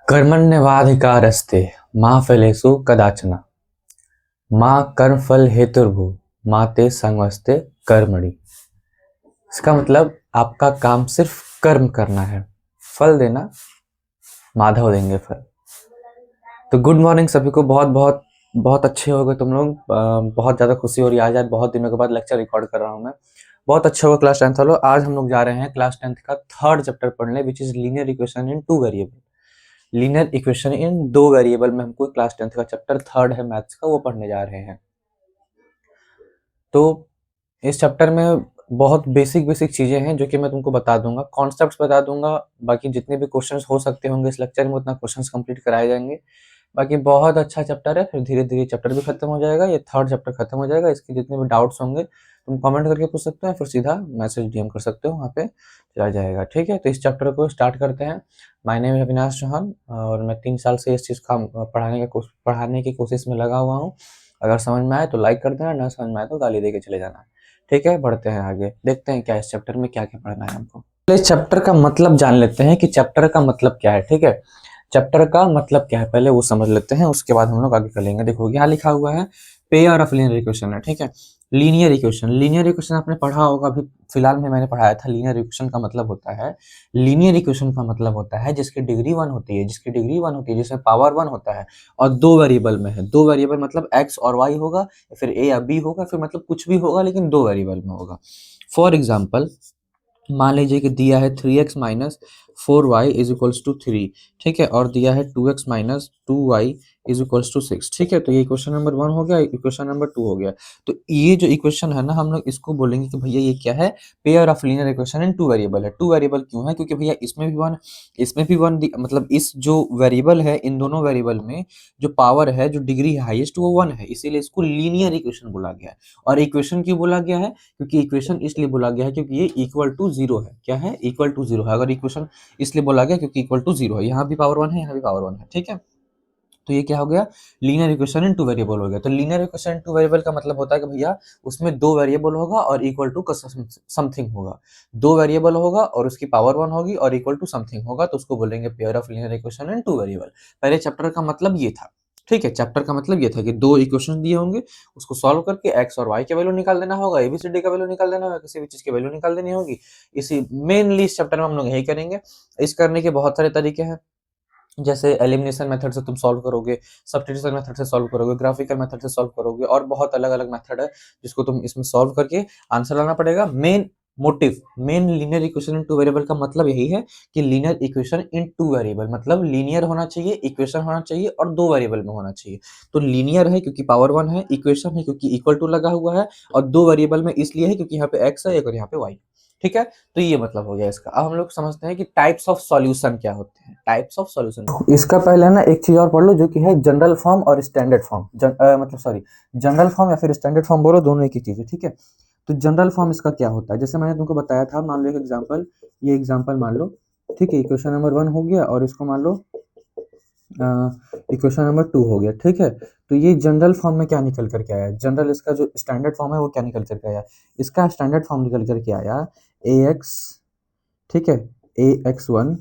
कर्मण्येवाधिकारस्ते मा फलेषु कदाचन मा कर्मफल हेतुर्भुः मा ते संगस्ते कर्मणि। इसका मतलब आपका काम सिर्फ कर्म करना है, फल देना माधव देंगे फल। तो गुड मॉर्निंग सभी को। बहुत बहुत बहुत अच्छे हो गए तुम लोग। बहुत ज़्यादा खुशी हो रही है। आज बहुत दिनों के बाद लेक्चर रिकॉर्ड कर रहा हूँ मैं। बहुत अच्छा होगा क्लास 10th वालों। आज हम लोग जा रहे हैं क्लास 10th का थर्ड चैप्टर पढ़ने, which is linear equation in two variable. Linear equation in दो वेरिएबल में हमको क्लास 10th का चैप्टर थर्ड है मैथ्स का, वो पढ़ने जा रहे हैं। तो इस चैप्टर में बहुत बेसिक बेसिक चीज़ें हैं जो कि मैं तुमको बता दूंगा, कॉन्सेप्ट्स बता दूंगा। बाकी जितने भी क्वेश्चंस हो सकते होंगे इस लेक्चर में उतना क्वेश्चंस कंप्लीट कराए जाएंगे। बाकी बहुत अच्छा चैप्टर है। फिर धीरे धीरे चैप्टर भी खत्म हो जाएगा, ये थर्ड चैप्टर खत्म हो जाएगा। इसके जितने भी डाउट्स होंगे तुम कमेंट करके पूछ सकते हो, फिर सीधा मैसेज डीएम कर सकते हो, वहाँ पे चला जाएगा। ठीक है, तो इस चैप्टर को स्टार्ट करते हैं। माय नेम है अविनाश चौहान और मैं 3 साल से इस चीज़ का पढ़ाने की कोशिश में लगा हुआ हूँ। अगर समझ में आए तो लाइक कर देना, ना समझ में आए तो गाली दे के चले जाना। ठीक है, बढ़ते हैं आगे, देखते हैं क्या इस चैप्टर में क्या क्या पढ़ना है हमको। इस चैप्टर का मतलब जान लेते हैं कि चैप्टर का मतलब क्या है। ठीक है, चैप्टर का मतलब क्या है पहले वो समझ लेते हैं, उसके बाद हम लोग आगे चलेंगे। देखो यहाँ लिखा हुआ है पेयर ऑफ लीनियर इक्वेशन है। ठीक है, लीनियर इक्वेशन, लीनियर इक्वेशन आपने पढ़ा होगा, अभी फिलहाल में मैंने पढ़ाया था। लीनियर इक्वेशन का मतलब होता है, लीनियर इक्वेशन का मतलब होता है जिसकी डिग्री 1 होती है, जिसमें पावर 1 होता है और दो वेरिएबल में है। दो वेरिएबल मतलब एक्स और वाई होगा, फिर ए या बी होगा, फिर मतलब कुछ भी होगा लेकिन दो वेरिएबल में होगा। फॉर एग्जाम्पल मान लीजिए कि दिया है 3x minus 4y is equals to 3। ठीक है, और दिया है 2x minus 2y is equals to 6। ठीक है, तो ये इक्वेशन नंबर 1 हो गया, इक्वेशन नंबर 2 हो गया। तो ये जो इक्वेशन है ना, हम लोग इसको बोलेंगे कि भैया ये क्या है, pair of linear equation in two variable है। टू वेरिएबल क्यों है, क्योंकि भैया इसमें भी वन, मतलब इस जो वेरिएबल है, इन दोनों वेरिएबल में जो पावर है, जो डिग्री है हाईएस्ट, वो 1 है, इसीलिए इसको लीनियर इक्वेशन बोला गया है। और इक्वेशन क्यों बोला गया है, क्योंकि इक्वेशन इसलिए बोला गया है क्योंकि ये इक्वल टू जीरो है। क्या है, इक्वल टू जीरो है। अगर इक्वेशन इसलिए बोला गया क्योंकि इक्वल टू जीरो है, यहाँ भी पावर 1 है, यहाँ भी पावर 1 है। ठीक है, तो ये क्या हो गया, linear equation in two variable हो गया। तो linear equation in two variable का मतलब होता है कि भैया उसमें दो वेरिएबल होगा और इक्वल टू समथिंग होगा। दो वेरिएबल होगा और उसकी पावर 1 होगी और इक्वल टू समथिंग होगा, तो उसको बोलेंगे pair of linear equation in two variable. पहले चैप्टर का मतलब ये था। ठीक है, चैप्टर का मतलब ये था कि दो इक्वेशन दिए होंगे, उसको सॉल्व करके एक्स और वाई के वैल्यू निकाल देना होगा, एबीसीडी का वैल्यू निकाल देना होगा, किसी भी चीज की वैल्यू निकाल देनी होगी। इसी मेनली इस चैप्टर में हम लोग यही करेंगे। इस करने के बहुत सारे तरीके हैं, जैसे एलिमिनेशन मेथड से तुम सॉल्व करोगे, सब्स्टिट्यूशन मेथड से सॉल्व करोगे, ग्राफिकल मेथड से सॉल्व करोगे, और बहुत अलग अलग मेथड है जिसको तुम इसमें सॉल्व करके आंसर लाना पड़ेगा। Main linear equation in two variable का मतलब यही है कि linear equation in two variable मतलब लीनियर होना चाहिए, इक्वेशन होना चाहिए और दो वेरिएबल में होना चाहिए। तो लीनियर है क्योंकि पावर 1 है, इक्वेशन है क्योंकि इक्वल टू लगा हुआ है, और दो वेरिएबल में इसलिए है क्योंकि यहाँ पे एक्स है एक और यहाँ पे वाई। ठीक है, तो ये मतलब हो गया इसका। अब हम लोग समझते हैं कि टाइप्स ऑफ सॉल्यूशन क्या होते हैं। टाइप्स ऑफ सॉल्यूशन, इसका पहले ना एक चीज और पढ़ लो जो कि है जनरल फॉर्म और स्टैंडर्ड फॉर्म। मतलब सॉरी, जनरल फॉर्म या फिर स्टैंडर्ड फॉर्म बोलो, दोनों एक ही चीज है। ठीक है, तो जनरल फॉर्म इसका क्या होता है, जैसे मैंने तुमको बताया था, मान लो एक एग्जांपल, ये एग्जांपल मान लो। ठीक है, इक्वेशन नंबर 1 हो गया और इसको मान लो इक्वेशन नंबर 2 हो गया। ठीक है, तो ये जनरल फॉर्म में क्या निकल करके आया, जनरल इसका जो स्टैंडर्ड फॉर्म है वो क्या निकल करके आया, इसका स्टैंडर्ड फॉर्म निकल करके आया ए एक्स। ठीक है, ए एक्स वन,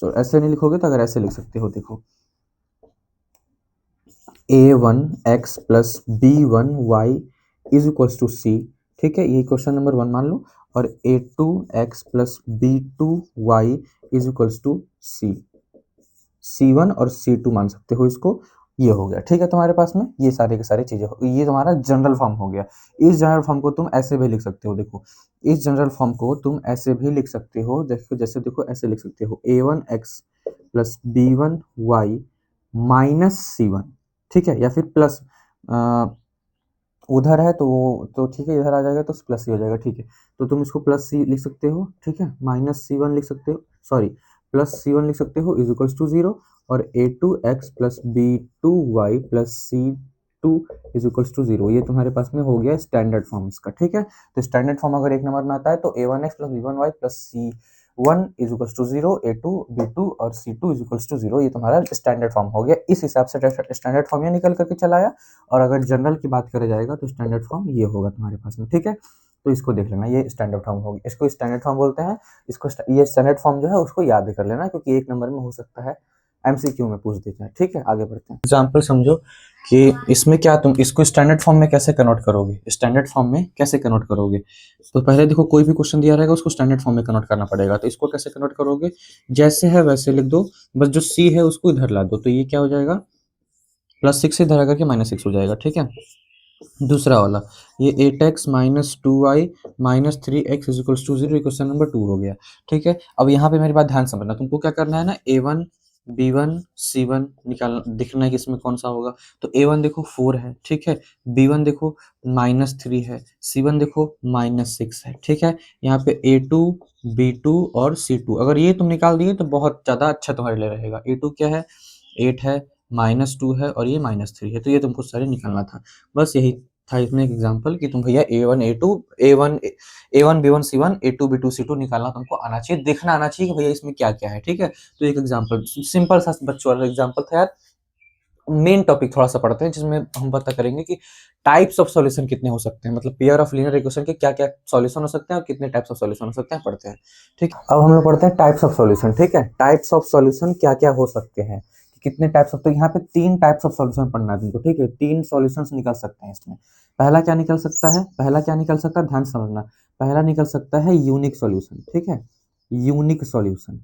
सो ऐसे नहीं लिखोगे तो अगर ऐसे लिख सकते हो, देखो A one x plus B one y is equals to C. ठीक है, ये क्वेश्चन नंबर 1 मान लो, और A two x plus B two y is equals to C. C1 और C2 मान सकते हो इसको। ये हो गया। ठीक है, तुम्हारे पास में ये सारे के सारे चीजें ये तुम्हारा जनरल फॉर्म हो गया। इस जनरल फॉर्म को तुम ऐसे भी लिख सकते हो, देखो इस जनरल फॉर्म को तुम ऐसे भी लिख सकते हो, देखो जैसे देखो ऐसे लिख सकते हो A1x plus B1y minus C1। ठीक है, या फिर प्लस उधर है तो ठीक है, इधर आ जाएगा तो प्लस सी हो जाएगा। ठीक है, तो तुम इसको प्लस सी लिख सकते हो। ठीक है, माइनस C1 लिख सकते हो, सॉरी प्लस C1 लिख सकते हो, इज इक्वल्स टू 0। और A2x plus B2y plus C2 is equals to 0, ये तुम्हारे पास में हो गया स्टैंडर्ड फॉर्म इसका। ठीक है, तो स्टैंडर्ड फॉर्म अगर एक नंबर में आता है तो A1x plus B1y plus C1 is equals to 0, A2 B2 और C2 इज इक्वल्स टू 0, ये तुम्हारा स्टैंडर्ड फॉर्म हो गया। इस हिसाब से स्टैंडर्ड फॉर्म ये निकल करके चला आया। और अगर जनरल की बात करा जाएगा तो स्टैंडर्ड फॉर्म ये होगा तुम्हारे पास में। ठीक है, तो इसको देख लेना, ये स्टैंडर्ड फॉर्म होगी, इसको स्टैंडर्ड फॉर्म बोलते हैं। इसको ये स्टैंडर्ड फॉर्म जो है उसको याद कर लेना, क्योंकि एक नंबर में हो सकता है एमसीक्यू में पूछ देता है। ठीक है, आगे बढ़ते हैं। एग्जाम्पल समझो कि इसमें क्या तुम इसको स्टैंडर्ड फॉर्म में कैसे कन्वर्ट करोगे, स्टैंडर्ड फॉर्म में कैसे कन्वर्ट करोगे। तो पहले देखो कोई भी क्वेश्चन दिया रहेगा उसको स्टैंडर्ड फॉर्म में कन्वर्ट करना पड़ेगा। तो इसको कैसे कन्वर्ट करोगे, जैसे है वैसे लिख दो, बस जो सी है उसको इधर ला दो। तो ये क्या हो जाएगा, +6 से इधर आकर के -6 हो जाएगा। ठीक है, दूसरा वाला ये 8x - 2y - 3x = 0, question number 2 हो गया। ठीक है, अब यहाँ पे मेरी बात ध्यान समझना, तुमको क्या करना है ना, a1 b1 c1 निकालना, दिखना है कि इसमें कौन सा होगा। तो a1 देखो 4 है, ठीक है, b1 देखो -3 है, c1 देखो -6 है। ठीक है, यहाँ पे a2 b2 और c2 अगर ये तुम निकाल दिए तो बहुत ज़्यादा अच्छा तुम्हारे लिए रहेगा। a2 क्या है, 8 है, -2 है और ये -3 है। तो ये तुमको सारे निकालना था। बस यही था इसमें एक एग्जांपल कि तुम भैया A1 A2 A1 A1 B1 C1 A2 B2 C2 निकालना तुमको आना चाहिए, देखना आना चाहिए कि भैया इसमें क्या-क्या है। ठीक है, तो एक एग्जांपल सिंपल सा बच्चों वाला एग्जांपल था यार। मेन टॉपिक थोड़ा सा पढ़ते हैं जिसमें हम पता करेंगे कि टाइप्स ऑफ सॉल्यूशन कितने हो सकते हैं, मतलब पेयर ऑफ लीनियर इक्वेशन के क्या-क्या सॉल्यूशन हो सकते हैं और कितने टाइप्स ऑफ सॉल्यूशन हो सकते हैं, पढ़ते हैं। ठीक, अब हम लोग पढ़ते हैं टाइप्स ऑफ सॉल्यूशन। ठीक है, टाइप्स ऑफ सॉल्यूशन क्या-क्या हो सकते हैं, कितने टाइप्स ऑफ, तो यहाँ पे 3 टाइप्स ऑफ सॉल्यूशन पढ़ना है तुमको। ठीक है, 3 सॉल्यूशंस निकल सकते हैं इसमें। पहला क्या निकल सकता है, पहला क्या निकल सकता है, ध्यान से समझना। पहला निकल सकता है यूनिक सॉल्यूशन। ठीक है, यूनिक सॉल्यूशन,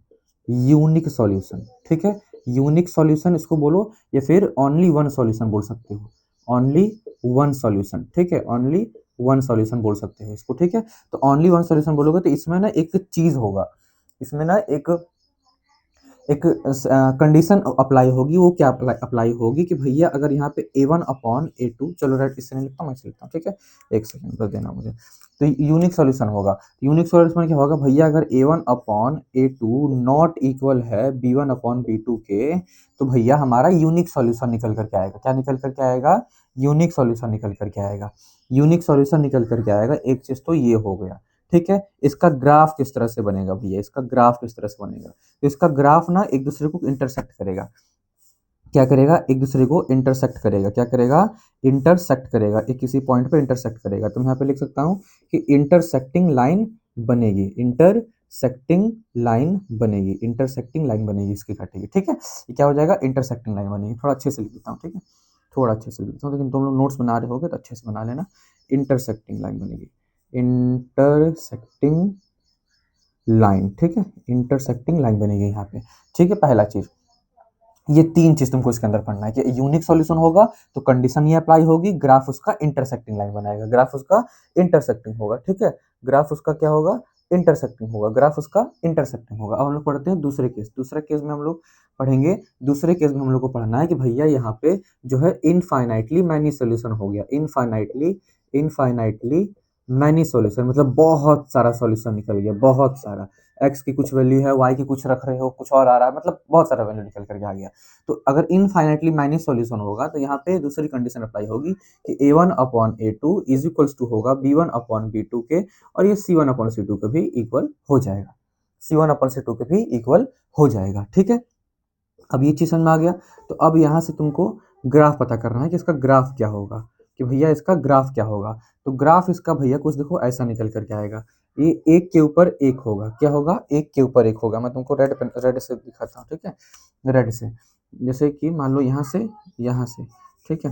यूनिक सॉल्यूशन। ठीक है, यूनिक सॉल्यूशन इसको बोलो, या फिर ओनली वन सॉल्यूशन बोल सकते हो, ओनली वन सॉल्यूशन। ठीक है, ओनली वन सॉल्यूशन बोल सकते हो इसको। ठीक है, तो ओनली वन सॉल्यूशन बोलोगे तो इसमें ना एक चीज होगा, इसमें ना एक एक कंडीशन अप्लाई होगी। वो क्या अप्लाई होगी कि भैया अगर यहाँ पे A1/A2, चलो राइट इससे नहीं लिखता हूँ, मैं इसे लिखता हूँ। ठीक है, एक सेकंड बस देना मुझे। तो यूनिक सॉल्यूशन होगा, यूनिक सॉल्यूशन क्या होगा भैया, अगर A1/A2 नॉट इक्वल है B1/B2 के, तो भैया हमारा यूनिक सॉल्यूशन निकल करके आएगा। क्या निकल करके आएगा, यूनिक सॉल्यूशन निकल करके आएगा। यूनिक सॉल्यूशन निकल करके आएगा, एक चीज तो ये हो गया। ठीक है, इसका ग्राफ किस तरह से बनेगा भैया, इसका ग्राफ किस तरह से बनेगा, तो इसका ग्राफ ना एक दूसरे को इंटरसेक्ट करेगा। क्या करेगा, एक दूसरे को इंटरसेक्ट करेगा। क्या करेगा, इंटरसेक्ट करेगा, एक किसी पॉइंट पे इंटरसेक्ट करेगा। तो मैं यहाँ पे लिख सकता हूँ कि इंटरसेक्टिंग लाइन बनेगी, इंटरसेक्टिंग लाइन बनेगी, इंटरसेक्टिंग लाइन बनेगी इसकी काटेगी। ठीक है, ये क्या हो जाएगा, इंटरसेक्टिंग लाइन बनेगी। थोड़ा अच्छे से लिख देता हूँ। ठीक है, थोड़ा अच्छे से लिख देता हूँ, लेकिन तुम लोग नोट्स बना रहे होगे तो अच्छे से बना लेना। इंटरसेक्टिंग लाइन बनेगी, इंटरसेक्टिंग लाइन। ठीक है, इंटरसेक्टिंग लाइन बनेगी यहाँ पे। ठीक है, पहला चीज, ये 3 चीज तुमको इसके अंदर पढ़ना है कि यूनिक सॉल्यूशन होगा तो कंडीशन ये अप्लाई होगी, ग्राफ उसका इंटरसेक्टिंग लाइन बनाएगा, ग्राफ उसका इंटरसेक्टिंग होगा। ठीक है, ग्राफ उसका क्या होगा, इंटरसेक्टिंग होगा, ग्राफ उसका इंटरसेक्टिंग होगा। अब हम लोग पढ़ते हैं दूसरे केस। दूसरे केस में हम लोग पढ़ेंगे, दूसरे केस में हम लोग को पढ़ना है कि भैया यहाँ पे जो है इनफाइनाइटली मैनी सोल्यूशन हो गया, इनफाइनाइटली इनफाइनाइटली मैनी सोल्यूशन, मतलब बहुत सारा सोल्यूशन निकल गया, बहुत सारा। एक्स की कुछ वैल्यू है, वाई की कुछ रख रहे हो, कुछ और आ रहा है, मतलब बहुत सारा वैल्यू निकल करके आ गया। तो अगर इनफाइनाइटली मैनी सॉल्यूशन होगा तो यहाँ पे दूसरी कंडीशन अप्लाई होगी कि A1/A2 इज इक्वल्स टू होगा B1/B2 के, और ये C1/C2 के भी इक्वल हो जाएगा, C1/C2 के भी इक्वल हो जाएगा। ठीक है, अब ये चीज समझ में आ गया। तो अब यहाँ से तुमको ग्राफ पता करना है कि इसका ग्राफ क्या होगा, कि भैया इसका ग्राफ क्या होगा। तो ग्राफ इसका भैया कुछ देखो ऐसा निकल करके आएगा, ये एक के ऊपर एक होगा। क्या होगा, एक के ऊपर एक होगा। मैं तुमको रेड से दिखाता हूँ। ठीक है, रेड से, जैसे कि मान लो यहाँ से, यहाँ से, ठीक है,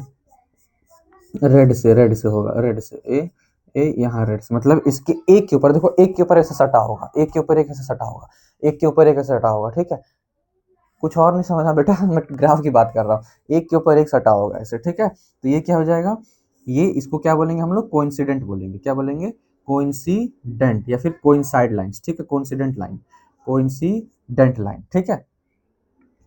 रेड से होगा, रेड से ए यहाँ रेड से, मतलब इसके एक के ऊपर देखो, एक के ऊपर ऐसे सटा होगा, एक के ऊपर एक ऐसे सटा होगा, एक के ऊपर एक ऐसे सटा होगा। ठीक है, कुछ और नहीं समझना बेटा, मैं ग्राफ की बात कर रहा हूँ, एक के ऊपर एक सटा होगा ऐसे। ठीक है, तो ये क्या हो जाएगा, ये इसको क्या बोलेंगे हम लोग, कोइंसिडेंट बोलेंगे। क्या बोलेंगे, कोइंसिडेंट या फिर कोइंसाइड लाइंस। ठीक है, कोइंसिडेंट लाइन, कोइंसिडेंट लाइन। ठीक है,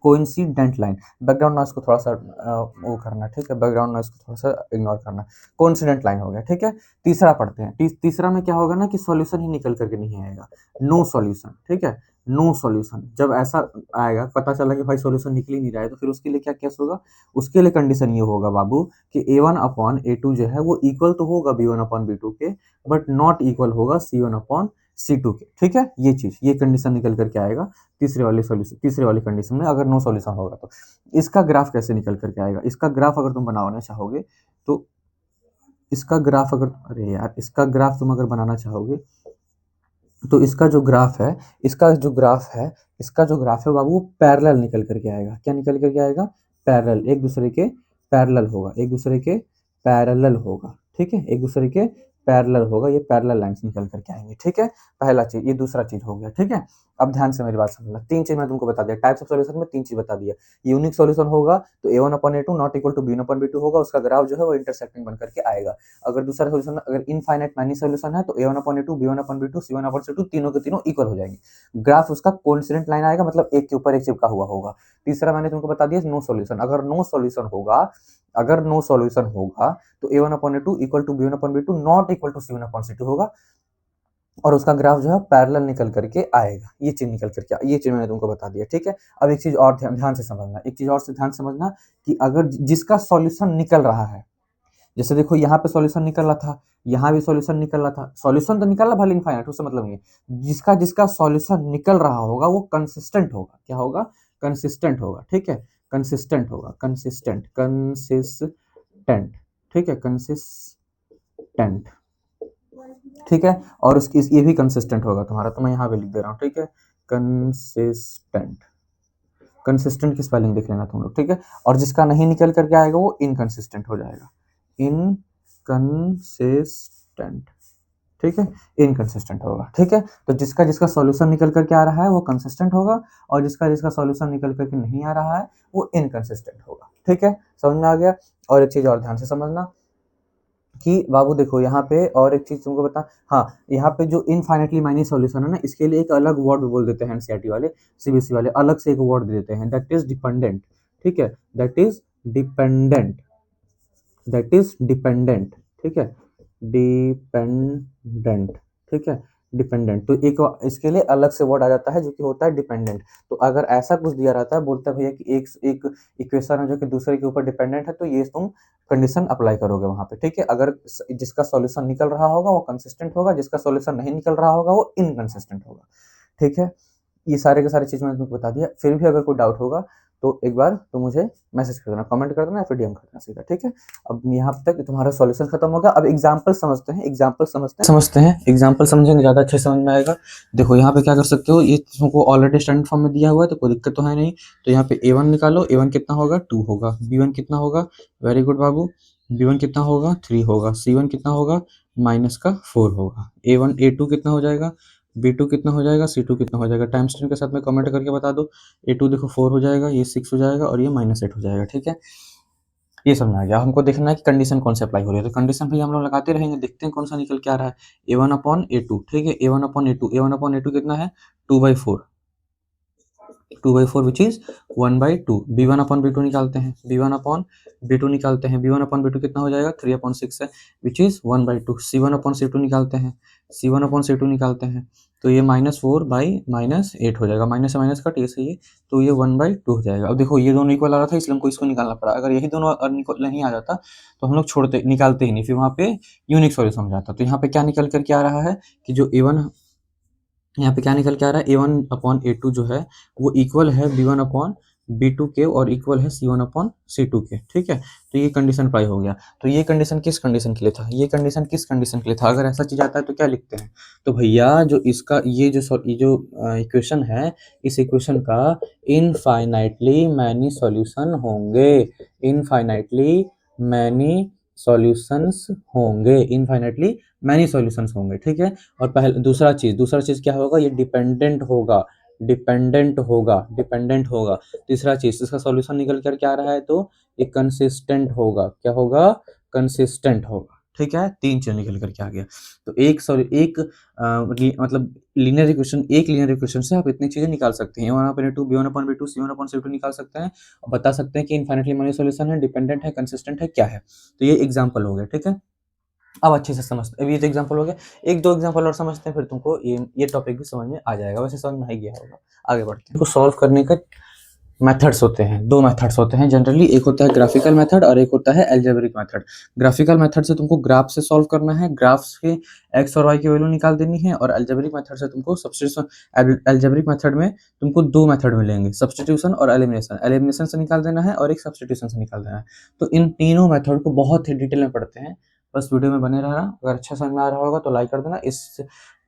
कोइंसिडेंट लाइन। बैकग्राउंड नॉइस को थोड़ा सा वो करना। ठीक है, बैकग्राउंड नॉइस को थोड़ा सा इग्नोर करना। कोइंसिडेंट लाइन हो गया। ठीक है, तीसरा पढ़ते हैं। तीसरा में क्या होगा ना कि सॉल्यूशन ही निकल करके नहीं आएगा, नो सॉल्यूशन। ठीक है, नो सॉल्यूशन जब ऐसा आएगा, पता चला कि भाई सॉल्यूशन निकल ही नहीं रहा है, तो फिर उसके लिए क्या केस होगा, उसके लिए कंडीशन ये होगा बाबू कि A1/A2 जो है वो इक्वल तो होगा B1/B2 के, बट नॉट इक्वल होगा C1/C2 के। ठीक है, ये चीज, ये कंडीशन निकल करके आएगा तीसरे वाले सॉल्यूशन, तीसरे वाली कंडीशन में अगर नो सॉल्यूशन होगा तो। इसका ग्राफ कैसे निकल करके आएगा, इसका ग्राफ अगर तुम बनाना चाहोगे तो इसका ग्राफ अगर, अरे यार इसका ग्राफ तुम अगर बनाना चाहोगे तो इसका जो ग्राफ है, बाबू वो पैरेलल निकल करके आएगा। क्या निकल करके आएगा? पैरेलल, एक दूसरे के पैरेलल होगा, एक दूसरे के पैरेलल होगा। ठीक है, एक दूसरे के पैरेलल होगा, ये पैरेलल लाइंस निकल करके आएंगे। ठीक है, पहला चीज, ये दूसरा चीज हो गया। ठीक है, अब ध्यान से मेरी बात समझना। तीन चीज मैं तुमको बता दिया, टाइप्स ऑफ सॉल्यूशन में तीन चीज बता दिया। यूनिक सॉल्यूशन होगा तो a1/a2 not equal to b1/b2 होगा, उसका ग्राफ जो है वो इंटरसेक्टिंग बन करके आएगा। अगर दूसरा सॉल्यूशन, अगर इनफाइनाइट मैनी सॉल्यूशन है तो a1/a2 b1/b2 c1/c2 तीनों के तीनों इक्वल हो जाएंगे। ग्राफ उसका कोइंसिडेंट लाइन आएगा, मतलब एक के ऊपर एक चिपका हुआ होगा। तीसरा मैंने तुमको बता दिया नो सॉल्यूशन। अगर नो सॉल्यूशन होगा तो a1/a2 equal to b1/b2 not equal to c1/c2 होगा, और उसका ग्राफ जो है पैरेलल निकल करके आएगा। ये चीज निकल करके, ये चीज मैंने तुमको बता दिया। ठीक है, अब एक चीज और ध्यान से समझना, कि अगर जिसका सॉल्यूशन निकल रहा है, जैसे देखो यहाँ पे सॉल्यूशन निकल रहा था, यहाँ भी सॉल्यूशन निकल रहा था, सॉल्यूशन तो निकल रहा भले इनफाइनाइट, उससे मतलब नहीं है। जिसका जिसका सॉल्यूशन निकल रहा होगा वो कंसिस्टेंट होगा। क्या होगा? कंसिस्टेंट होगा। ठीक है, कंसिस्टेंट होगा, कंसिस्टेंट। ठीक है, कंसिस्टेंट। ठीक है, और उसकी ये भी कंसिस्टेंट होगा तुम्हारा, तो मैं यहाँ पे लिख दे रहा हूँ। ठीक है, कंसिस्टेंट। कंसिस्टेंट की स्पेलिंग देख लेना तुम लोग। ठीक है, और जिसका नहीं निकल करके आएगा वो इनकंसिस्टेंट हो जाएगा, इनकंसिस्टेंट। ठीक है, इनकंसिस्टेंट होगा। ठीक है, तो जिसका जिसका सॉल्यूशन निकल करके आ रहा है वो कंसिस्टेंट होगा, और जिसका जिसका सॉल्यूशन निकल करके नहीं आ रहा है वो इनकंसिस्टेंट होगा। ठीक है, समझ में आ गया। और एक चीज और ध्यान से समझना कि बाबू देखो यहाँ पे और एक चीज तुमको बता, हाँ, यहाँ पे जो इनफाइनाइटली माइनी सॉल्यूशन है ना, इसके लिए एक अलग वर्ड बोल देते हैं एनसीईआरटी वाले, सीबीएसई वाले अलग से एक वर्ड दे देते हैं, दैट इज डिपेंडेंट। ठीक है, दैट इज डिपेंडेंट, ठीक है, डिपेंडेंट। ठीक है, डिपेंडेंट, तो एक इसके लिए अलग से वर्ड आ जाता है जो कि होता है डिपेंडेंट। तो अगर ऐसा कुछ दिया रहता है, बोलता है भैया कि एक एक इक्वेशन है जो कि दूसरे के ऊपर डिपेंडेंट है, तो ये तुम कंडीशन अप्लाई करोगे वहां पे। ठीक है, अगर जिसका सॉल्यूशन निकल रहा होगा वो कंसिस्टेंट होगा, जिसका सॉल्यूशन नहीं निकल रहा होगा वो इनकंसिस्टेंट होगा। ठीक है, ये सारे के सारे चीज मैंने तुमको बता दिया। फिर भी अगर कोई डाउट होगा तो एक बार तो मुझे मैसेज कर देना, कमेंट कर देना, या फिर डीएम कर देना सीधा। ठीक है, अब यहाँ तक तुम्हारा सॉल्यूशन खत्म हो गया। अब एग्जांपल समझते हैं, एग्जांपल समझेंगे ज़्यादा अच्छे समझ में आएगा। देखो यहाँ पे क्या कर सकते हो, ये तुमको ऑलरेडी स्टैंडर्ड फॉर्म में दिया हुआ है तो कोई दिक्कत तो है नहीं। तो यहाँ पे a1 निकालो, a1 कितना होगा? 2 होगा। b1 कितना होगा? वेरी गुड बाबू। b1 कितना होगा? 3 होगा। c1 कितना होगा? माइनस का 4 होगा। a1 a2 कितना हो जाएगा? b2 कितना हो जाएगा? c2 कितना हो जाएगा? टाइम स्टेप के साथ में कमेंट करके बता दो। a2 देखो 4 हो जाएगा, ये 6 हो जाएगा, और ये -8 हो जाएगा। ठीक है, ये समझ में आ गया। हमको देखना है कि कंडीशन कौन से अप्लाई हो रही है, तो कंडीशन भी हम लोग लगाते रहेंगे, देखते हैं कौन सा निकल के आ रहा है। a1/a2। ठीक है, a1/a2 कितना है? 2/4, 2/4 विच इज 1/2। b1/b2 निकालते हैं, b1/b2 कितना हो जाएगा? 3/6 है, विच इज 1/2। c1/c2 निकालते हैं, तो ये -4/-8 हो जाएगा, माइनस से माइनस कट, ये सही है, तो ये 1/2 हो जाएगा। अब देखो ये दोनों इक्वल आ रहा था इसलिए हमको इसको निकालना पड़ा। अगर यही दोनों नहीं आ जाता तो हम लोग निकालते ही नहीं, फिर वहाँ पे यूनिक सॉल्यूशन हो जाता। तो यहाँ पे क्या निकल करके आ रहा है कि जो a1, यहाँ पे क्या निकल के आ रहा है, a1/a2 जो है वो इक्वल है b1/b2 के, और इक्वल है c1/c2 के। ठीक है, तो ये कंडीशन अप्लाई हो गया। तो ये कंडीशन किस कंडीशन के लिए था? अगर ऐसा चीज आता है तो क्या लिखते हैं? तो भैया जो इसका ये जो इक्वेशन है, इस इक्वेशन का इनफाइनाइटली मैनी सॉल्यूशन होंगे, इनफाइनाइटली मैनी सॉल्यूशंस होंगे। ठीक है, और पहले दूसरा चीज क्या होगा? ये डिपेंडेंट होगा। तीसरा चीज, इसका सॉल्यूशन निकल कर क्या आ रहा है तो ये कंसिस्टेंट होगा। क्या होगा? कंसिस्टेंट होगा। ठीक है, तीन चीज निकल करके आ गया। तो मतलब लीनियर इक्वेशन से आप इतनी चीजें निकाल सकते हैं, a1/a2 b1/b2 c1/c2 निकाल सकते हैं, और बता सकते हैं कि इनफाइनाइटली मैनी सॉल्यूशन है, डिपेंडेंट है, कंसिस्टेंट है, क्या है। तो ये एग्जांपल हो गया। ठीक है, अब अच्छे से समझते, अभी ये तो एग्जांपल हो गया, एक दो एग्जांपल और समझते हैं, फिर तुमको ये टॉपिक भी समझ में आ जाएगा। वैसे समझ में आ ही गया होगा। आगे बढ़ते हैं। इसको सॉल्व करने का मेथड्स होते हैं, दो मेथड्स होते हैं जनरली, एक होता है ग्राफिकल मेथड और एक होता है एल्जेब्रिक मेथड। ग्राफिकल मेथड से तुमको ग्राफ से सॉल्व करना है, ग्राफ्स के एक्स और वाई की वैल्यू निकाल देनी है, और एल्जेब्रिक मेथड से तुमको एल्जेब्रिक मेथड में तुमको दो मेथड मिलेंगे, सब्स्टिट्यूशन और एलिमिनेशन से निकाल देना है, और एक सब्स्टिट्यूशन से निकाल देना है। तो इन तीनों मेथड को बहुत ही डिटेल में पढ़ते हैं, बस वीडियो में बने रहना। अगर अच्छा समझ में आ रहा होगा तो लाइक कर देना, इस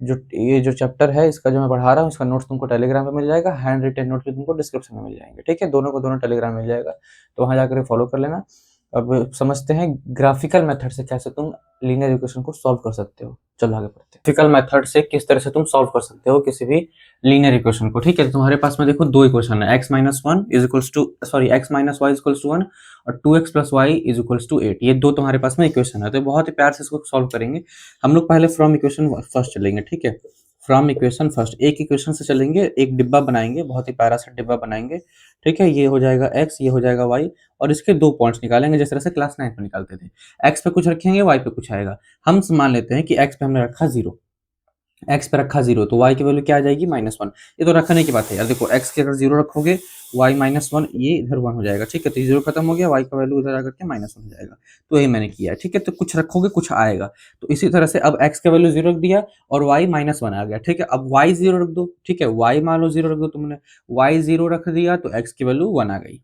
जो ये जो चैप्टर है इसका जो मैं पढ़ा रहा हूँ इसका नोट्स तुमको टेलीग्राम पे मिल जाएगा, हैंड रिटेन नोट्स भी तुमको डिस्क्रिप्शन में मिल जाएंगे, ठीक है, दोनों को दोनों टेलीग्राम मिल जाएगा, तो वहाँ जाकर फॉलो कर लेना। अब समझते हैं ग्राफिकल मेथड से कैसे तुम लीनियर इक्वेशन को सॉल्व कर सकते हो। चलो आगे बढ़ते हैं। ग्राफिकल मेथड से किस तरह से तुम सॉल्व कर सकते हो किसी भी लीनियर इक्वेशन को, ठीक है। तुम्हारे पास में देखो दो इक्वेशन है, x minus one is equals to x minus y is equals to 1 और 2x plus y is equals to 8, ये दो तुम्हारे पास में इक्वेशन है। तो बहुत ही प्यार से इसको सॉल्व करेंगे हम लोग। पहले फ्रॉम इक्वेशन फर्स्ट चलेंगे, ठीक है, फ्रॉम इक्वेशन फर्स्ट, एक इक्वेशन से चलेंगे, एक डिब्बा बनाएंगे, बहुत ही प्यारा सा डिब्बा बनाएंगे, ठीक है। ये हो जाएगा x, ये हो जाएगा y, और इसके दो पॉइंट्स निकालेंगे जिस तरह से क्लास 9 में निकालते थे। x पे कुछ रखेंगे, y पे कुछ आएगा। हम मान लेते हैं कि x पे हमने रखा 0, x पे रखा 0, तो y की वैल्यू क्या आ जाएगी -1। ये तो रखने की बात है यार, देखो x के अगर 0 रखोगे y -1, ये इधर 1 हो जाएगा, ठीक है। तो 0 खत्म हो गया, y का वैल्यू इधर आकर के -1 हो जाएगा। तो ये मैंने किया है, ठीक है। तो कुछ रखोगे कुछ आएगा, तो इसी तरह से अब x का वैल्यू 0 रख दिया और y -1 आ गया, ठीक है। अब y 0 रख दो, ठीक है, y मान लो 0 रख दो तुमने, y 0 रख दिया तो x की वैल्यू 1 आ गई,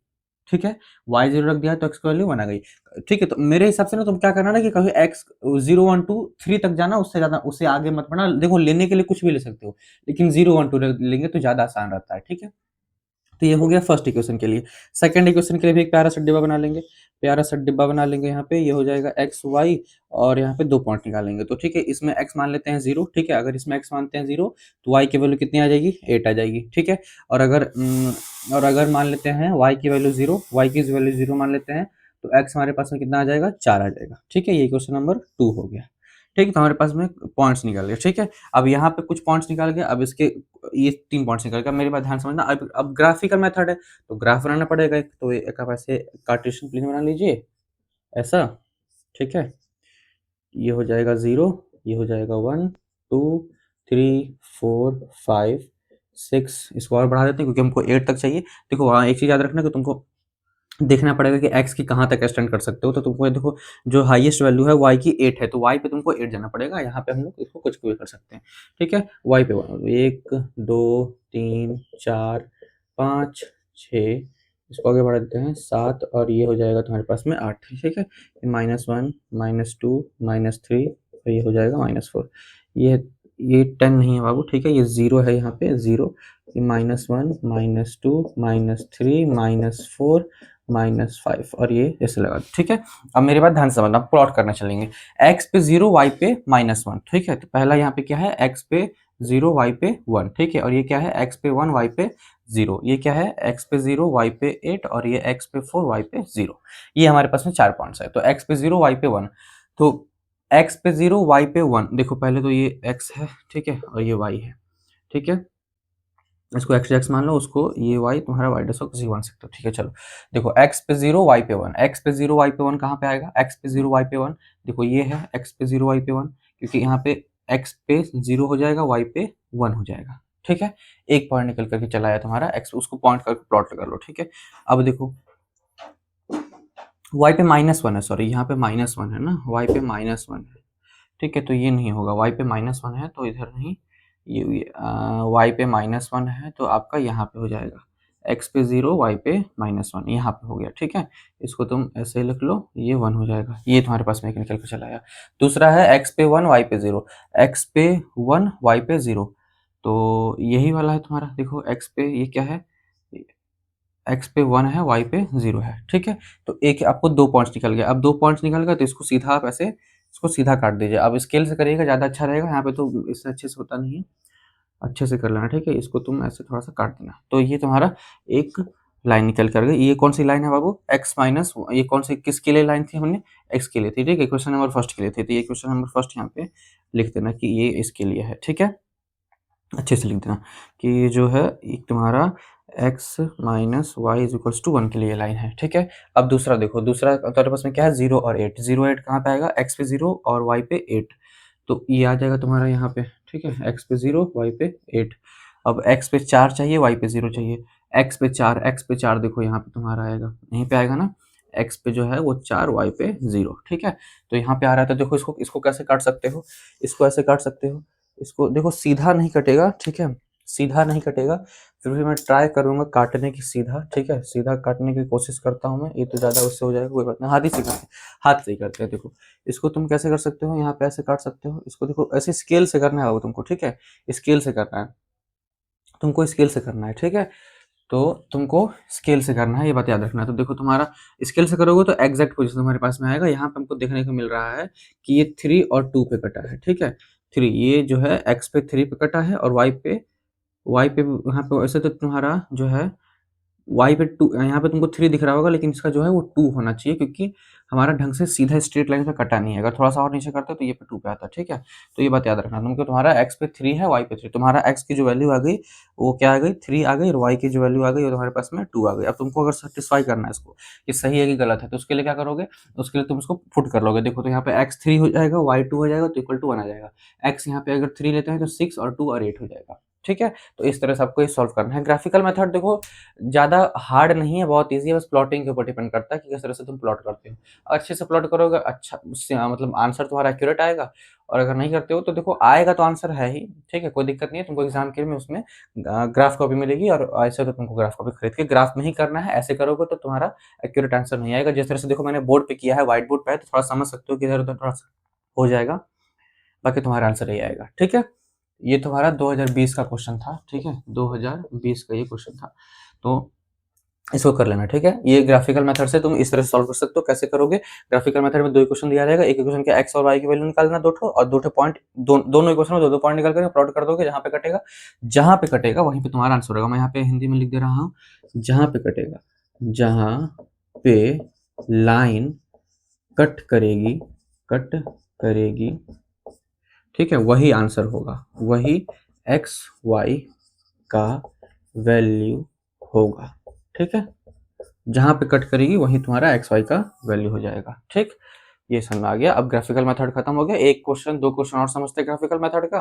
ठीक है। y 0 रख दिया तो x की वैल्यू 1 आ गई, ठीक है। तो मेरे हिसाब से ना तुम क्या करना ना कि कभी x 0 1 2 3 तक जाना, उससे ज्यादा उससे आगे मत बढ़ना। देखो लेने के लिए कुछ भी ले सकते हो, लेकिन 0 1 2 लेंगे तो ज्यादा आसान रहता है, ठीक है। तो ये हो गया फर्स्ट इक्वेशन के लिए। सेकंड इक्वेशन के लिए भी एक प्यारा सा डिब्बा बना लेंगे, प्यारा सा डिब्बा बना लेंगे। यहाँ पे ये हो जाएगा एक्स वाई, और यहाँ पे दो पॉइंट निकालेंगे, तो ठीक है। इसमें x मान लेते हैं 0, ठीक है। अगर इसमें x मानते हैं 0 तो y की वैल्यू कितनी आ जाएगी, 8 आ जाएगी, ठीक है। और अगर मान लेते हैं y की वैल्यू 0, y की वैल्यू 0 मान लेते हैं, तो x हमारे पास में कितना आ जाएगा, 4 आ जाएगा, ठीक है। ये इक्वेशन नंबर 2 हो गया, ठीक है। तो हमारे पास में पॉइंट्स निकल गए, ठीक है। अब यहाँ पे कुछ पॉइंट्स निकल गए, अब इसके ये 3 पॉइंट्स निकल गए। मेरी बात ध्यान समझना। अब ग्राफिकल मेथड है तो ग्राफ बनाना पड़ेगा एक, तो एक आप ऐसे कार्टेशियन प्लेन बना लीजिए ऐसा, ठीक है। ये हो जाएगा 0, ये हो जाएगा 1 2 3 4 5 6, इसको और बढ़ा देते हैं क्योंकि हमको 8 तक चाहिए। देखो वहाँ एक चीज़ याद रखना कि तुमको देखना पड़ेगा कि x की कहाँ तक एक्सटेंड कर सकते हो। तो तुमको ये देखो जो हाईएस्ट वैल्यू है y की 8 है, तो y पे तुमको 8 जाना पड़ेगा। यहाँ पे हम लोग इसको कुछ भी कर सकते हैं, ठीक है। y पे 1 2 3 4 5 6, इसको आगे बढ़ा देते हैं 7, और ये हो जाएगा तुम्हारे पास में 8, ठीक है। -1 -2 -3, और ये हो जाएगा -4। ये 10 नहीं है बाबू, ठीक है। ये 0 है, यहाँ पे 0, -1 -2 -3 -4 -5, और ये ऐसे लगा, ठीक है। अब मेरी बात ध्यान से समझना, प्लॉट करने चलेंगे। x पे 0, y पे -1, ठीक है। तो पहला यहाँ पे क्या है, x पे 0, y पे 1, ठीक है। और ये क्या है, x पे 1, y पे 0, ये क्या है, x पे 0, y पे 8, और ये x पे 4, y पे 0। ये हमारे पास में 4 पॉइंट्स है। तो x पे 0, y पे 1, तो x पे 0, y पे 1, देखो पहले तो ये x है, ठीक है, और ये y है, ठीक है। इसको x मान लो, उसको ये y तुम्हारा y डैश किसी वन सकते हो, ठीक है। चलो देखो x पे 0, y पे 1, x पे 0, y पे 1 कहाँ पे आएगा, x पे 0, y पे 1, देखो ये है x पे 0, y पे 1, क्योंकि यहाँ पे x पे 0 हो जाएगा, y पे 1 हो जाएगा, ठीक है। एक पॉइंट निकल करके चला आया तुम्हारा x, उसको पॉइंट करके प्लॉट कर लो, ठीक है। अब देखो y पे -1 है, सॉरी यहाँ पे -1 है ना, y पे -1 है, ठीक है। तो ये नहीं होगा, y पे -1 है तो इधर नहीं, ये y पे -1 है तो आपका यहाँ पे हो जाएगा x पे 0, y पे -1, यहाँ पे हो गया, ठीक है। इसको तुम ऐसे लिख लो, ये 1 हो जाएगा। ये तुम्हारे पास में एक निकल के चला आया। दूसरा है x पे 1, y पे 0, x पे 1, y पे 0, तो यही वाला है तुम्हारा। देखो x पे ये क्या है, x पे 1 है, y पे 0 है, ठीक है। तो एक आपको दो पॉइंट्स निकल गया। अब दो पॉइंट्स निकल गया तो इसको सीधा आप ऐसे इसको सीधा काट दीजिए। अब स्केल से करिएगा ज़्यादा अच्छा रहेगा, यहाँ पे तो इससे अच्छे से होता नहीं है, अच्छे से कर लेना, ठीक है। इसको तुम ऐसे थोड़ा सा काट देना, तो ये तुम्हारा एक लाइन निकल कर गई। ये कौन सी लाइन है बाबू, x माइनस, ये कौन सी किसके लिए लाइन थी, हमने x के लिए थी, ठीक है। क्वेश्चन नंबर फर्स्ट के लिए थी, तो ये क्वेश्चन नंबर फर्स्ट यहाँ पे लिख देना कि ये इसके लिए है, ठीक है। अच्छे से लिख देना कि ये जो है एक तुम्हारा x minus y is equals to 1 के लिए लाइन है, ठीक है। अब दूसरा देखो, दूसरा तुम्हारे पास में क्या है, 0 और 8, 0 8 कहाँ पे आएगा, x पे 0 और y पे 8, तो ये आ जाएगा तुम्हारा यहाँ पे, ठीक है। x पे 0, y पे 8। अब x पे 4 चाहिए, y पे 0 चाहिए, x पे 4 देखो यहाँ पे तुम्हारा आएगा, यहीं पे आएगा ना, x पे जो है वो 4, y पे 0, ठीक है। तो यहाँ पे आ रहा है, तो देखो इसको कैसे काट सकते हो, इसको ऐसे काट सकते हो, इसको देखो सीधा नहीं कटेगा, ठीक है, सीधा नहीं कटेगा, फिर भी मैं ट्राई करूंगा काटने की सीधा, ठीक है, सीधा काटने की कोशिश करता हूँ मैं। ये तो ज़्यादा उससे हो जाएगा, कोई बात नहीं, हाथ ही से करते हैं, हाथ से ही करते हैं। देखो इसको तुम कैसे कर सकते हो, यहाँ पे ऐसे काट सकते हो इसको, देखो ऐसे स्केल से करना है तुमको, ठीक है, स्केल से करना है तुमको, स्केल से करना है, ठीक है। तो तुमको स्केल से करना है, ये बात याद रखना है। तो देखो तुम्हारा स्केल से करोगे तो एग्जैक्ट पोजीशन तुम्हारे पास में आएगा। यहाँ पे हमको देखने को मिल रहा है कि ये 3 और 2 पे कटा है, ठीक है। 3 ये जो है एक्स पे 3 पे कटा है, और वाई पे यहाँ पे ऐसे, तो तुम्हारा जो है वाई पे 2, यहाँ पे तुमको 3 दिख रहा होगा, लेकिन इसका जो है वो 2 होना चाहिए, क्योंकि हमारा ढंग से सीधा स्ट्रेट लाइन पे कटा नहीं है। अगर थोड़ा सा और नीचे करते तो ये पे 2 पे आता, ठीक है। तो ये बात याद रखना तुमको, तुम्हारा एक्स पे 3 है, वाई पे 3, तुम्हारा एक्स की जो वैल्यू आ गई वो क्या आ गई, 3 आ गई, और वाई की जो वैल्यू आ गई वो तुम्हारे पास में 2 आ गई। अब तुमको अगर सेटिस्फाई करना है इसको कि सही है कि गलत है, तो उसके लिए क्या करोगे, उसके लिए तुम इसको पुट कर लोगे। देखो तो यहाँ पे एक्स 3 हो जाएगा, वाई 2 हो जाएगा, तो इक्वल टू 1 आ जाएगा। एक्स यहाँ पे अगर 3 लेते हैं तो 6 और 2 और 8 हो जाएगा, ठीक है। तो इस तरह से आपको ये सॉल्व करना है। ग्राफिकल मेथड देखो ज़्यादा हार्ड नहीं है, बहुत ईजी है, बस प्लॉटिंग के ऊपर डिपेंड करता है कि किस तरह से तुम प्लॉट करते हो। अच्छे से प्लॉट करोगे, अच्छा उससे मतलब आंसर तुम्हारा एक्यूरेट आएगा। और अगर नहीं करते हो तो देखो आएगा तो आंसर है ही, ठीक है, कोई दिक्कत नहीं है। तुमको एग्जाम के में उसमें ग्राफ कॉपी मिलेगी, और ऐसे तो तुमको ग्राफ कॉपी खरीद के ग्राफ में ही करना है। ऐसे करोगे तो तुम्हारा एक्यूरेट आंसर नहीं आएगा। जिस तरह से देखो मैंने बोर्ड पे किया है, व्हाइट बोर्ड पे है, तो थोड़ा समझ सकते हो कि इधर उधर थोड़ा सा हो जाएगा, बाकी तुम्हारा आंसर यही आएगा, ठीक है। ये तुम्हारा 2020 का क्वेश्चन था, ठीक है, 2020 का ये क्वेश्चन था। तो इसको कर लेना, ठीक है। ये ग्राफिकल मेथड से तुम इस तरह से सॉल्व कर सकते हो। कैसे करोगे, ग्राफिकल मेथड में 2 इक्वेशन दिया रहेगा, एक इक्वेशन के एक्स और वाई की वैल्यू निकालना 2 ठो, और 2 ठो पॉइंट, दोनों इक्वेशन में 2-2 पॉइंट निकाल कर प्लॉट कर दोगे। जहां पे कटेगा वहीं पे तुम्हारा आंसर होगा। मैं यहाँ पे हिंदी में लिख दे रहा हूँ, जहां पे कटेगा, जहां पे लाइन कट करेगी, ठीक है, वही आंसर होगा, वही एक्स वाई का वैल्यू होगा, ठीक है। जहां पे कट करेगी वहीं तुम्हारा एक्स वाई का वैल्यू हो जाएगा, ठीक। ये समझ में आ गया। अब ग्राफिकल मेथड खत्म हो गया। एक क्वेश्चन 2 क्वेश्चन और समझते हैं ग्राफिकल मेथड का,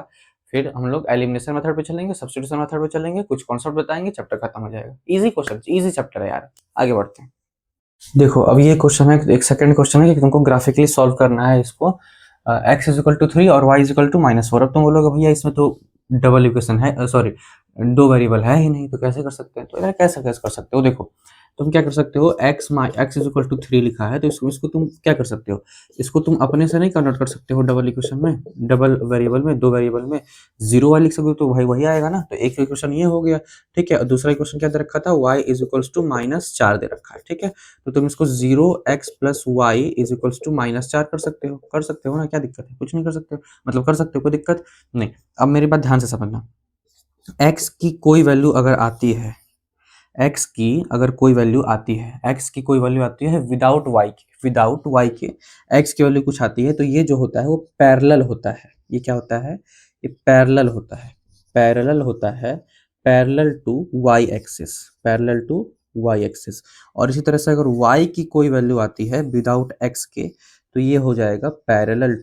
फिर हम लोग एलिमिनेशन मेथड पे चलेंगे, सब्स्टिट्यूशन मेथड पे चलेंगे, कुछ कॉन्सेप्ट बताएंगे, चैप्टर खत्म हो जाएगा। इजी क्वेश्चन, इजी चैप्टर है यार। आगे बढ़ते हैं। देखो अब ये क्वेश्चन है, एक सेकंड क्वेश्चन है कि तुमको ग्राफिकली सॉल्व करना है इसको। एक्स इज इक्वल टू 3 और वाई इज इक्वल टू -4। अब तुम बोलोगे भैया इसमें तो डबल इक्वेशन है, सॉरी 2 वेरिएबल है ही नहीं, तो कैसे कर सकते हैं। तो यार कैसे कैसे कर सकते हो, देखो तुम क्या कर सकते हो, एक्स इज इक्वल टू 3 लिखा है, तो इसको तुम क्या कर सकते हो, इसको तुम अपने से नहीं कन्वर्ट कर सकते हो डबल इक्वेशन में, डबल वेरिएबल में, 2 वेरिएबल में 0 वाई लिख सकते हो, तो भाई वही आएगा ना। तो एक इक्वेशन ये हो गया, ठीक है। और दूसरा इक्वेशन क्या दे रखा था, y इज इक्वल्स टू -4 दे रखा है, ठीक है। तो तुम इसको 0x plus y is equals to -4 कर सकते हो ना, क्या दिक्कत है, कुछ नहीं कर सकते हो, मतलब कर सकते हो, कोई दिक्कत नहीं। अब मेरी बात ध्यान से समझना, x की कोई वैल्यू अगर आती है, x की अगर कोई वैल्यू आती है, x की कोई वैल्यू आती है विदाउट y के x की वैल्यू कुछ आती है, तो ये जो होता है वो पैरेलल होता है। ये क्या होता है, ये पैरेलल होता है, पैरेलल होता है, parallel to y axis, parallel to y axis. और इसी तरह से अगर y की कोई वैल्यू आती है विदाउट x के, तो ये हो जाएगा parallel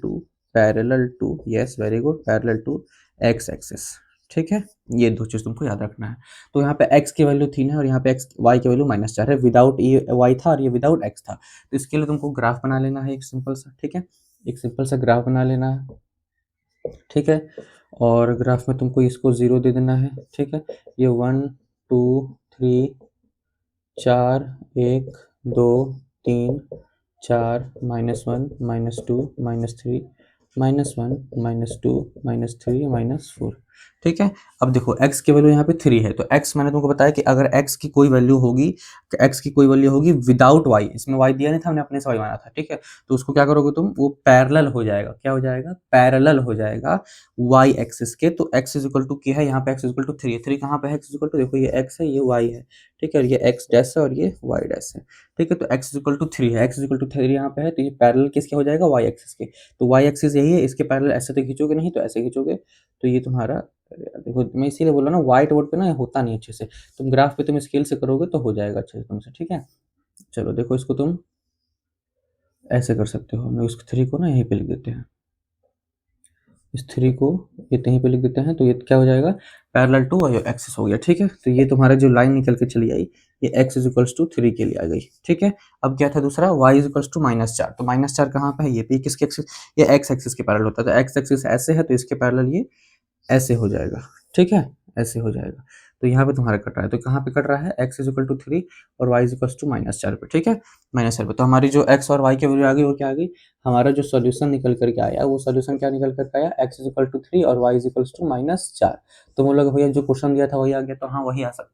to, yes very good, parallel to x axis, ठीक है। ये 2 चीज तुमको याद रखना है। तो यहाँ पे x की वैल्यू 3 है, और यहाँ पे y की वैल्यू -4 है, विदाउट ये y था और ये विदाउट x था। तो इसके लिए तुमको ग्राफ बना लेना है एक सिंपल सा, ठीक है, एक सिंपल सा ग्राफ बना लेना है, ठीक है। और ग्राफ में तुमको इसको 0 दे देना है, ठीक है। ये 1 2 3 4 1 2 3 4 -1 -2 -3 -1 -2 -3 -4, ठीक है। अब देखो x की वैल्यू यहाँ पे 3 है, तो x मैंने तुमको बताया कि अगर x की कोई वैल्यू होगी, x की कोई वैल्यू होगी विदाउट y, इसमें y दिया नहीं था, हमने अपने से y माना था, ठीक है। तो उसको क्या करोगे तुम, वो पैरेलल हो जाएगा, क्या हो जाएगा, पैरेलल हो जाएगा y एक्सिस के। तो x इज इक्वल टू क्या है, यहाँ पे x इज इक्वल टू 3 है, 3 कहाँ पे है, x इज इक्वल टू, देखो ये x है, ये y है, ठीक है, और ये x डैश है और ये y डैश है, ठीक है। तो x इज इक्वल टू 3 है, x इज इक्वल टू 3 यहाँ पे है, तो ये पैरेलल किसके हो जाएगा, y एक्सिस के। तो y एक्सिस यही है, इसके पैरेलल ऐसे तो खींचोगे नहीं, तो ऐसे खींचोगे, तो ये तुम्हारा, देखो मैं इसीलिए बोला ना व्हाइट बोर्ड पे ना होता नहीं अच्छे से, तुम ग्राफ पे तुम स्केल से करोगे तो हो जाएगा अच्छे से तुमसे, ठीक है। चलो देखो इसको तुम ऐसे कर सकते हो, हम लोग इस 3 को ना यहीं पे लिख देते हैं, इस 3 को ये यहीं पे लिख देते हैं, तो ये क्या हो जाएगा, पैरेलल टू और एक्सिस हो गया, ठीक है। तो ये तुम्हारा जो लाइन निकल के चली आई, ये x इज इक्वल्स टू 3 के लिए आ गई, ठीक है। अब क्या था दूसरा, y इज इक्वल्स टू -4, तो -4 कहाँ पे है, ये पे, किसके एक्सिस, ये x एक्सिस के पैरेलल होता है, तो x एक्सिस ऐसे है, तो इसके पैरेलल ये ऐसे हो जाएगा, ठीक है, ऐसे हो जाएगा। तो यहाँ पे तुम्हारा कट रहा है, तो कहाँ पे कट रहा है, x इज इक्वल टू 3 और y इज इक्वल टू -4 पे, ठीक है, -4 पे। तो हमारी जो x और y की वैल्यू आ गई वो क्या आ गई, हमारा जो सॉल्यूशन निकल करके आया वो सॉल्यूशन क्या निकल करके आया, x इज इक्वल टू 3 और y इज इक्वल टू -4। तो वो लोग भैया जो क्वेश्चन दिया था वही आ गया, तो हाँ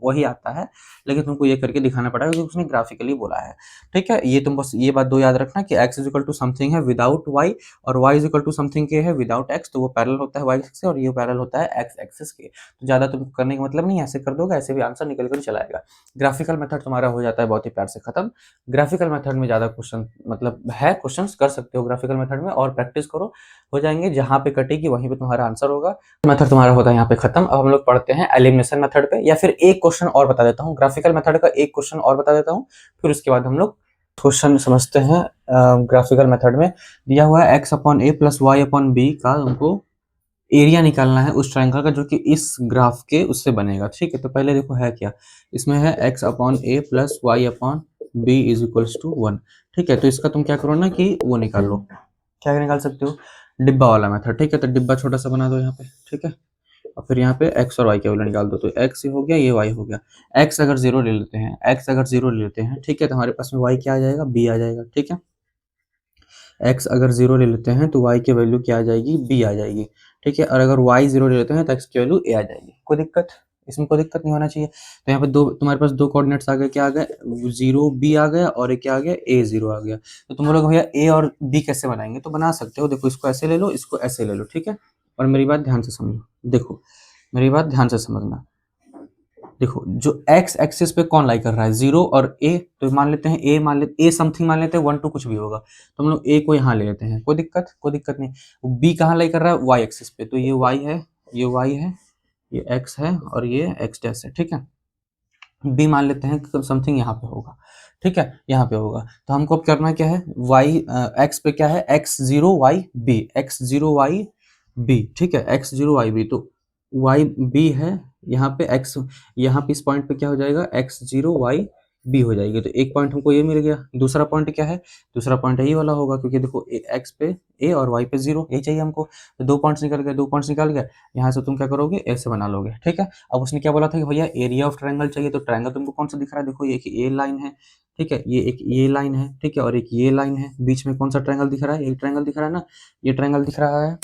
वही आता है, लेकिन तुमको ये करके दिखाना पड़ेगा क्योंकि उसने ग्राफिकली बोला है, ठीक है। ये तुम बस ये बात दो याद रखना कि x is equal to something है विदाउट y और y is equal to something के है विदाउट x, तो वो पैरेलल होता है y एक्सिस से और ये पैरेलल होता है x एक्सिस के। तो ज़्यादा तुमको करने का मतलब नहीं, ऐसे कर दोगे ऐसे भी आंसर निकल कर चला आएगा। ग्राफिकल मेथड तुम्हारा हो जाता है बहुत ही प्यार से खत्म। ग्राफिकल मेथड में ज़्यादा क्वेश्चन मतलब है, क्वेश्चन कर सकते हो ग्राफिकल मेथड में, और प्रैक्टिस करो, हो जाएंगे। जहाँ पे कटेगी वहीं पे तुम्हारा आंसर होगा। मेथड तुम्हारा होता है यहाँ पे खत्म। अब हम लोग पढ़ते हैं एलिमिनेशन मेथड पे, या फिर एक क्वेश्चन और बता देता हूँ, ग्राफिकल मेथड का एक क्वेश्चन और बता देता हूँ, फिर उसके बाद हम लोग क्वेश्चन समझते हैं। ग्राफिकल मेथड में दिया हुआ है x upon a plus y upon B का तुमको एरिया निकालना है उस ट्रायंगल का जो कि इस ग्राफ के उससे बनेगा, ठीक है। तो पहले देखो है क्या, इसमें है x upon a plus y upon b is equals to 1, ठीक है। तो इसका तुम क्या करो ना कि वो निकाल लो, क्या निकाल सकते हो, डिब्बा वाला मेथड, ठीक है। तो डिब्बा छोटा सा बना दो यहाँ पे, ठीक है, और फिर यहाँ पे x और y के वैल्यू निकाल दो। तो x हो गया, ये y हो गया। x अगर 0 ले लेते हैं, x अगर 0 ले लेते हैं, ठीक है, तो हमारे पास में y क्या आ जाएगा, b आ जाएगा, ठीक है। x अगर 0 ले लेते हैं तो y की वैल्यू क्या आ जाएगी, b आ जाएगी, ठीक है। और अगर y 0 ले लेते हैं तो x की वैल्यू a आ जाएगी। कोई दिक्कत, इसमें कोई दिक्कत नहीं होना चाहिए। तो यहाँ पे दो तुम्हारे पास दो कोऑर्डिनेट्स आ गए, क्या आ गए, 0 b आ गया और एक क्या आ गया, a 0 आ गया। तो तुम लोग भैया a और b कैसे बनाएंगे, तो बना सकते हो, देखो इसको ऐसे ले लो, इसको ऐसे ले लो, ठीक है। और मेरी बात ध्यान से समझो, देखो मेरी बात ध्यान से समझना। देखो जो x एक्सिस पे कौन लाई कर रहा है, 0 और a, तो मान लेते हैं a, मान लेते a समथिंग, मान लेते हैं 1 2 कुछ भी होगा, तो हम लोग a को यहाँ ले लेते हैं, कोई दिक्कत नहीं। b कहाँ लाई कर रहा है, y एक्सिस पे, तो ये y है, ये y है, ये x है और ये x डैश है, ठीक है। b मान लेते हैं समथिंग यहाँ पे होगा, ठीक है, यहाँ पे होगा। तो हमको अब करना क्या है, y x पे क्या है, x0 y b, x0 y b, ठीक है, x0 y b, तो y b है यहाँ पे, x यहाँ पे इस पॉइंट पे क्या हो जाएगा, x0 y b हो जाएगी। तो एक पॉइंट हमको ये मिल गया। दूसरा पॉइंट क्या है, दूसरा पॉइंट यही वाला होगा, क्योंकि देखो x पे a और y पे 0, यही चाहिए हमको। तो दो पॉइंट्स निकल गए, दो पॉइंट्स निकल गए, यहाँ से तुम क्या करोगे, ऐसे बना लोगे, ठीक है। अब उसने क्या बोला था कि भैया एरिया ऑफ ट्रायंगल चाहिए, तो ट्रायंगल तुमको कौन सा दिख रहा है, देखो एक ये लाइन है, ठीक है, ये एक ये लाइन है, ठीक है, और एक ये लाइन है, बीच में कौन सा ट्रायंगल दिख रहा है, यही ट्रायंगल दिख रहा है ना, ये ट्रायंगल दिख रहा है,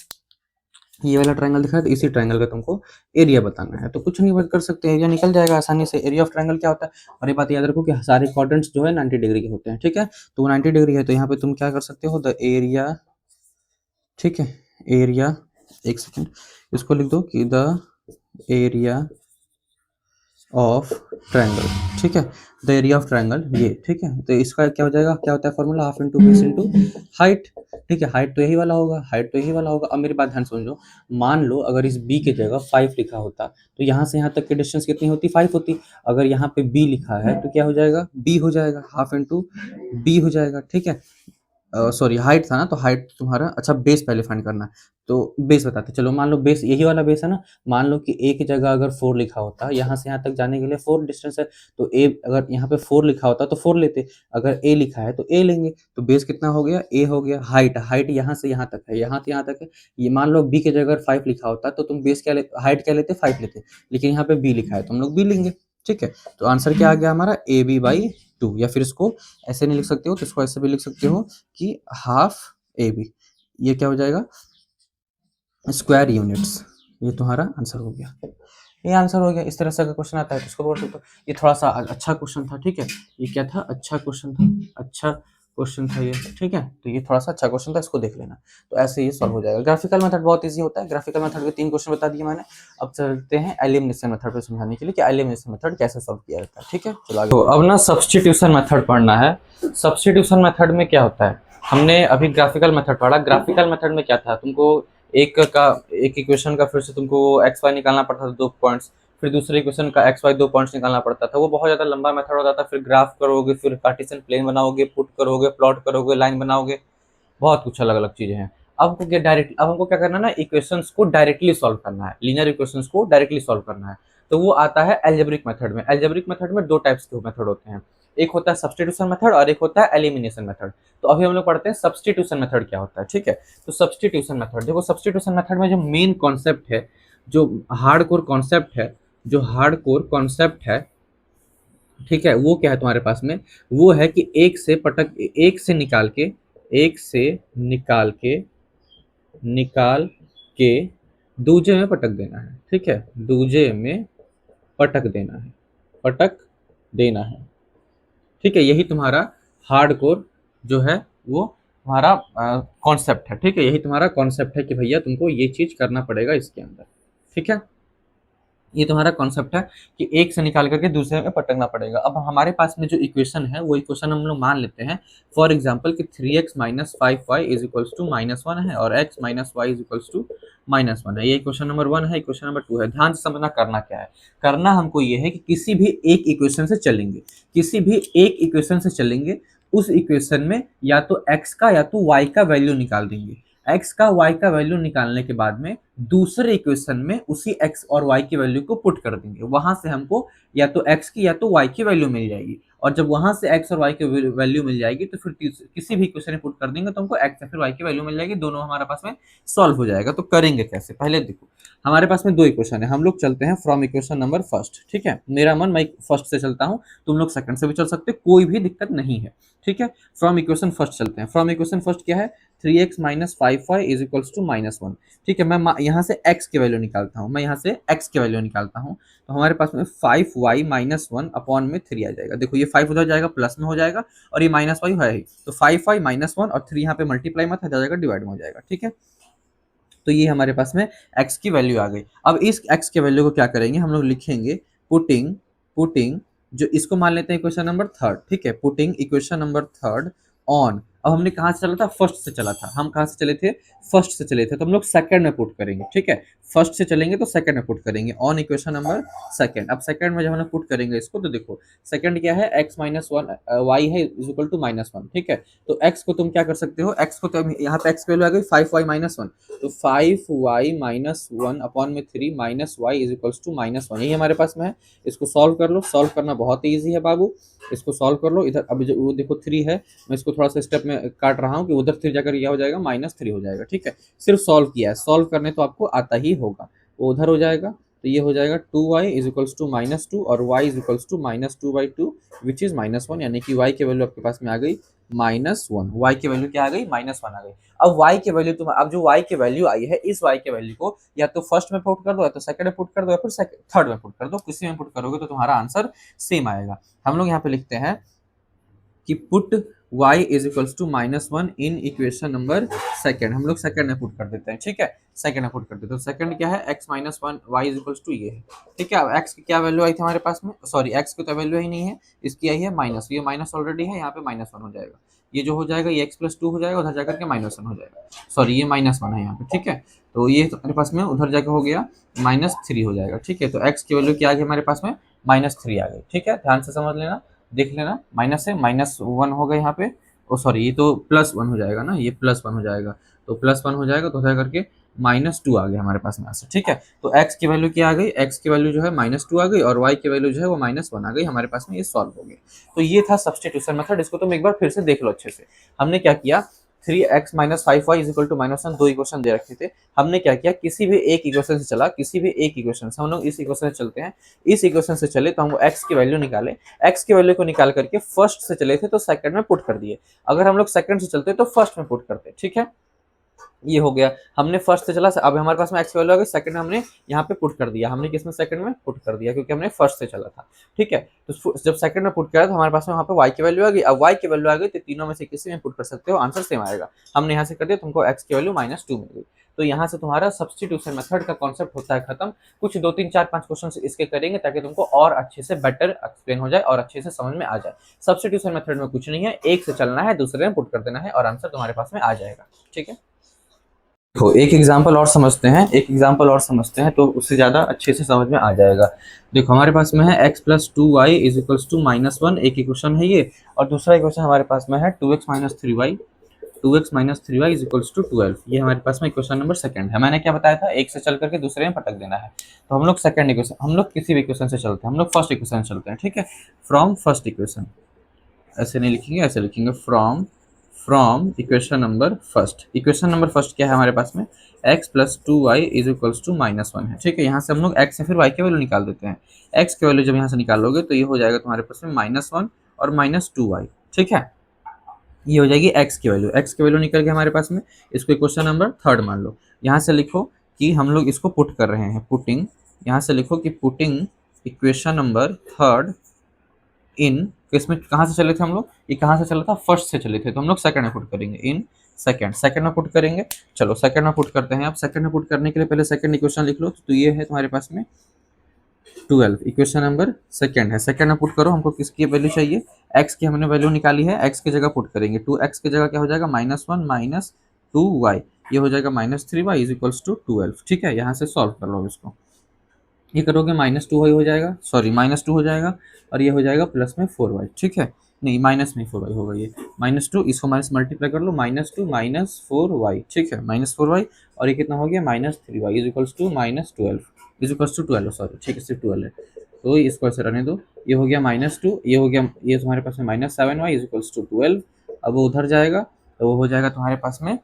ये वाला ट्रायंगल दिख रहा है। तो इसी ट्रायंगल का तुमको एरिया बताना है, तो कुछ नहीं कर सकते, एरिया निकल जाएगा आसानी से। एरिया ऑफ ट्रायंगल क्या होता है, और ये बात याद रखो कि सारे क्वाड्रेंट्स जो है 90 डिग्री के होते हैं, ठीक है। तो वो 90 डिग्री है, तो यहाँ पे तुम क्या कर सकते हो, द एरिया, ठीक है, एरिया, एक सेकेंड, इसको लिख दो कि द एरिया ऑफ ट्रायंगल, ठीक है, द एरिया ऑफ ट्रायंगल ये, ठीक है। तो इसका क्या हो जाएगा, क्या होता है formula, half into base into height, ठीक है। हाइट तो यही वाला होगा, हाइट तो यही वाला होगा। अब मेरी बात ध्यान समझो, मान लो अगर इस b की जगह 5 लिखा होता, तो यहाँ से यहाँ तक की डिस्टेंस कितनी होती, 5 होती। अगर यहाँ पे b लिखा है तो क्या हो जाएगा, b हो जाएगा, हाफ इंटू b हो जाएगा, ठीक है। सॉरी हाइट था ना, तो हाइट तुम्हारा, अच्छा बेस पहले फाइंड करना है, तो बेस बताते चलो। मान लो बेस यही वाला बेस है ना, मान लो कि a की जगह अगर 4 लिखा होता, यहाँ से यहाँ तक जाने के लिए 4 डिस्टेंस है, तो a अगर यहाँ पे 4 लिखा होता तो 4 लेते, अगर a लिखा है तो a लेंगे। तो बेस कितना हो गया, a हो गया। हाइट यहाँ से यहाँ तक है, यहाँ से यहाँ तक है। ये मान लो b की जगह अगर 5 लिखा होता तो तुम बेस क्या लेते, हाइट क्या लेते, 5 लेते, लेकिन यहाँ पे b लिखा है तो हम लोग b लेंगे, ठीक है। तो आंसर क्या आ गया हमारा, ab/2, या फिर इसको ऐसे नहीं लिख सकते हो तो इसको ऐसे भी लिख सकते हो कि हाफ ab, ये क्या हो जाएगा, स्क्वायर यूनिट्स। ये तुम्हारा आंसर हो गया, ये आंसर हो गया। इस तरह से अगर क्वेश्चन आता है तो इसको बोल सकते हो। ये थोड़ा सा अच्छा क्वेश्चन था, ठीक है, ये क्या था, अच्छा क्वेश्चन था, अच्छा क्वेश्चन था ये, ठीक है। तो ये थोड़ा सा अच्छा क्वेश्चन था, इसको देख लेना। तो ऐसे ये सॉल्व हो जाएगा। ग्राफिकल मेथड बहुत इजी होता है। ग्राफिकल मेथड के 3 क्वेश्चन बता दिए मैंने। अब चलते हैं एलिमिनेशन मेथड पे समझाने के लिए कि एलिमिनेशन मेथड कैसे सॉल्व किया जाता है, ठीक है। चलो आगे। तो अब ना सब्स्टिट्यूशन मेथड पढ़ना है। सब्स्टिट्यूशन मेथड में क्या होता है, हमने अभी ग्राफिकल मेथड पढ़ा। ग्राफिकल मेथड में क्या था, तुमको एक इक्वेशन का फिर से तुमको एक्स वाई निकालना पड़ता था 2 पॉइंट्स, फिर दूसरे इक्वेशन का एक्स वाई 2 पॉइंट्स निकालना पड़ता था। वो बहुत ज़्यादा लंबा मेथड होता था। फिर ग्राफ करोगे, फिर कार्टेशियन प्लेन बनाओगे, पुट करोगे, प्लॉट करोगे, लाइन बनाओगे, बहुत कुछ अलग अलग चीज़ें हैं। अब हमको क्या करना है ना, इक्वेशंस को डायरेक्टली सॉल्व करना है, लीनियर इक्वेशंस को डायरेक्टली सॉल्व करना है। तो वो आता है एल्जेब्रिक मेथड में। एल्जेब्रिक मेथड में 2 टाइप्स के मेथड होते हैं, एक होता है सब्स्टिट्यूशन मेथड और एक होता है एलिमिनेशन मेथड। तो अभी हम लोग पढ़ते हैं सब्स्टिट्यूशन मेथड क्या होता है, ठीक है। तो सब्स्टिट्यूशन मेथड देखो, सब्स्टिट्यूशन मेथड में जो मेन कॉन्सेप्ट है, जो हार्डकोर कॉन्सेप्ट है, जो हार्डकोर कॉन्सेप्ट है, ठीक है, वो क्या है तुम्हारे पास में, वो है कि एक से निकाल के, एक से निकाल के दूजे में पटक देना है, ठीक है, दूजे में पटक देना है, पटक देना है, ठीक है, यही तुम्हारा हार्डकोर जो है वो तुम्हारा कॉन्सेप्ट है, ठीक है, यही तुम्हारा कॉन्सेप्ट है कि भैया तुमको ये चीज करना पड़ेगा इसके अंदर, ठीक है, ये तुम्हारा कॉन्सेप्ट है कि एक से निकाल करके दूसरे में पटकना पड़ेगा। अब हमारे पास में जो इक्वेशन है वो इक्वेशन हम लोग मान लेते हैं फॉर एग्जांपल कि 3x minus 5y is equals to -1 है और x minus y is equals to -1 है। ये इक्वेशन नंबर 1 है, इक्वेशन नंबर 2 है। ध्यान से समझना करना क्या है। करना हमको ये है कि किसी भी एक इक्वेशन से चलेंगे, किसी भी एक इक्वेशन से चलेंगे, उस इक्वेशन में या तो x का या तो y का वैल्यू निकाल देंगे। x का y का वैल्यू निकालने के बाद में दूसरे इक्वेशन में उसी x और y की वैल्यू को पुट कर देंगे। वहां से हमको या तो x की या तो y की वैल्यू मिल जाएगी, और जब वहां से x और y की वैल्यू मिल जाएगी तो फिर किसी भी इक्वेशन में पुट कर देंगे तो हमको x या फिर y की वैल्यू मिल जाएगी। दोनों हमारे पास में सॉल्व हो जाएगा। तो करेंगे कैसे, पहले देखो हमारे पास में दो इक्वेशन है, हम लोग चलते हैं फ्रॉम इक्वेशन नंबर फर्स्ट, ठीक है, मेरा मन मैं फर्स्ट से चलता हूं, तुम लोग सेकंड से भी चल सकते, कोई भी दिक्कत नहीं है, ठीक है। फ्रॉम इक्वेशन फर्स्ट चलते हैं। फ्रॉम इक्वेशन फर्स्ट क्या है, 3x minus 5y is equals to -1, ठीक है। मैं यहाँ से x की वैल्यू निकालता हूँ, मैं यहाँ से x की वैल्यू निकालता हूँ, तो हमारे पास में 5y माइनस 1 अपॉन में 3 आ जाएगा। देखो ये 5 उधर जाएगा प्लस में हो जाएगा और ये माइनस वाई है ही, तो 5y माइनस 1 और 3 यहाँ पे मल्टीप्लाई मत हो जाएगा, डिवाइड में हो जाएगा, ठीक है। तो ये हमारे पास में x की वैल्यू आ गई। अब इस x की वैल्यू को क्या करेंगे, हम लोग लिखेंगे पुटिंग पुटिंग जो इसको मान लेते हैं इक्वेशन नंबर थर्ड, ठीक है, putting equation number third on. अब हमने कहाँ से चला था, फर्स्ट से चला था, हम कहाँ से चले थे, फर्स्ट से चले थे, तो हम लोग सेकंड में पुट करेंगे, ठीक है। फर्स्ट से चलेंगे तो सेकंड में पुट करेंगे ऑन इक्वेशन नंबर सेकंड। अब सेकंड में जब हम लोग पुट करेंगे इसको, तो देखो सेकंड क्या है, x माइनस 1 y है इज इक्वल टू -1, ठीक है। तो x को तुम क्या कर सकते हो, x को तो यहाँ पे x की वैल्यू आ गई 5y माइनस 1, तो 5y माइनस 1 अपॉन में 3 minus y is equals to -1, यही हमारे पास में है। इसको सॉल्व कर लो, सॉल्व करना बहुत ही ईजी है बाबू, इसको सॉल्व कर लो। इधर अभी जो वो देखो 3 है, मैं इसको थोड़ा सा स्टेप में काट रहा हूँ कि उधर 3 जाकर क्या हो जाएगा, -3 हो जाएगा, ठीक है। सिर्फ सॉल्व किया है, सॉल्व करने तो आपको आता ही होगा, वो उधर हो जाएगा, तो ये हो जाएगा 2y इज इक्वल्स टू -2 और y is equals to -2/2 which is -1, यानी कि y की वैल्यू आपके पास में आ गई -1। y की वैल्यू क्या आ गई, -1 आ गई। अब y की वैल्यू तुम, अब जो y की वैल्यू आई है, इस y की वैल्यू को या तो फर्स्ट में पुट कर दो या तो सेकंड में पुट कर दो या फिर थर्ड में पुट कर दो, किसी में पुट करोगे तो तुम्हारा आंसर सेम आएगा। हम लोग यहाँ पे लिखते हैं कि put y is equals to -1 in equation number second, हम लोग सेकंड में पुट कर देते हैं, ठीक है, सेकंड में पुट कर देते हैं। तो सेकंड क्या है, x minus 1 y is equals to ये है, ठीक है। अब x की क्या वैल्यू आई थी हमारे पास में, सॉरी x की तो वैल्यू ही नहीं है, इसकी आई है माइनस, ये माइनस ऑलरेडी है, यहाँ पे -1 हो जाएगा, ये जो हो जाएगा ये x प्लस 2 हो जाएगा, उधर जाकर के -1 हो जाएगा, सॉरी ये -1 है यहाँ पे, ठीक है। तो ये हमारे पास में उधर जाकर हो गया -3 हो जाएगा, ठीक है। तो x की वैल्यू क्या आ गई हमारे पास में, -3 आ गई, ठीक है। ध्यान से समझ लेना, देख लेना, माइनस से -1 हो गया यहाँ पे, ओ सॉरी ये तो +1 हो जाएगा ना, ये +1 हो जाएगा, तो +1 हो जाएगा, तो करके -2 आ गया हमारे पास में आंसर, ठीक है। तो x की वैल्यू क्या आ गई, x की वैल्यू जो है -2 आ गई और y की वैल्यू जो है वो -1 आ गई हमारे पास में, ये सॉल्व हो गया। तो ये था सब्स्टिट्यूशन मेथड, इसको तुम एक बार फिर से देख लो अच्छे से। हमने क्या किया, 3x minus 5y is equal to -1, दो इक्वेशन दे रखे थे, हमने क्या किया, किसी भी एक इक्वेशन से चला, किसी भी एक इक्वेशन से, हम लोग इस इक्वेशन से चलते हैं, इस इक्वेशन से चले तो हम x की वैल्यू निकाले, x की वैल्यू को निकाल करके फर्स्ट से चले थे तो सेकंड में पुट कर दिए, अगर हम लोग सेकंड से चलते तो फर्स्ट में पुट करते, ठीक है। ये हो गया, हमने फर्स्ट से चला, अब हमारे पास में x की वैल्यू आ गई, सेकंड में हमने यहाँ पे पुट कर दिया, हमने किसमें, सेकंड में पुट कर दिया, क्योंकि हमने फर्स्ट से चला था, ठीक है। तो जब सेकंड में पुट किया तो हमारे पास में वहाँ पे y की वैल्यू आ गई। अब y की वैल्यू आ गई तो तीनों में से किसी में पुट कर सकते हो, आंसर सेम आएगा। हमने यहाँ से कर दिया, तुमको x की वैल्यू -2 मिल गई। तो यहाँ से तुम्हारा सब्स्टिट्यूशन मेथड का कॉन्सेप्ट होता है खत्म। कुछ 2 3 4 5 क्वेश्चन इसके करेंगे ताकि तुमको और अच्छे से बेटर एक्सप्लेन हो जाए और अच्छे से समझ में आ जाए। सब्स्टिट्यूशन मेथड में कुछ नहीं है, एक से चलना है, दूसरे में पुट कर देना है और आंसर तुम्हारे पास में आ जाएगा, ठीक है। देखो एक एग्जाम्पल और समझते हैं, एक एग्जाम्पल और समझते हैं तो उससे ज़्यादा अच्छे से समझ में आ जाएगा। देखो हमारे पास में है x plus 2y is equals to -1, एक इक्वेशन है ये, और दूसरा इक्वेशन हमारे पास में है 2x minus 3y is equals to 12, ये हमारे पास में इक्वेशन नंबर सेकंड है। मैंने क्या बताया था, एक से चल करके दूसरे में पटक देना है। तो हम लोग सेकंड इक्वेशन, हम लोग किसी भी इक्वेशन से चलते हैं, हम लोग फर्स्ट इक्वेशन से चलते हैं, ठीक है। फ्रॉम फर्स्ट इक्वेशन, ऐसे नहीं लिखेंगे, ऐसे लिखेंगे from from equation number first. Equation number first क्या है हमारे पास में, x plus two y is equals to -1 है। ठीक है, यहाँ से हम लोग x या फिर y की वैल्यू निकाल देते हैं। x की वैल्यू जब यहाँ से निकालोगे तो ये हो जाएगा तुम्हारे पास में -1 और -2y। ठीक है, ये हो जाएगी x की वैल्यू। x की वैल्यू निकल के हमारे पास में, इसको इक्वेशन नंबर थर्ड मान लो। यहाँ से लिखो कि हम लोग इसको पुट कर रहे हैं, पुटिंग। यहाँ से लिखो कि putting equation number third in, किसमें, कहाँ से चले थे हम लोग, ये कहाँ से चला था, फर्स्ट से चले थे, तो हम लोग सेकंड में पुट करेंगे, इन सेकंड। सेकंड में पुट करेंगे, चलो सेकंड में पुट करते हैं। अब सेकंड में पुट करने के लिए पहले सेकंड इक्वेशन लिख लो। तो ये है तुम्हारे पास में 12, इक्वेशन नंबर सेकंड है। सेकंड में पुट करो, हमको किसकी वैल्यू चाहिए, x की हमने वैल्यू निकाली है, x की जगह पुट करेंगे। 2x की जगह क्या हो जाएगा, -1 माइनस 2y, ये हो जाएगा -3y इज इक्वल्स टू 12। ठीक है, यहाँ से सॉल्व कर लो इसको। ये करोगे -2y हो जाएगा, सॉरी -2 हो जाएगा, और ये हो जाएगा प्लस में 4y। ठीक है, नहीं माइनस में 4y होगा, ये -2, इसको माइनस मल्टीप्लाई कर लो, -2 माइनस 4y। ठीक है, -4y, और ये कितना हो गया, -3y is equals to -12 is equals to 12, sorry. ठीक है, सिर्फ 12 है, तो इसको ऐसे रहने दो। ये हो गया -2, ये हो गया, ये तुम्हारे पास में -7y इज इक्वल्स टू 12। अब वो उधर जाएगा तो वो हो जाएगा तुम्हारे पास में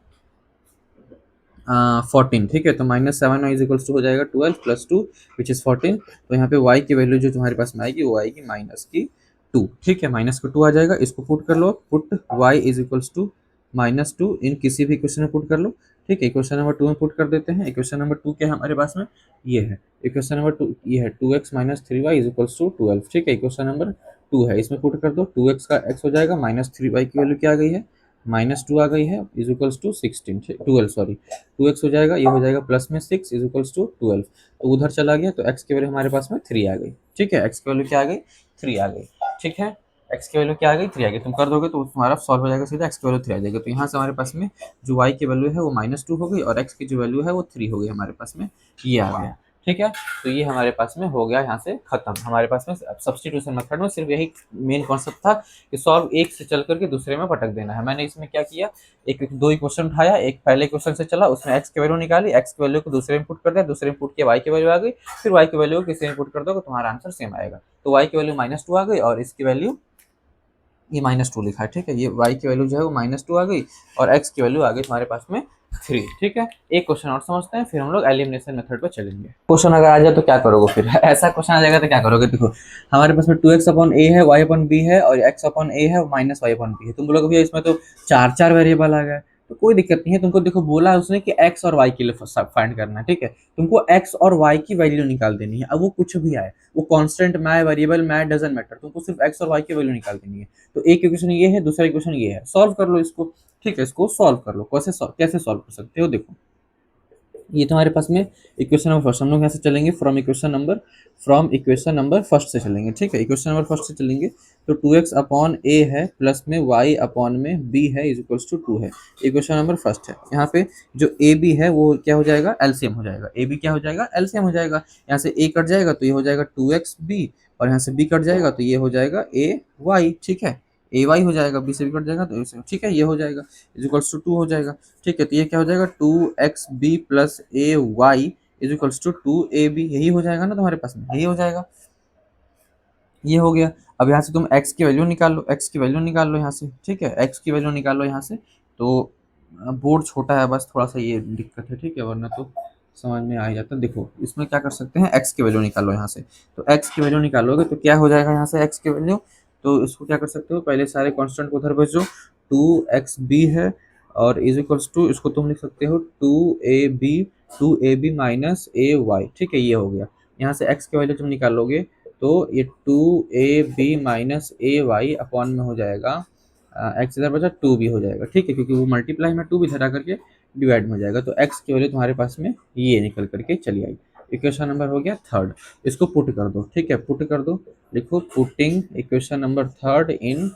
14। ठीक है, तो -7y इज इक्वल्स टू हो जाएगा 12 प्लस 2 विच इज 14। तो यहाँ पे y की वैल्यू जो तुम्हारे पास में आएगी वो आएगी -2। ठीक है, -2 आ जाएगा, इसको पुट कर लो, put y is equals to -2 in किसी भी इक्वेशन में पुट कर लो। ठीक है, इक्वेशन नंबर 2 में पुट कर देते हैं। इक्वेशन नंबर 2 क्या है हमारे पास में, ये है इक्वेशन नंबर 2, ये है 2x minus 3y is equals to 12। ठीक है, इक्वेशन नंबर 2 है, इसमें पुट कर दो। 2x का x हो जाएगा, -3y की वैल्यू क्या आ गई है, -2 आ गई है, is equals to 16, 12 sorry, 2x हो जाएगा, ये हो जाएगा प्लस में 6 इज इक्वल्स टू 12। तो उधर चला गया, तो x की वैल्यू हमारे पास में 3 आ गई। ठीक है, x की वैल्यू क्या आ गई, 3 आ गई। ठीक है, x की वैल्यू क्या आ गई, 3 आ गई। तुम कर दोगे तो तुम्हारा सॉल्व हो जाएगा सीधा, x की वैल्यू 3 आ जाएगी। तो यहाँ से हमारे पास में जो y की वैल्यू है वो -2 हो गई, और x की जो वैल्यू है वो 3 हो गई हमारे पास में, ये आ गया। ठीक है, तो ये हमारे पास में हो गया यहाँ से खत्म। हमारे पास में सब्स्टिट्यूशन मेथड में सिर्फ यही मेन कॉन्सेप्ट था कि सॉल्व एक से चल करके दूसरे में भटक देना है। मैंने इसमें क्या किया, एक दो इक्वेशन उठाया, एक पहले क्वेश्चन से चला, उसमें x की वैल्यू निकाली, x की वैल्यू को दूसरे में पुट कर दिया, दूसरे में पुट किया y की वैल्यू आ गई, फिर y की वैल्यू को किसी में पुट कर दो तो तुम्हारा आंसर सेम आएगा। तो y की वैल्यू -2 आ गई, और इसकी वैल्यू ये -2 लिखा है। ठीक है, ये y की वैल्यू जो है वो -2 आ गई, और x की वैल्यू आ गई तुम्हारे पास में 3। ठीक है, एक क्वेश्चन और समझते हैं, फिर हम लोग एलिमिनेशन मेथड पे चलेंगे। क्वेश्चन अगर आ जाए तो क्या करोगे फिर ऐसा क्वेश्चन आ जाएगा तो क्या करोगे, देखो हमारे पास में 2x अपॉन a है, y अपॉन b है, और x अपॉन a है, माइनस y अपॉन b है। तुम बोलोगे भैया इसमें तो चार चार वेरिएबल आ गए, तो कोई दिक्कत नहीं है। तुमको देखो बोला है उसने कि x और y के लिए फाइंड करना है। ठीक है, तुमको x और y की वैल्यू निकाल देनी है। अब वो कुछ भी आए, वो कांस्टेंट में आए, वेरिएबल में आए, डजंट मैटर, तुमको सिर्फ x और y की वैल्यू निकाल देनी है। तो एक इक्वेशन ये है, दूसरा इक्वेशन ये है, सॉल्व कर लो इसको। ठीक है, इसको सॉल्व कर लो। कैसे सॉल्व कर सकते हो, देखो ये तुम्हारे पास में इक्वेशन नंबर फर्स्ट, हम लोग यहाँ से चलेंगे फ्रॉम इक्वेशन नंबर फर्स्ट से चलेंगे। ठीक है, इक्वेशन नंबर फर्स्ट से चलेंगे तो 2x अपॉन a है, प्लस में y अपॉन में b है, इज इक्वल्स टू 2 है। इक्वेशन नंबर फर्स्ट है। यहाँ पे जो a b है वो क्या हो जाएगा, एलसीएम हो जाएगा। a b क्या हो जाएगा, एलसीएम हो जाएगा। यहाँ से a कट जाएगा तो ये हो जाएगा 2xb, और यहाँ से b कट जाएगा तो ये हो जाएगा ay। ठीक है, ए वाई हो जाएगा, बी से भी कट जाएगा तो ऐसे, ठीक है, ये हो जाएगा इज इक्वल्स टू 2 हो जाएगा। ठीक है, तो ये क्या हो जाएगा, 2xb plus a y is equals to 2ab, यही हो जाएगा ना तुम्हारे पास में, यही हो जाएगा, ये हो गया। अब यहाँ से तुम x की वैल्यू निकाल लो, x की वैल्यू निकाल लो यहाँ से। ठीक है, x की वैल्यू निकाल लो यहाँ से। तो बोर्ड छोटा है, बस थोड़ा सा ये दिक्कत है। ठीक है, वरना तो समझ में आ ही जाता। देखो इसमें क्या कर सकते हैं, x की वैल्यू निकालो यहाँ से। तो x की वैल्यू निकालोगे तो क्या हो जाएगा यहाँ से x की वैल्यू, तो इसको क्या कर सकते हो, पहले सारे कांस्टेंट को उधर भेजो। 2xb है, और इज इक्वल्स टू, इसको तुम लिख सकते हो 2ab माइनस ए वाई। ठीक है, ये हो गया। यहाँ से x की वैल्यू तुम निकालोगे तो ये 2ab minus a Y upon में हो जाएगा, एक्स इधर बचा 2b हो जाएगा। ठीक है, क्योंकि वो मल्टीप्लाई में 2 भी हटा करके डिवाइड में हो जाएगा। तो x की वैल्यू तुम्हारे पास में ये निकल करके चली आई। इक्वेशन नंबर हो गया थर्ड, इसको पुट कर दो। ठीक है, पुट कर दो, लिखो putting equation number third in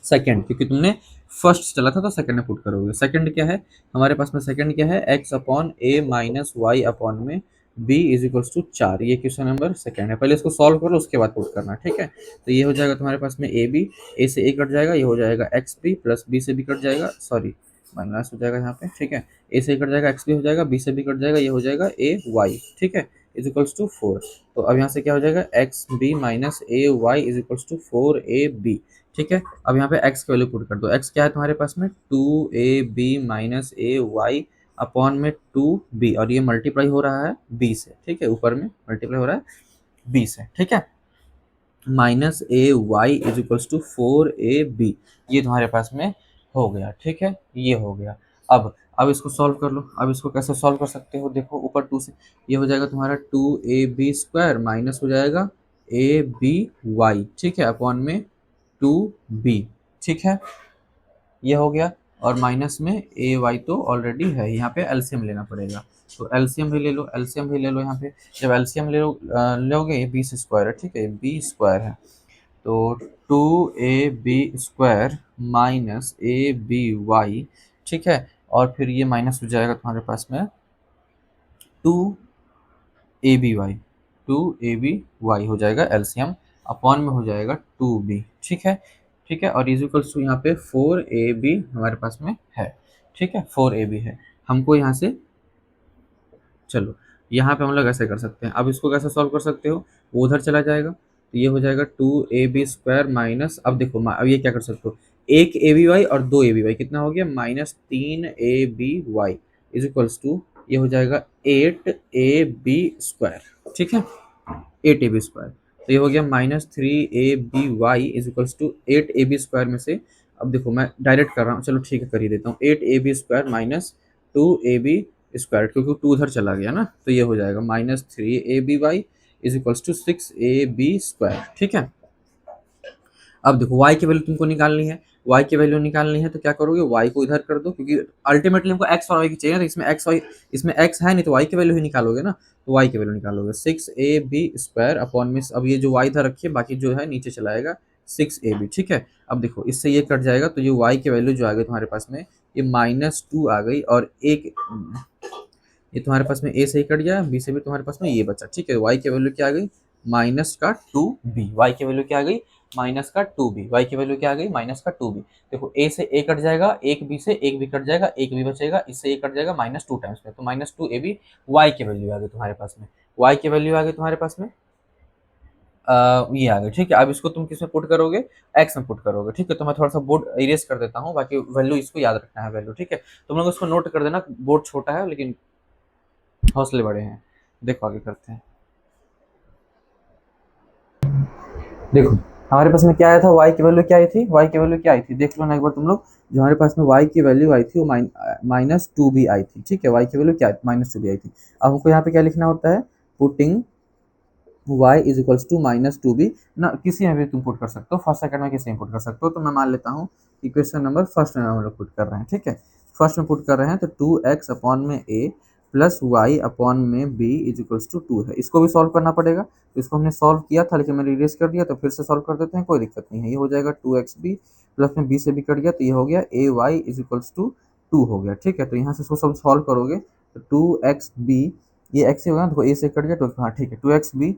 second, क्योंकि तुमने फर्स्ट चला था तो सेकंड में पुट करोगे। सेकंड क्या है हमारे पास में, सेकंड क्या है, x upon a minus y upon में b इज इक्वल्स टू 4। ये क्वेश्चन नंबर सेकंड है, पहले इसको सॉल्व करो उसके बाद पुट करना। ठीक है, तो ये हो जाएगा तुम्हारे पास में a b, a से a कट जाएगा, ये हो जाएगा एक्स बी, प्लस b से b कट जाएगा, सॉरी माइनस हो जाएगा यहाँ पे। ठीक है, a से a कट जाएगा, एक्स बी हो जाएगा, b से b कट जाएगा, ये हो जाएगा a y। ठीक है, इज इक्वल्स टू 4। तो अब यहाँ से क्या हो जाएगा, x b minus a y is equals to 4ab। ठीक है, अब यहाँ पे x की वैल्यू पुट कर दो। x क्या है तुम्हारे पास में, 2ab minus a Y upon में 2b, और ये मल्टीप्लाई हो रहा है b से। ठीक है, ऊपर में मल्टीप्लाई हो रहा है b से। ठीक है, minus a y is equals to 4ab, ये तुम्हारे पास में हो गया। ठीक है, ये हो गया। अब इसको सॉल्व कर लो। अब इसको कैसे सॉल्व कर सकते हो, देखो ऊपर 2 से ये हो जाएगा तुम्हारा 2ab स्क्वायर माइनस हो जाएगा ए बी वाई। ठीक है, अपॉन में 2b। ठीक है, ये हो गया, और माइनस में ए वाई तो ऑलरेडी है, यहाँ पे एलसीएम लेना पड़ेगा। तो एलसीएम भी ले लो, एलसीएम भी ले लो। यहाँ पे जब एलसीएम लोगे, ये बी स्क्वायर है। ठीक है, बी स्क्वायर है, तो 2ab square minus a b y. ठीक है, और फिर ये माइनस हो जाएगा तुम्हारे पास में 2ab वाई, 2ab वाई हो जाएगा एलसीएम, अपॉन में हो जाएगा 2b। ठीक है, ठीक है, और इजिकल्स टू यहाँ पे 4ab हमारे पास में है। ठीक है, 4ab है हमको यहाँ से। चलो यहाँ पे हम लोग ऐसे कर सकते हैं। अब इसको कैसे सॉल्व कर सकते हो, वो उधर चला जाएगा, तो ये हो जाएगा 2ab स्क्वायर माइनस, अब देखो अब ये क्या कर सकते हो, एक ए बी वाई और दो ए बी वाई, कितना हो गया, minus 3ab is equals to, ये हो जाएगा 8ab स्क्वायर। ठीक है, 8ab स्क्वायर, तो ये हो गया minus 3aby is equals to 8ab square में से। अब देखो मैं डायरेक्ट कर रहा हूँ, चलो ठीक है कर ही देता हूँ, 8ab square minus 2ab square, क्योंकि 2 उधर चला गया ना, तो ये हो जाएगा minus 3aby is equals to 6ab square. ठीक है, अब देखो y की वैल्यू तुमको निकालनी है, y की वैल्यू निकालनी है तो क्या करोगे, y को इधर कर दो, क्योंकि अल्टीमेटली हमको x और y की चाहिए, तो इसमें x है नहीं, तो y की वैल्यू ही निकालोगे ना, तो y की वैल्यू निकालोगे 6ab स्क्वायर अपॉन में, अब ये जो y इधर रखिए, बाकी जो है नीचे चला आएगा 6ab। ठीक है, अब देखो इससे ये कट जाएगा, तो ये y की वैल्यू जो आ गई तुम्हारे पास में, ये -2 आ गई, और एक ये तुम्हारे पास में a से ही कट गया, b से भी तुम्हारे पास में ये बचा। ठीक है, y की वैल्यू क्या आ गई, -2b। y की वैल्यू क्या आ गई, -2b। y की वैल्यू क्या आ गई, -2b। देखो a से a कट जाएगा, एक b से एक b कट जाएगा, एक b बचेगा, इससे a कट जाएगा -2 टाइम्स में, तो -2ab y की वैल्यू आ गई तुम्हारे पास में। y की वैल्यू आ गई तुम्हारे पास में ये आ गई। ठीक है, अब इसको तुम किस में पुट करोगे, x में पुट करोगे। ठीक है, तो मैं थोड़ा सा बोर्ड इरेज कर देता हूँ, बाकी वैल्यू इसको याद रखना है वैल्यू। ठीक है, तुम लोग इसको नोट कर देना, बोर्ड छोटा है लेकिन हौसले बड़े हैं। देखो आगे करते हैं। देखो हमारे पास में क्या आया था, y की वैल्यू क्या आई थी, y की वैल्यू क्या आई थी, देख लो ना एक बार तुम लोग, जो हमारे पास में y की वैल्यू आई थी वो -2b आई थी। ठीक है, y की वैल्यू क्या -2b आई थी। अब हमको यहाँ पे क्या लिखना होता है, putting y is equals to -2b ना, किसी में भी तुम पुट कर सकते हो, फर्स्ट सेकंड में किसी में पुट कर सकते हो। तो मैं मान लेता हूँ कि क्वेश्चन नंबर फर्स्ट में हम लोग पुट कर रहे हैं। ठीक है, फर्स्ट में पुट कर रहे हैं, तो 2x अपॉन में a प्लस वाई अपॉन में b इज इक्वल्स टू 2 है। इसको भी सॉल्व करना पड़ेगा, तो इसको हमने सॉल्व किया था लेकिन मैंने इरेज कर दिया, तो फिर से सॉल्व कर देते हैं, कोई दिक्कत नहीं है। ये हो जाएगा 2xb प्लस में b से b कट गया, तो ये हो गया ay इज इक्वल्स टू 2 हो गया। ठीक है, तो यहाँ से इसको सब सॉल्व करोगे, तो 2xb, ये x ही होगा, देखो a से कट गया, तो हाँ ठीक है, 2xb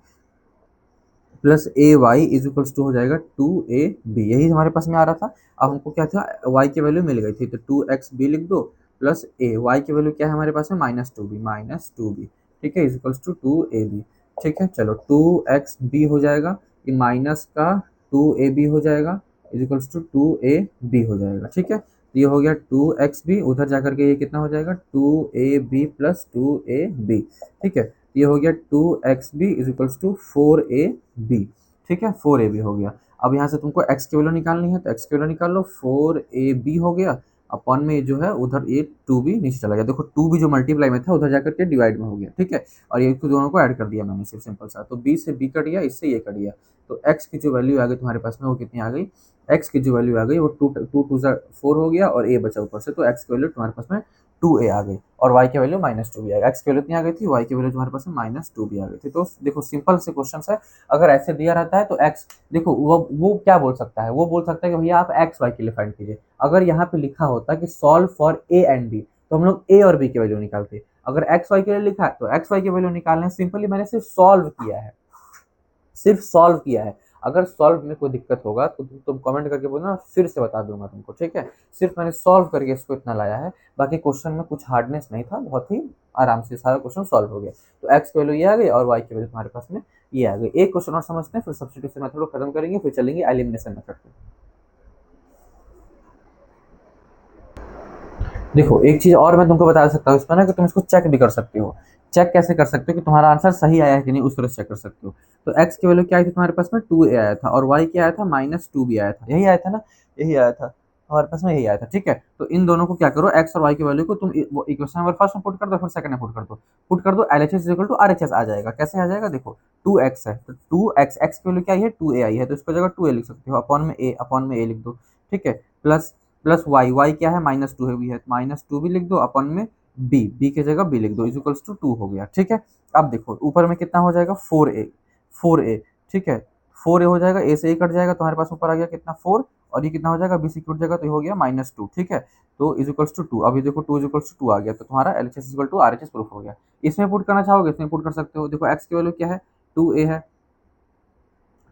plus a y is equals to हो जाएगा 2ab, यही हमारे पास में आ रहा था। अब हमको क्या था, y की वैल्यू मिल गई थी, तो 2xb लिख दो प्लस a, y की वैल्यू क्या है हमारे पास में, -2b। ठीक है, इज इक्वल्स टू 2ab। ठीक है, चलो 2xb हो जाएगा, ये माइनस का 2ab हो जाएगा, इज इक्वल्स टू 2ab हो जाएगा। ठीक है, तो ये हो गया 2xb, उधर जाकर के ये कितना हो जाएगा, 2ab प्लस 2ab। ठीक है, ये हो गया 2xb is equals to 4ab। ठीक है, 4ab हो गया। अब यहाँ से तुमको x की वैल्यू निकालनी है, तो x की वैल्यू निकाल लो, 4ab हो गया, अपॉन में जो है उधर ये 2b नीचे चला गया, देखो 2b जो मल्टीप्लाई में था उधर जाकर के डिवाइड में हो गया। ठीक है, और ये दोनों को ऐड कर दिया मैंने सिर्फ सिंपल सा, तो b से b कट गया, इससे ये कट गया, तो x की जो वैल्यू आ गई तुम्हारे पास में वो कितनी आ गई, x की जो वैल्यू आ गई वो 2 हो गया, और a बचा ऊपर से, तो x की वैल्यू तुम्हारे पास में 2a आ गई, और y की वैल्यू -2b आ गई। x की वैल्यू कितनी आ गई थी, y की वैल्यू तुम्हारे पास में -2b आ गई थी। तो देखो सिंपल से क्वेश्चन है, अगर ऐसे दिया रहता है तो x, देखो वो क्या बोल सकता है, वो बोल सकता है कि भैया आप x y के लिए फाइंड कीजिए। अगर यहाँ पे लिखा होता कि solve for a and b, तो हम लोग a और b की वैल्यू निकालते। अगर x y के लिए लिखा है तो x y की वैल्यू निकालना है, सिंपली मैंने सिर्फ सॉल्व किया है, सिर्फ सॉल्व किया है। अगर सॉल्व में कोई दिक्कत होगा तो तुम कमेंट करके बोलना, फिर से बता दूंगा तुमको, ठीक है। सिर्फ मैंने सॉल्व करके इसको इतना लाया है, बाकी क्वेश्चन में कुछ हार्डनेस नहीं था, बहुत ही आराम से सारा क्वेश्चन सॉल्व हो गया। तो एक्स की वैल्यू ये आ गई और वाई की वैल्यू तुम्हारे पास में ये आ गई। एक क्वेश्चन और समझते हैं, फिर सब्स्टिट्यूशन मेथड को खत्म करेंगे, फिर चलेंगे एलिमिनेशन मेथड पे। देखो एक चीज और मैं तुमको बता सकता हूँ इसमें ना, कि तुम इसको चेक भी कर सकते हो। चेक कैसे कर सकते हो कि तुम्हारा आंसर सही आया है कि नहीं, उस तरह से चेक कर सकते हो। तो एक्स की वैल्यू क्या आई थी तुम्हारे पास में, 2a आया था, और वाई क्या आया था, -2b आया था, यही आया था ना, यही आया था हमारे पास में, यही आया था, ठीक है। तो इन दोनों को क्या करो, एक्स और वाई की वैल्यू को तुम इक्वेशन नंबर फर्स्ट में पुट कर दो, फिर सेकंड में पुट कर दो LHS इक्वल टू RHS आ जाएगा। कैसे आ जाएगा, देखो 2x है तो 2x, एक्स की वैल्यू क्या आई है, 2a आई है, तो इसको जगह 2a लिख सकते हो, अपॉन में a लिख दो, ठीक है। प्लस प्लस वाई क्या है, -2 है, भी है, -2 भी लिख दो, अपन में बी की जगह बी लिख दो, इक्वल्स टू 2 हो गया, ठीक है। अब देखो ऊपर में कितना हो जाएगा, 4a, ठीक है। 4a हो जाएगा, ए से ए कट जाएगा, तुम्हारे पास ऊपर आ गया कितना 4, और ये कितना हो जाएगा, बी से कट जाएगा, तो ये हो गया -2, ठीक है। तो इक्वल्स टू 2, अभी देखो 2 इक्वल्स टू 2 आ गया, तो तुम्हारा LHS equal to RHS proof हो गया। इसमें पुट करना चाहोगे, इसमें पुट कर सकते हो। देखो एक्स की वैल्यू क्या है, 2a है,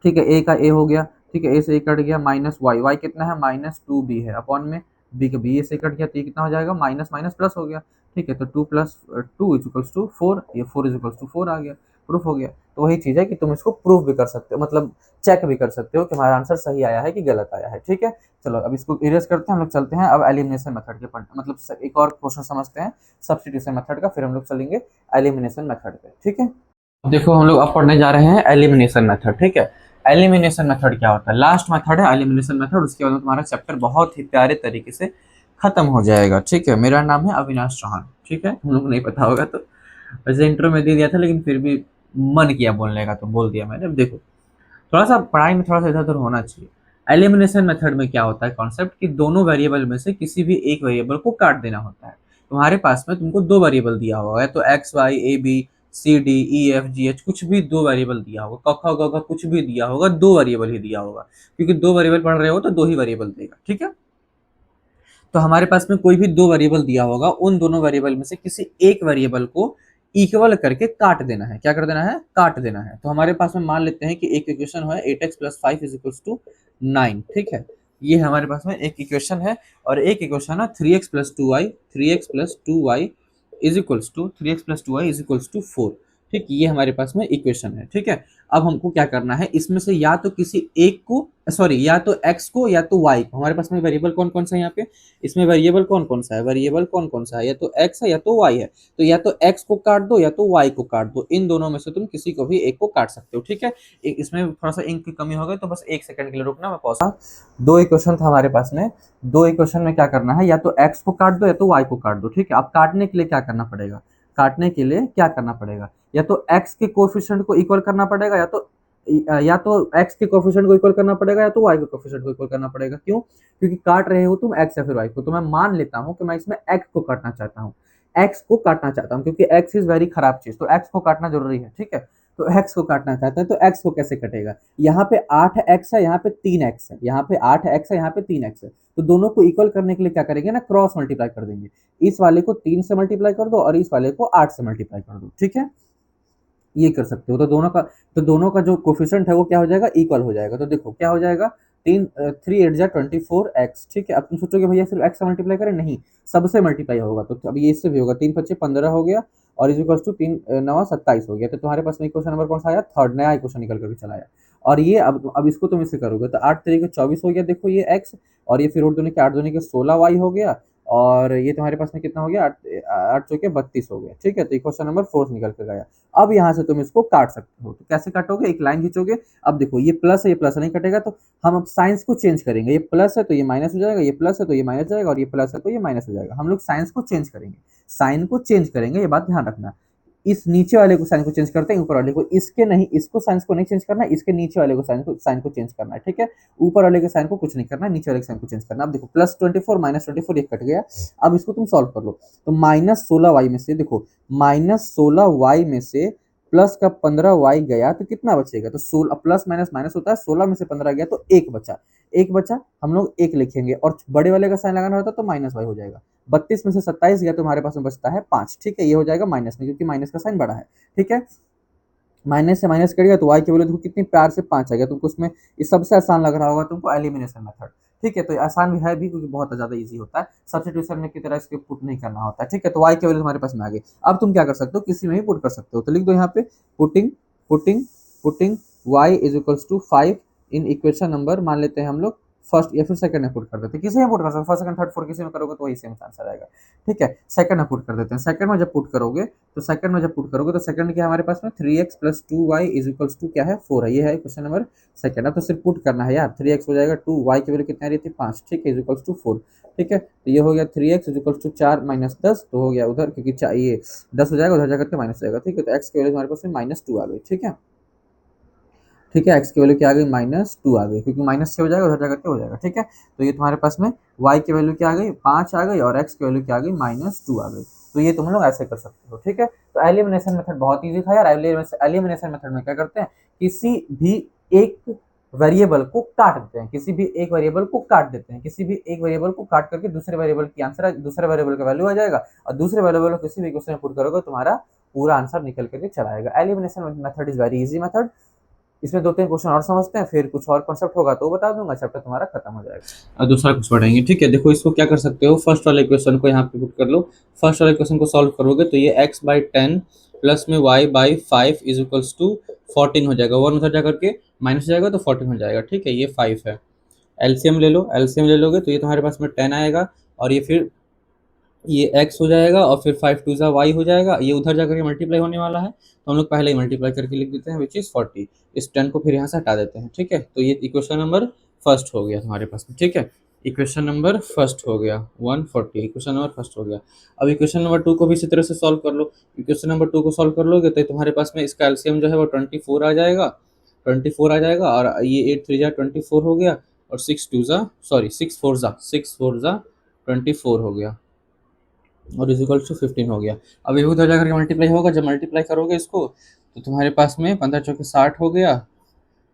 ठीक है, ए का ए हो गया, ठीक है, ए से ए कट गया, माइनस वाई कितना है, -2b है, अपॉन में बी का बी ए से कट गया, तो ये कितना हो जाएगा, माइनस माइनस प्लस हो गया, ठीक है। तो 2 प्लस 2 इक्वल्स टू 4, ये 4 इक्वल्स टू 4 आ गया, प्रूफ हो गया। तो वही चीज़ है कि तुम इसको प्रूफ भी कर सकते हो, मतलब चेक भी कर सकते हो कि हमारा आंसर सही आया है कि गलत आया है, ठीक है। चलो अब इसको इरेज करते हैं, हम लोग चलते हैं अब एलिमिनेशन मेथड के मतलब एक और क्वेश्चन समझते हैं सब्स्टिट्यूशन मेथड का, फिर हम लोग चलेंगे एलिमिनेशन मेथड पे, ठीक है। देखो हम लोग अब पढ़ने जा रहे हैं एलिमिनेशन मेथड, ठीक है। एलिमिनेशन मेथड क्या होता है, लास्ट मेथड है एलिमिनेशन मेथड, उसके बाद तुम्हारा चैप्टर बहुत ही प्यारे तरीके से खत्म हो जाएगा, ठीक है। मेरा नाम है अविनाश चौहान, ठीक है, तुम लोग को नहीं पता होगा तो, वैसे इंट्रो में दे दिया था, लेकिन फिर भी मन किया बोलने का तो बोल दिया मैंने। अब देखो थोड़ा सा पढ़ाई में थोड़ा सा इधर उधर होना चाहिए। एलिमिनेशन मेथड में क्या होता है कॉन्सेप्ट, कि दोनों वेरिएबल में से किसी भी एक वेरिएबल को काट देना होता है। तुम्हारे पास में तुमको दो वेरिएबल दिया हुआ है, तो x y a b c d e f g h, कुछ भी दो वेरिएबल दिया होगा, क ख ग घ कुछ भी दिया होगा, दो वेरिएबल ही दिया होगा, क्योंकि दो वेरिएबल पढ़ रहे हो तो दो ही वेरिएबल देगा, ठीक है। तो हमारे पास में कोई भी दो वेरिएबल दिया होगा, उन दोनों वेरिएबल में से किसी एक वेरिएबल को इक्वल करके काट देना है। क्या कर देना है, काट देना है। तो हमारे पास में मान लेते हैं कि एक इक्वेशन है 8x plus 5 is equals to 9, ठीक है। ये हमारे पास में एक इक्वेशन है, और एक इक्वेशन है 3x plus 2y is equals to 3x plus 2y is equals to 4, ठीक। ये हमारे पास में इक्वेशन है, ठीक है। अब हमको क्या करना है, इसमें से या तो किसी एक को, सॉरी, या तो x को या तो y को, हमारे पास में वेरिएबल कौन कौन सा है यहाँ पे, इसमें वेरिएबल कौन कौन सा है, वेरिएबल कौन कौन सा है, या तो x है या तो y है। तो या तो x को काट दो या तो y को काट दो, इन दोनों में से तुम किसी को भी एक को काट सकते हो, ठीक है। इसमें थोड़ा सा इंक की कमी हो गई, तो बस एक सेकंड के लिए रुकना, मैं पॉज। दो इक्वेशन था हमारे पास में, दो इक्वेशन में क्या करना है, या तो x को काट दो या तो y को काट दो, ठीक है। अब काटने के लिए क्या करना पड़ेगा, काटने के लिए क्या करना पड़ेगा, या तो x के कोएफिशिएंट को इक्वल करना पड़ेगा, या तो x के कोएफिशिएंट को इक्वल करना पड़ेगा, या तो y के कोएफिशिएंट को इक्वल करना पड़ेगा। क्यों, क्योंकि काट रहे हो तुम x या फिर y को। तो मैं मान लेता हूं कि मैं इसमें x को काटना चाहता हूं, x को काटना चाहता हूं, क्योंकि x इज वेरी खराब चीज, तो x को काटना जरूरी है, ठीक है। तो x को काटना चाहते हैं, तो x को कैसे कटेगा, यहाँ पे 8x है, यहाँ पे 3x है, यहाँ पे 8x है, यहाँ पे 3x है। तो दोनों को इक्वल करने के लिए क्या करेंगे ना, क्रॉस मल्टीप्लाई कर देंगे। इस वाले को 3 से मल्टीप्लाई कर दो और इस वाले को 8 से मल्टीप्लाई कर दो, ठीक है। ये कर सकते हो। तो दोनों का जो कोफिशिएंट है वो क्या हो जाएगा, इक्वल हो जाएगा। तो देखो क्या हो जाएगा, 3 8 जा 24x, ठीक है। अब तुम सोचोगे भैया सिर्फ x से मल्टीप्लाई करें, नहीं, सबसे मल्टीप्लाई होगा। तो अब ये इससे भी होगा, 3 5 15 हो गया, और इज इक्वल टू 3 9 27 हो गया। तो तुम्हारे पास में इक्वेशन नंबर कौन सा आया, थर्ड, नया इक्वेशन निकल करके चला आया। और ये अब इसको तुम इससे करोगे तो 8 3 24 हो गया, देखो ये x, और ये फिर और दोनों के 8 दोनों के 16y हो गया, और ये तुम्हारे पास में कितना हो गया, 8 चौके 32 हो गया, ठीक है। तो इक्वेशन नंबर 4 निकल कर गया। अब यहाँ से तुम इसको काट सकते हो, तो कैसे काटोगे, एक लाइन खींचोगे। अब देखो ये प्लस है, ये प्लस नहीं कटेगा, तो हम अब साइंस को चेंज करेंगे। ये प्लस है तो ये माइनस हो जाएगा, ये प्लस है तो ये माइनस हो जाएगा, और ये प्लस है तो ये माइनस हो जाएगा। हम लोग साइंस को चेंज करेंगे, साइन को चेंज करेंगे, ये बात ध्यान रखना। इस नीचे वाले को साइन को चेंज करते हैं, ऊपर वाले को, इसके नहीं, इसको साइंस को नहीं चेंज करना, इसके नीचे वाले को साइन को चेंज करना है, ठीक है। ऊपर वाले के साइन को कुछ नहीं करना है, नीचे वाले के साइन को चेंज करना। अब देखो +24 -24 ये कट गया। अब इसको तुम सॉल्व कर लो, तो -16y में से, देखो -16y में से प्लस का 15y गया तो कितना बचेगा, तो 16 प्लस माइनस माइनस होता है, 16 में से 15 गया तो एक बचा, एक बचा, हम लोग एक लिखेंगे, और बड़े वाले का साइन लगाना होता तो -y हो जाएगा। 32 में से 27 गया तो हमारे पास में बचता है 5, ठीक है। ये हो जाएगा माइनस में, क्योंकि माइनस का साइन बड़ा है, ठीक है। माइनस से माइनस करिएगा तो y की वैल्यू देखो कितनी प्यार से 5 आ गया तुमको। उसमें ये सबसे आसान लग रहा होगा तुमको एलिमिनेशन मेथड, ठीक है। तो ये आसान भी है भी क्योंकि बहुत ज़्यादा इजी होता है, सब्स्टिट्यूशन में की तरह इसके पुट नहीं करना होता है, ठीक है। तो y की वैल्यू तुम्हारे पास में आ गई। अब तुम क्या कर सकते हो, किसी में भी पुट कर सकते हो। तो लिख दो यहाँ पे putting putting putting y is equals to 5 in equation number, मान लेते हैं हम लोग फर्स्ट या फिर सेकंड में पुट कर देते हैं, किसी में पुट कर सकते हैं, फर्स्ट सेकंड थर्ड फोर्थ किसी में करोगे तो वही सेम आंसर आएगा, ठीक है। सेकंड में पुट कर देते हैं। सेकंड में जब पुट करोगे तो सेकंड क्या हमारे पास में 3x plus 2y is equals to क्या है 4 है, ये है क्वेश्चन नंबर सेकंड। अब तो सिर्फ पुट करना है यार, 3x हो जाएगा 2, y की वैल्यू कितनी आ रही थी 5, ठीक है, इज इक्वल्स टू 4, ठीक है। तो ये हो गया 3x is equals to 4 minus 10, तो हो गया उधर क्योंकि ये 10 हो जाएगा उधर जाकर के माइनस हो जाएगा, ठीक है। तो x की वैल्यू हमारे पास में -2 आ गई, ठीक है, ठीक है। x की वैल्यू क्या आ गई -2 आ गई, क्योंकि माइनस से हो जाएगा उधर जाकर के हो जाएगा, ठीक है। तो ये तुम्हारे पास में y की वैल्यू क्या आ गई 5 आ गई और x की वैल्यू क्या आ गई -2 आ गई। तो ये तुम लोग ऐसे कर सकते हो, ठीक है। तो एलिमिनेशन मेथड बहुत इजी था यार। एलिमिनेशन मेथड में क्या करते हैं, किसी भी एक वेरिएबल को काट देते हैं, किसी भी एक वेरिएबल को काट देते हैं, किसी भी एक वेरिएबल को काट करके दूसरे वेरिएबल की आंसर, दूसरे वेरिएबल का वैल्यू आ जाएगा और दूसरे वेरिएबल को किसी भी क्वेश्चन में पुट करोगे तुम्हारा पूरा आंसर निकल करके चला आएगा। Elimination method is very easy method. इसमें 2-3 क्वेश्चन और समझते हैं, फिर कुछ और कॉन्सेप्ट होगा तो बता दूंगा, चैप्टर तुम्हारा खत्म हो जाएगा और दूसरा कुछ पढ़ेंगे, ठीक है। देखो इसको क्या कर सकते हो, फर्स्ट वाले क्वेश्चन को यहाँ पे पुट कर लो। फर्स्ट वाले क्वेश्चन को सॉल्व करोगे तो ये x/10 प्लस में y/5 इज इक्वल्स टू 14 हो जाएगा, 1 उधर जाकर के माइनस हो जाएगा तो 14 हो जाएगा, ठीक है। ये 5 है, एलसीएम ले लो, एलसीएम ले लोगे तो ये तुम्हारे पास में 10 आएगा और ये फिर ये x हो जाएगा और फिर 5 2 जा y हो जाएगा, ये उधर जाकर के मल्टीप्लाई होने वाला है तो हम लोग पहले ही मल्टीप्लाई करके लिख देते हैं विच इज 40। इस 10 को फिर यहाँ से हटा देते हैं, ठीक है। तो ये इक्वेशन नंबर फर्स्ट हो गया तुम्हारे पास में, ठीक है। इक्वेशन नंबर फर्स्ट हो गया 140, इक्वेशन नंबर फर्स्ट हो गया। अब इक्वेशन नंबर 2 को भी इसी तरह से सॉल्व कर लो। इक्वेशन नंबर 2 को सॉल्व कर लोगे तो तुम्हारे पास में इसका एलसीएम जो है वो 24 आ जाएगा, 24 आ जाएगा और ये 8 3 जा 24 हो गया और 6 4 जा 24 हो गया और इज इक्वल टू 15 हो गया। अब ये उधर जाकर मल्टीप्लाई होगा, जब मल्टीप्लाई करोगे इसको तो तुम्हारे पास में 15 चौके 60 हो गया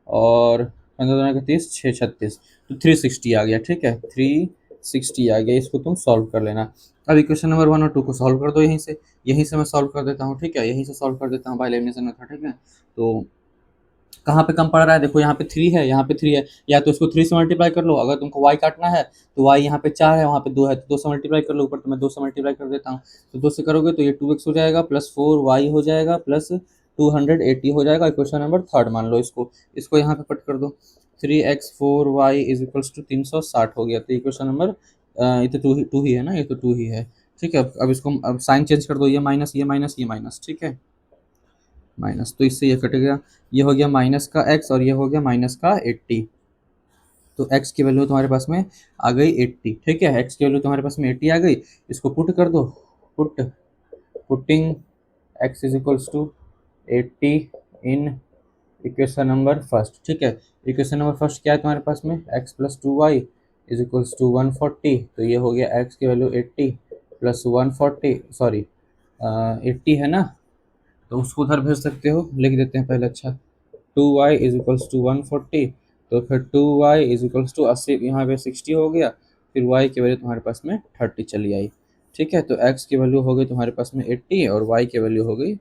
और 15 दूना 30 6 36 तो 360 आ गया, ठीक है, 360 आ गया। इसको तुम सॉल्व कर लेना। अब इक्वेशन नंबर 1 और 2 को सॉल्व कर दो, यहीं से मैं सॉल्व कर देता हूँ, ठीक है, यहीं से सॉल्व कर देता हूँ बाय एलिमिनेशन मेथड, ठीक है। तो कहाँ पे कम पड़ रहा है, देखो यहाँ पे 3 है, यहाँ पे 3 है, या तो इसको 3 से मल्टीप्लाई कर लो। अगर तुमको y काटना है तो y यहाँ पे 4 है, वहाँ पे 2 है, तो 2 से मल्टीप्लाई कर लो। ऊपर तो मैं 2 से मल्टीप्लाई कर देता हूँ, तो 2 से करोगे तो ये 2x हो जाएगा प्लस 4y हो जाएगा प्लस 280 हो जाएगा। इक्वेशन नंबर थर्ड मान लो इसको यहाँ पे पट कर दो। 3x 4y is equals to 360 हो गया। तो इक्वेशन नंबर ये तो टू ही है ना, ये तो 2 ही है, ठीक है। अब इसको अब साइन चेंज कर दो, ये माइनस ये माइनस ये माइनस, ठीक है, माइनस, तो इससे ये कट गया, ये हो गया माइनस का x और ये हो गया माइनस का 80। तो x की वैल्यू तुम्हारे पास में आ गई 80, ठीक है, x की वैल्यू तुम्हारे पास में 80 आ गई। इसको पुट कर दो, putting x is equals to 80 in equation number first, ठीक है। इक्वेशन नंबर फर्स्ट क्या है तुम्हारे पास में, x plus 2y is equals to 140। तो ये हो गया x की वैल्यू 80 प्लस 140 सॉरी 80 है ना, तो उसको उधर भेज सकते हो, लिख देते हैं पहले। अच्छा 2y इज इक्वल्स टू 140, तो फिर 2y इज इक्वल्स टू 80, यहाँ पे 60 हो गया, फिर y की वैल्यू तुम्हारे पास में 30 चली आई, ठीक है। तो x की वैल्यू हो गई तुम्हारे पास में 80 और y की वैल्यू हो गई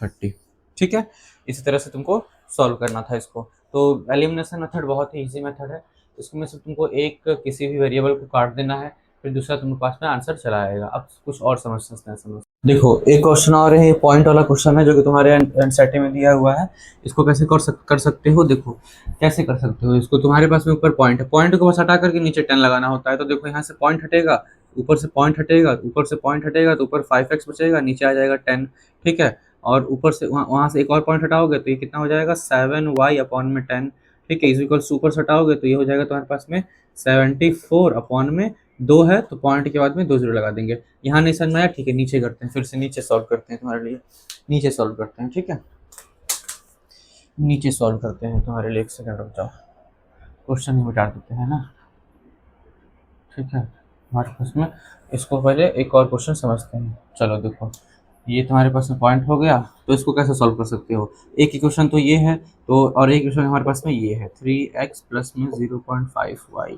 30, ठीक है। इसी तरह से तुमको सॉल्व करना था इसको। तो एलिमिनेशन मेथड बहुत ही ईजी मेथड है। इसमें से तुमको एक किसी भी वेरिएबल को काट देना है, फिर दूसरा तुम्हारे पास में आंसर चला आएगा। अब कुछ और समझते हैं। देखो एक क्वेश्चन और है, पॉइंट वाला क्वेश्चन है जो कि तुम्हारे एनसीईआरटी में दिया हुआ है। इसको कैसे कर सकते हो, देखो कैसे कर सकते हो इसको। तुम्हारे पास में ऊपर पॉइंट है, पॉइंट को बस हटा करके नीचे 10 लगाना होता है। तो देखो यहाँ से पॉइंट हटेगा, ऊपर से पॉइंट हटेगा, ऊपर से पॉइंट हटेगा तो ऊपर 5x बचेगा, नीचे आ जाएगा 10, ठीक है। और ऊपर से वहाँ से एक और पॉइंट हटाओगे तो ये कितना हो जाएगा 7y अपॉन में 10, ठीक है। इज इक्वल से ऊपर से हटाओगे तो ये हो जाएगा तुम्हारे पास में 74 अपॉन में 2 है, तो पॉइंट के बाद में 2 जीरो लगा देंगे। यहाँ नहीं समझ में आया, ठीक है, नीचे करते हैं, फिर से नीचे सॉल्व करते हैं तुम्हारे लिए, नीचे सॉल्व करते हैं, ठीक है, नीचे सॉल्व करते हैं तुम्हारे लिए। एक सेकंड रुक जाओ, क्वेश्चन ही मिटा देते हैं ना, ठीक है। हमारे पास में इसको पहले एक और क्वेश्चन समझते हैं। चलो देखो ये तुम्हारे पास में पॉइंट हो गया, तो इसको कैसे सॉल्व कर सकते हो। एक इक्वेशन तो ये है, तो और एक इक्वेशन हमारे पास में ये है 3x प्लस में 0.5y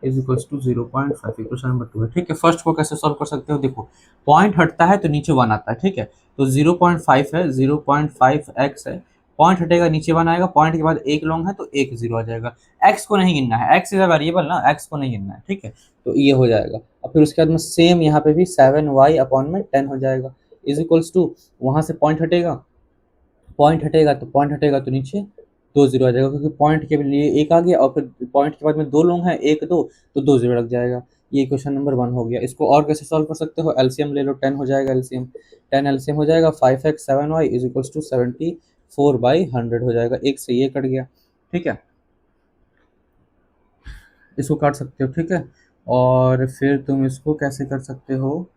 is equals to 0.5, equation number 2 है, ठीक है। फर्स्ट को कैसे सॉल्व कर सकते हो, देखो पॉइंट हटता है तो नीचे 1 आता है, ठीक है। तो 0.5 है, 0.5x है, पॉइंट हटेगा, नीचे 1 आएगा, पॉइंट के बाद एक लॉन्ग है तो एक 0 आ जाएगा। एक्स को नहीं गिनना है, एक्स इज अ वेरिएबल ना, एक्स को नहीं गिनना है, ठीक है। तो ये हो जाएगा। और फिर उसके बाद में सेम यहाँ पे भी 7y अपॉन में 10 हो जाएगा, इज इक्वल्स टू, वहाँ से पॉइंट हटेगा, पॉइंट हटेगा तो नीचे 2 0 आ जाएगा, क्योंकि पॉइंट के लिए एक आ गया और फिर पॉइंट के बाद में दो लोग हैं, एक दो, तो 2 0 लग जाएगा। ये क्वेश्चन नंबर 1 हो गया। इसको और कैसे सॉल्व कर सकते हो, एलसीएम ले लो, 10 हो जाएगा एलसीएम, 10 एलसीएम हो जाएगा, 5x 7y is equals to 74/100 हो जाएगा। एक से ये कट गया, ठीक है, इसको काट सकते हो, ठीक है। और फिर तुम इसको कैसे कर सकते हो,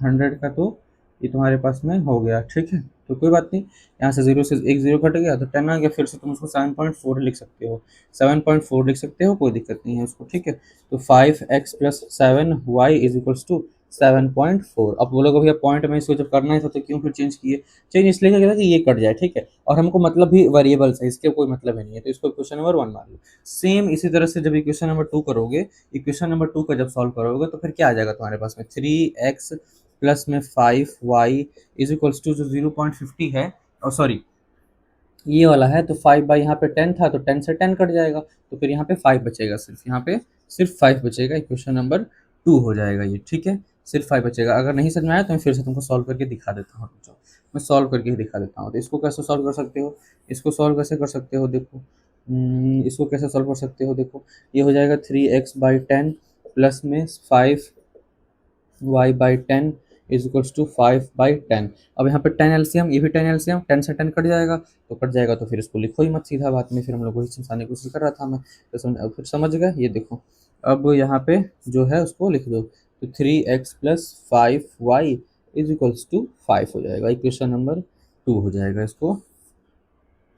100 का तो ये तुम्हारे पास में हो गया, ठीक है। तो कोई बात नहीं, यहाँ से 0 से एक 0 कट गया तो 10 आ गया, फिर से तुम उसको 7.4 लिख सकते हो, 7.4 लिख सकते हो, कोई दिक्कत नहीं है उसको, ठीक है। तो 5x plus 7y is equals to 7.4। अब बोलोगे भैया पॉइंट में इसको जब करना है था तो क्यों फिर चेंज किए, चेंज इसलिए किया था कि ये कट जाए, ठीक है, और हमको मतलब भी वेरिएबल्स है, इसके कोई मतलब ही नहीं है, तो इसको क्वेश्चन नंबर 1 मान लो। सेम इसी तरह से जब इक्वेशन नंबर 2 करोगे, इक्वेशन नंबर 2 का जब सॉल्व करोगे तो फिर क्या आ जाएगा तुम्हारे पास में, 3x प्लस में 5y इज इक्वल्स टू, जो 0.50 है, और सॉरी ये वाला है, तो 5 बाई यहाँ पे 10 था तो 10 से 10 कट जाएगा, तो फिर यहाँ पे 5 बचेगा, सिर्फ यहाँ पे सिर्फ 5 बचेगा, इक्वेशन नंबर 2 हो जाएगा ये, ठीक है, सिर्फ 5 बचेगा। अगर नहीं समझ में आया तो मैं फिर से तुमको सॉल्व करके दिखा देता हूँ, रुक जाओ, मैं सॉल्व करके ही दिखा देता हूँ। तो इसको कैसे सॉल्व कर सकते हो, इसको सॉल्व कैसे कर सकते हो, देखो, इसको कैसे सॉल्व कर सकते हो, देखो, ये हो जाएगा 3x/10 प्लस में 5y/10 इज इक्वल्स टू 5/10। अब यहाँ पे 10 एलसीएम, ये भी 10 एलसीएम, 10 से 10 कट जाएगा, तो कट जाएगा तो फिर इसको लिखो ही मत सीधा बात में, फिर हम लोग वही समझाने की कोशिश कर रहा था मैं, तो अब फिर समझ गए, ये देखो, अब यहाँ पे जो है उसको लिख दो, तो 3x plus 5y is equals to 5 हो जाएगा, इक्वेशन नंबर 2 हो जाएगा। इसको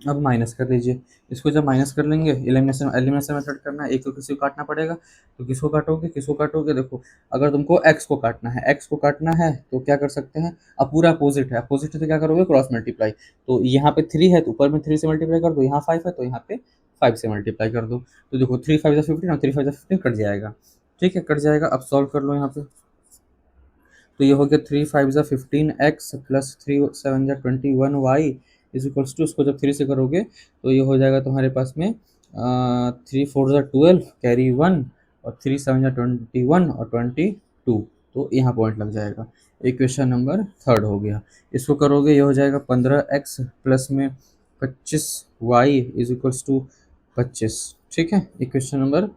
अब माइनस कर दीजिए, इसको जब माइनस कर लेंगे, एलिमिनेशन मेथड करना है, एक को किसी को काटना पड़ेगा, तो किसको काटोगे, देखो, अगर तुमको x को काटना है, तो क्या कर सकते हैं, अब पूरा अपोजिट है, तो क्या करोगे, क्रॉस मल्टीप्लाई, तो यहाँ पे 3 है तो ऊपर में 3 से मल्टीप्लाई कर दो, यहाँ 5 है तो यहाँ पे 5 से मल्टीप्लाई कर दो, तो देखो 3 5 15 और 3 5 15 कट जाएगा, ठीक है, कट जाएगा। अब सॉल्व कर लो यहाँ पे, तो ये हो गया 3 5 15x plus 3 7 21y is equals to, उसको जब 3 से करोगे तो ये हो जाएगा तुम्हारे पास में 3 4 12 कैरी 1 और 3 7 21 और 22, तो यहाँ पॉइंट लग जाएगा। इक्वेशन नंबर 3 हो गया। इसको करोगे ये हो जाएगा 15x प्लस में 25y इज इक्वल्स टू 25, ठीक है, इक्वेशन नंबर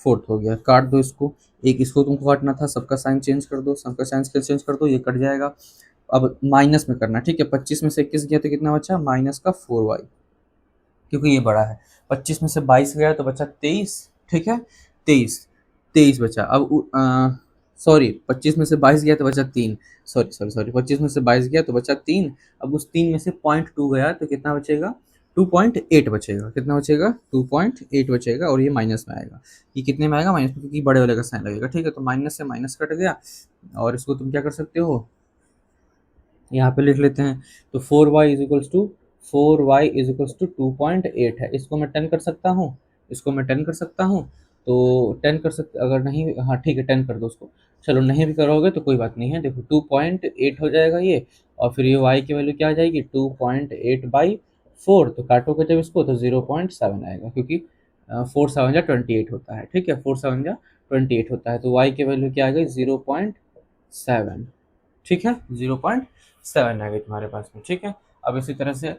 4 हो गया। काट दो इसको, एक इसको तुमको काटना था, सबका साइन चेंज कर दो, ये कट जाएगा। अब माइनस में करना, ठीक है, 25 में से 21 गया तो कितना बचा, माइनस का 4y, क्योंकि ये बड़ा है। 25 में से 22 गया तो बचा 23, ठीक है, 23 बचा। अब सॉरी 25 में से 22 गया तो बचा 3, सॉरी 25 में से 22 गया तो बचा 3। अब उस 3 में से 0.2 गया तो कितना बचेगा, 2.8 बचेगा, कितना बचेगा, 2.8 बचेगा, और ये माइनस में आएगा, ये कितने में आएगा, माइनस में, क्योंकि बड़े वाले का साइन लगेगा, ठीक है, तो माइनस से माइनस कट गया, और इसको तुम क्या कर सकते हो, यहाँ पे लिख लेते हैं, तो 4y इज इक्वल्स टू 2.8 है, इसको मैं 10 कर सकता हूँ, तो 10 कर सकते, अगर नहीं, हाँ ठीक है 10 कर दो उसको, चलो नहीं भी करोगे तो कोई बात नहीं है, देखो 2.8 हो जाएगा ये, और फिर ये y की वैल्यू क्या आ जाएगी, 2.8/4, तो काटोगे जब इसको तो 0.7 आएगा, क्योंकि 4 7 28 होता है, ठीक है, 4 7 28 होता है, तो y की वैल्यू क्या आ गई, 0.7, ठीक है, 0.7 आ गई तुम्हारे पास में, ठीक है। अब इसी तरह से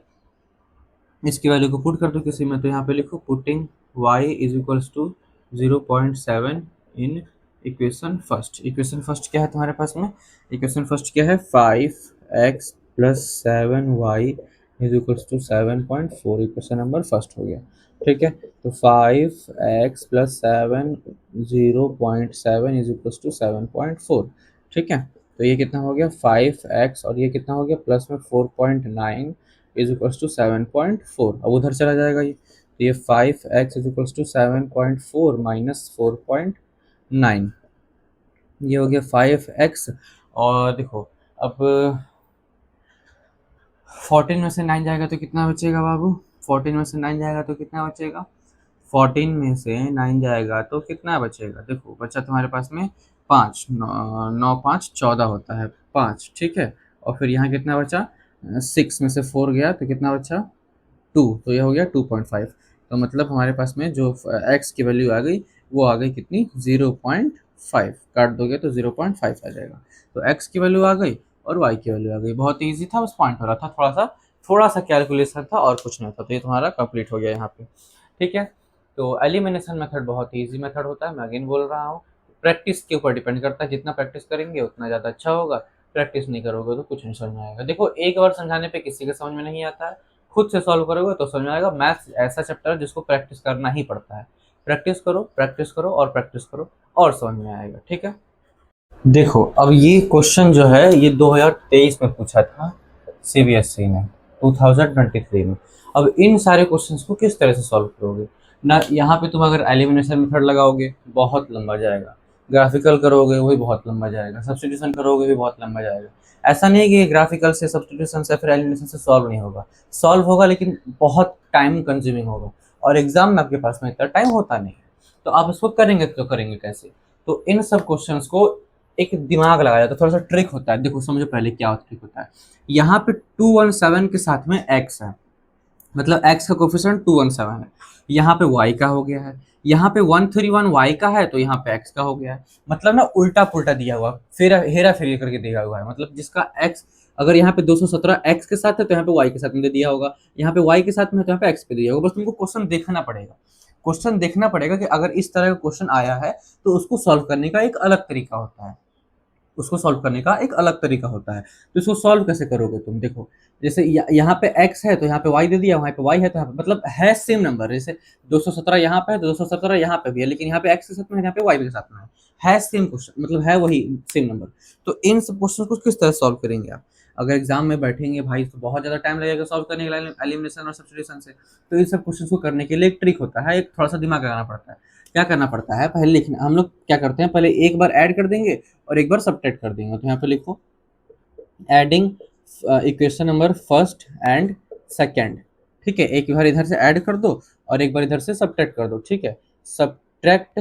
इसकी वैल्यू को पुट कर दो किसी में, तो यहाँ पे लिखो putting y is equals to 0.7 in equation first क्या है तुम्हारे पास में, इक्वेशन फर्स्ट क्या है, 5x plus 7y is equals to 7.4, equation number first हो गया, ठीक है। तो 5x plus 7 0.7 is equals to 7.4, ठीक है। तो ये कितना हो गया, 5x, और ये कितना हो गया, प्लस में 4.9 इज इक्वल्स टू 7.4, अब उधर चला जाएगा ये, तो ये 5x is equals to 7.4 minus 4.9, ये हो गया 5x। और देखो अब 14 में से 9 जाएगा तो कितना बचेगा बाबू, 14 में से 9 जाएगा तो कितना बचेगा, 14 में से 9 जाएगा तो कितना बचेगा, देखो बचा तुम्हारे पास में 5, 9 5 14 होता है 5, ठीक है, और फिर यहाँ कितना बचा, 6 में से 4 गया तो कितना बचा, 2, तो ये हो गया 2.5। तो मतलब हमारे पास में जो x की वैल्यू आ गई वो आ गई कितनी, 0.5। काट दोगे तो 0.5 आ जाएगा। तो x की वैल्यू आ गई और y की वैल्यू आ गई। बहुत ईजी था, बस पॉइंट हो रहा था, थोड़ा सा कैलकुलेशन था और कुछ नहीं था। तो ये तुम्हारा कंप्लीट हो गया यहाँ पे। ठीक है, तो एलिमिनेशन मेथड बहुत ईजी मेथड होता है, मैं अगेन बोल रहा हूँ। प्रैक्टिस के ऊपर डिपेंड करता है, जितना प्रैक्टिस करेंगे उतना ज़्यादा अच्छा होगा। प्रैक्टिस नहीं करोगे तो कुछ नहीं समझ में आएगा। देखो, एक बार समझाने पे किसी के समझ में नहीं आता है, खुद से सॉल्व करोगे तो समझ में आएगा। मैथ्स ऐसा चैप्टर है जिसको प्रैक्टिस करना ही पड़ता है। प्रैक्टिस करो, प्रैक्टिस करो और प्रैक्टिस करो और समझ में आएगा। ठीक है, देखो अब ये क्वेश्चन जो है ये 2023 में पूछा था सीबीएसई ने, 2023 में। अब इन सारे क्वेश्चंस को किस तरह से सॉल्व करोगे ना, यहाँ पे तुम अगर एलिमिनेशन मेथड लगाओगे बहुत लंबा जाएगा, ग्राफिकल करोगे वही बहुत लंबा जाएगा, सब्स्टिट्यूशन करोगे भी बहुत लंबा जाएगा। ऐसा नहीं है कि ग्राफिकल से, सब्स्टिट्यूशन से, फिर एलिमिनेशन से सॉल्व नहीं होगा, सॉल्व होगा लेकिन बहुत टाइम कंज्यूमिंग होगा, और एग्जाम में आपके पास में इतना टाइम होता नहीं है। तो आप इसको करेंगे तो करेंगे कैसे? तो इन सब क्वेश्चंस को एक दिमाग लगाया जाता है, थोड़ा सा ट्रिक होता है। देखो समझो पहले क्या ट्रिक होता है। यहाँ पे 217 के साथ में x है, मतलब x का कोफिशिएंट 217 है। यहाँ पे y का हो गया है, यहाँ पे 131 y का है तो यहाँ पे x का हो गया है। मतलब ना उल्टा पुल्टा दिया हुआ, फिर हेरा फेरी करके दिया हुआ है। मतलब जिसका x, अगर यहाँ पे 217 x के साथ है तो यहाँ पे y के साथ में दे दिया होगा, यहाँ पे y के साथ में है तो यहाँ पे x पे दिया होगा। बस तुमको क्वेश्चन देखना पड़ेगा, क्वेश्चन देखना पड़ेगा कि अगर इस तरह का क्वेश्चन आया है तो उसको सॉल्व करने का एक अलग तरीका होता है, उसको सॉल्व करने का एक अलग तरीका होता है। तो इसको सॉल्व कैसे करोगे तुम? देखो, जैसे यहाँ पे x है तो यहाँ पे y दे दिया, वहाँ पे y है तो यहाँ पे, मतलब है सेम नंबर। जैसे 217 यहाँ पे है तो 217 यहाँ पे भी है, लेकिन यहाँ पे x के साथ में है, यहाँ पे y के साथ में है सेम क्वेश्चन, मतलब है वही सेम नंबर। तो इन सब क्वेश्चन को किस तरह सॉल्व करेंगे आप? अगर एग्जाम में बैठेंगे भाई तो बहुत ज़्यादा टाइम लगेगा सॉल्व करने के लिए, एलिमिनेशन और सब्स्टिट्यूशन से। तो इन सब क्वेश्चन को करने के लिए एक ट्रिक होता है, एक थोड़ा सा दिमाग लगाना पड़ता है। क्या करना पड़ता है, पहले लिखना, हम लोग क्या करते हैं, पहले एक बार ऐड कर देंगे और एक बार सब्ट्रैक्ट कर देंगे। तो यहाँ पे लिखो adding equation number first and second. ठीक है, एक बार इधर से ऐड कर दो और एक बार इधर से सब्ट्रैक्ट कर दो। ठीक है, subtract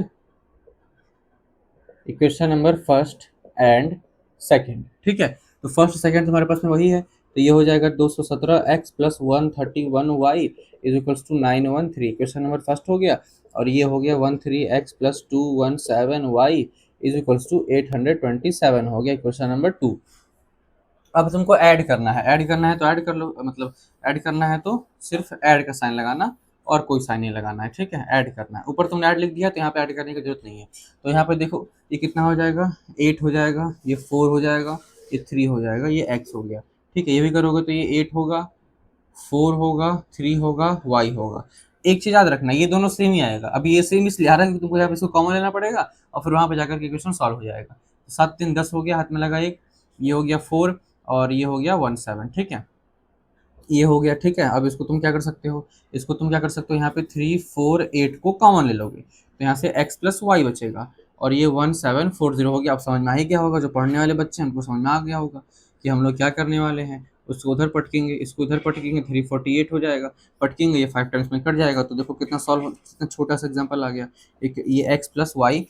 equation number first and second. ठीक है, तो फर्स्ट सेकंड तुम्हारे पास में वही है, तो ये हो जाएगा 217x plus 131y is equals to 913। Equation number first हो गया, और ये हो गया 13x plus 217y is equals to 827 हो गया इक्वेशन नंबर 2। अब तुमको ऐड करना है, ऐड करना है तो ऐड कर लो, मतलब ऐड करना है तो सिर्फ ऐड का साइन लगाना और कोई साइन नहीं लगाना है। ठीक है, ऐड करना है, ऊपर तुमने ऐड लिख दिया तो यहाँ पे ऐड करने की जरूरत नहीं है। तो यहाँ पे देखो ये कितना हो जाएगा, 8 हो जाएगा, ये 4 हो जाएगा, ये 3 हो जाएगा, ये x हो गया। ठीक है, ये भी करोगे तो ये 8 होगा, 4 होगा, 3 होगा, y होगा। एक चीज याद रखना, ये दोनों सेम ही आएगा। अभी ये सेम इसलिए आ रहा है कि तुमको यहाँ पे इसको कॉमन लेना पड़ेगा और फिर वहाँ पे जाकर के इक्वेशन सॉल्व हो जाएगा। 7 3 10 हो गया, हाथ में लगा एक, ये हो गया 4 और ये हो गया 17। ठीक है, ये हो गया। ठीक है, अब इसको तुम क्या कर सकते हो, इसको तुम क्या कर सकते हो, यहाँ पे 3 4 8 को कॉमन ले लोगे तो यहाँ से x प्लस वाई बचेगा और ये 1740 हो गया। अब समझ में आ ही गया होगा, जो पढ़ने वाले बच्चे हैं उनको समझ में आ गया होगा कि हम लोग क्या करने वाले हैं। उसको उधर पटकेंगे, इसको उधर पटकेंगे, 348 हो जाएगा, पटकेंगे ये 5 टाइम्स में कट जाएगा। तो देखो कितना छोटा सा एग्जाम्पल आ गया। एक ये x plus y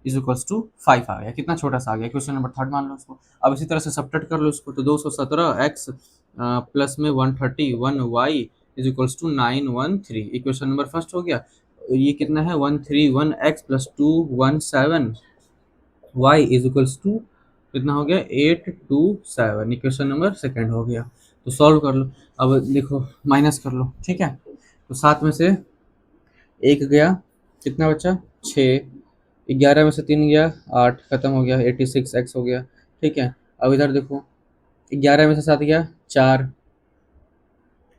is equals to 5 आ गया, कितना छोटा सा आ गया, क्वेश्चन नंबर 3 मान लो उसको। अब इसी तरह से सब्ट्रैक्ट कर लो इसको, तो 217x प्लस में 131y is equals to 913 equation number first हो गया। ये कितना है, 131x plus 217y is equals to कितना हो गया, 827 इक्वेशन नंबर सेकंड हो गया। तो सॉल्व कर लो, अब देखो माइनस कर लो। ठीक है, तो 7 में से 1 गया, कितना बचा, 6, 11 में से 3 गया, 8, खत्म हो गया, 86x हो गया। ठीक है, अब इधर देखो 11 में से 7 गया, 4।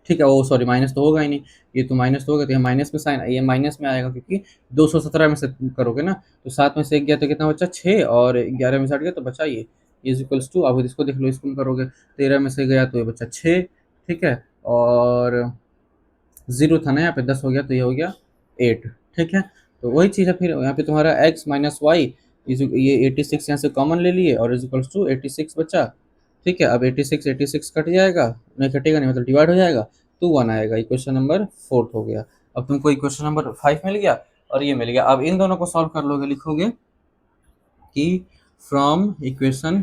ठीक है, वो सॉरी माइनस तो होगा ही नहीं, ये तो माइनस तो होगा, तो ये माइनस में साइन, ये माइनस में आएगा क्योंकि 217 में से करोगे ना, तो 7 में से 1 गया तो कितना बचा, 6, और 11 में से 8 गया तो बचा ये इज इक्वल्स टू। अब इसको देख लो, इसको करोगे 13 में से गया तो ये बचा 6। ठीक है, और 0 था ना यहाँ पे, 10 हो गया तो ये हो गया 8। ठीक है, तो वही चीज़ है, फिर यहाँ पे तुम्हारा x माइनस वाई ये 86 यहाँ से कॉमन ले लिए और इज इक्वल्स टू 86 बचा। ठीक है, अब 86 कट जाएगा, नहीं कटेगा नहीं, मतलब डिवाइड हो जाएगा, तो 1 आएगा, इक्वेशन नंबर 4 हो गया। अब तुमको इक्वेशन नंबर 5 मिल गया और ये मिल गया। अब इन दोनों को सॉल्व कर लोगे, लिखोगे कि from equation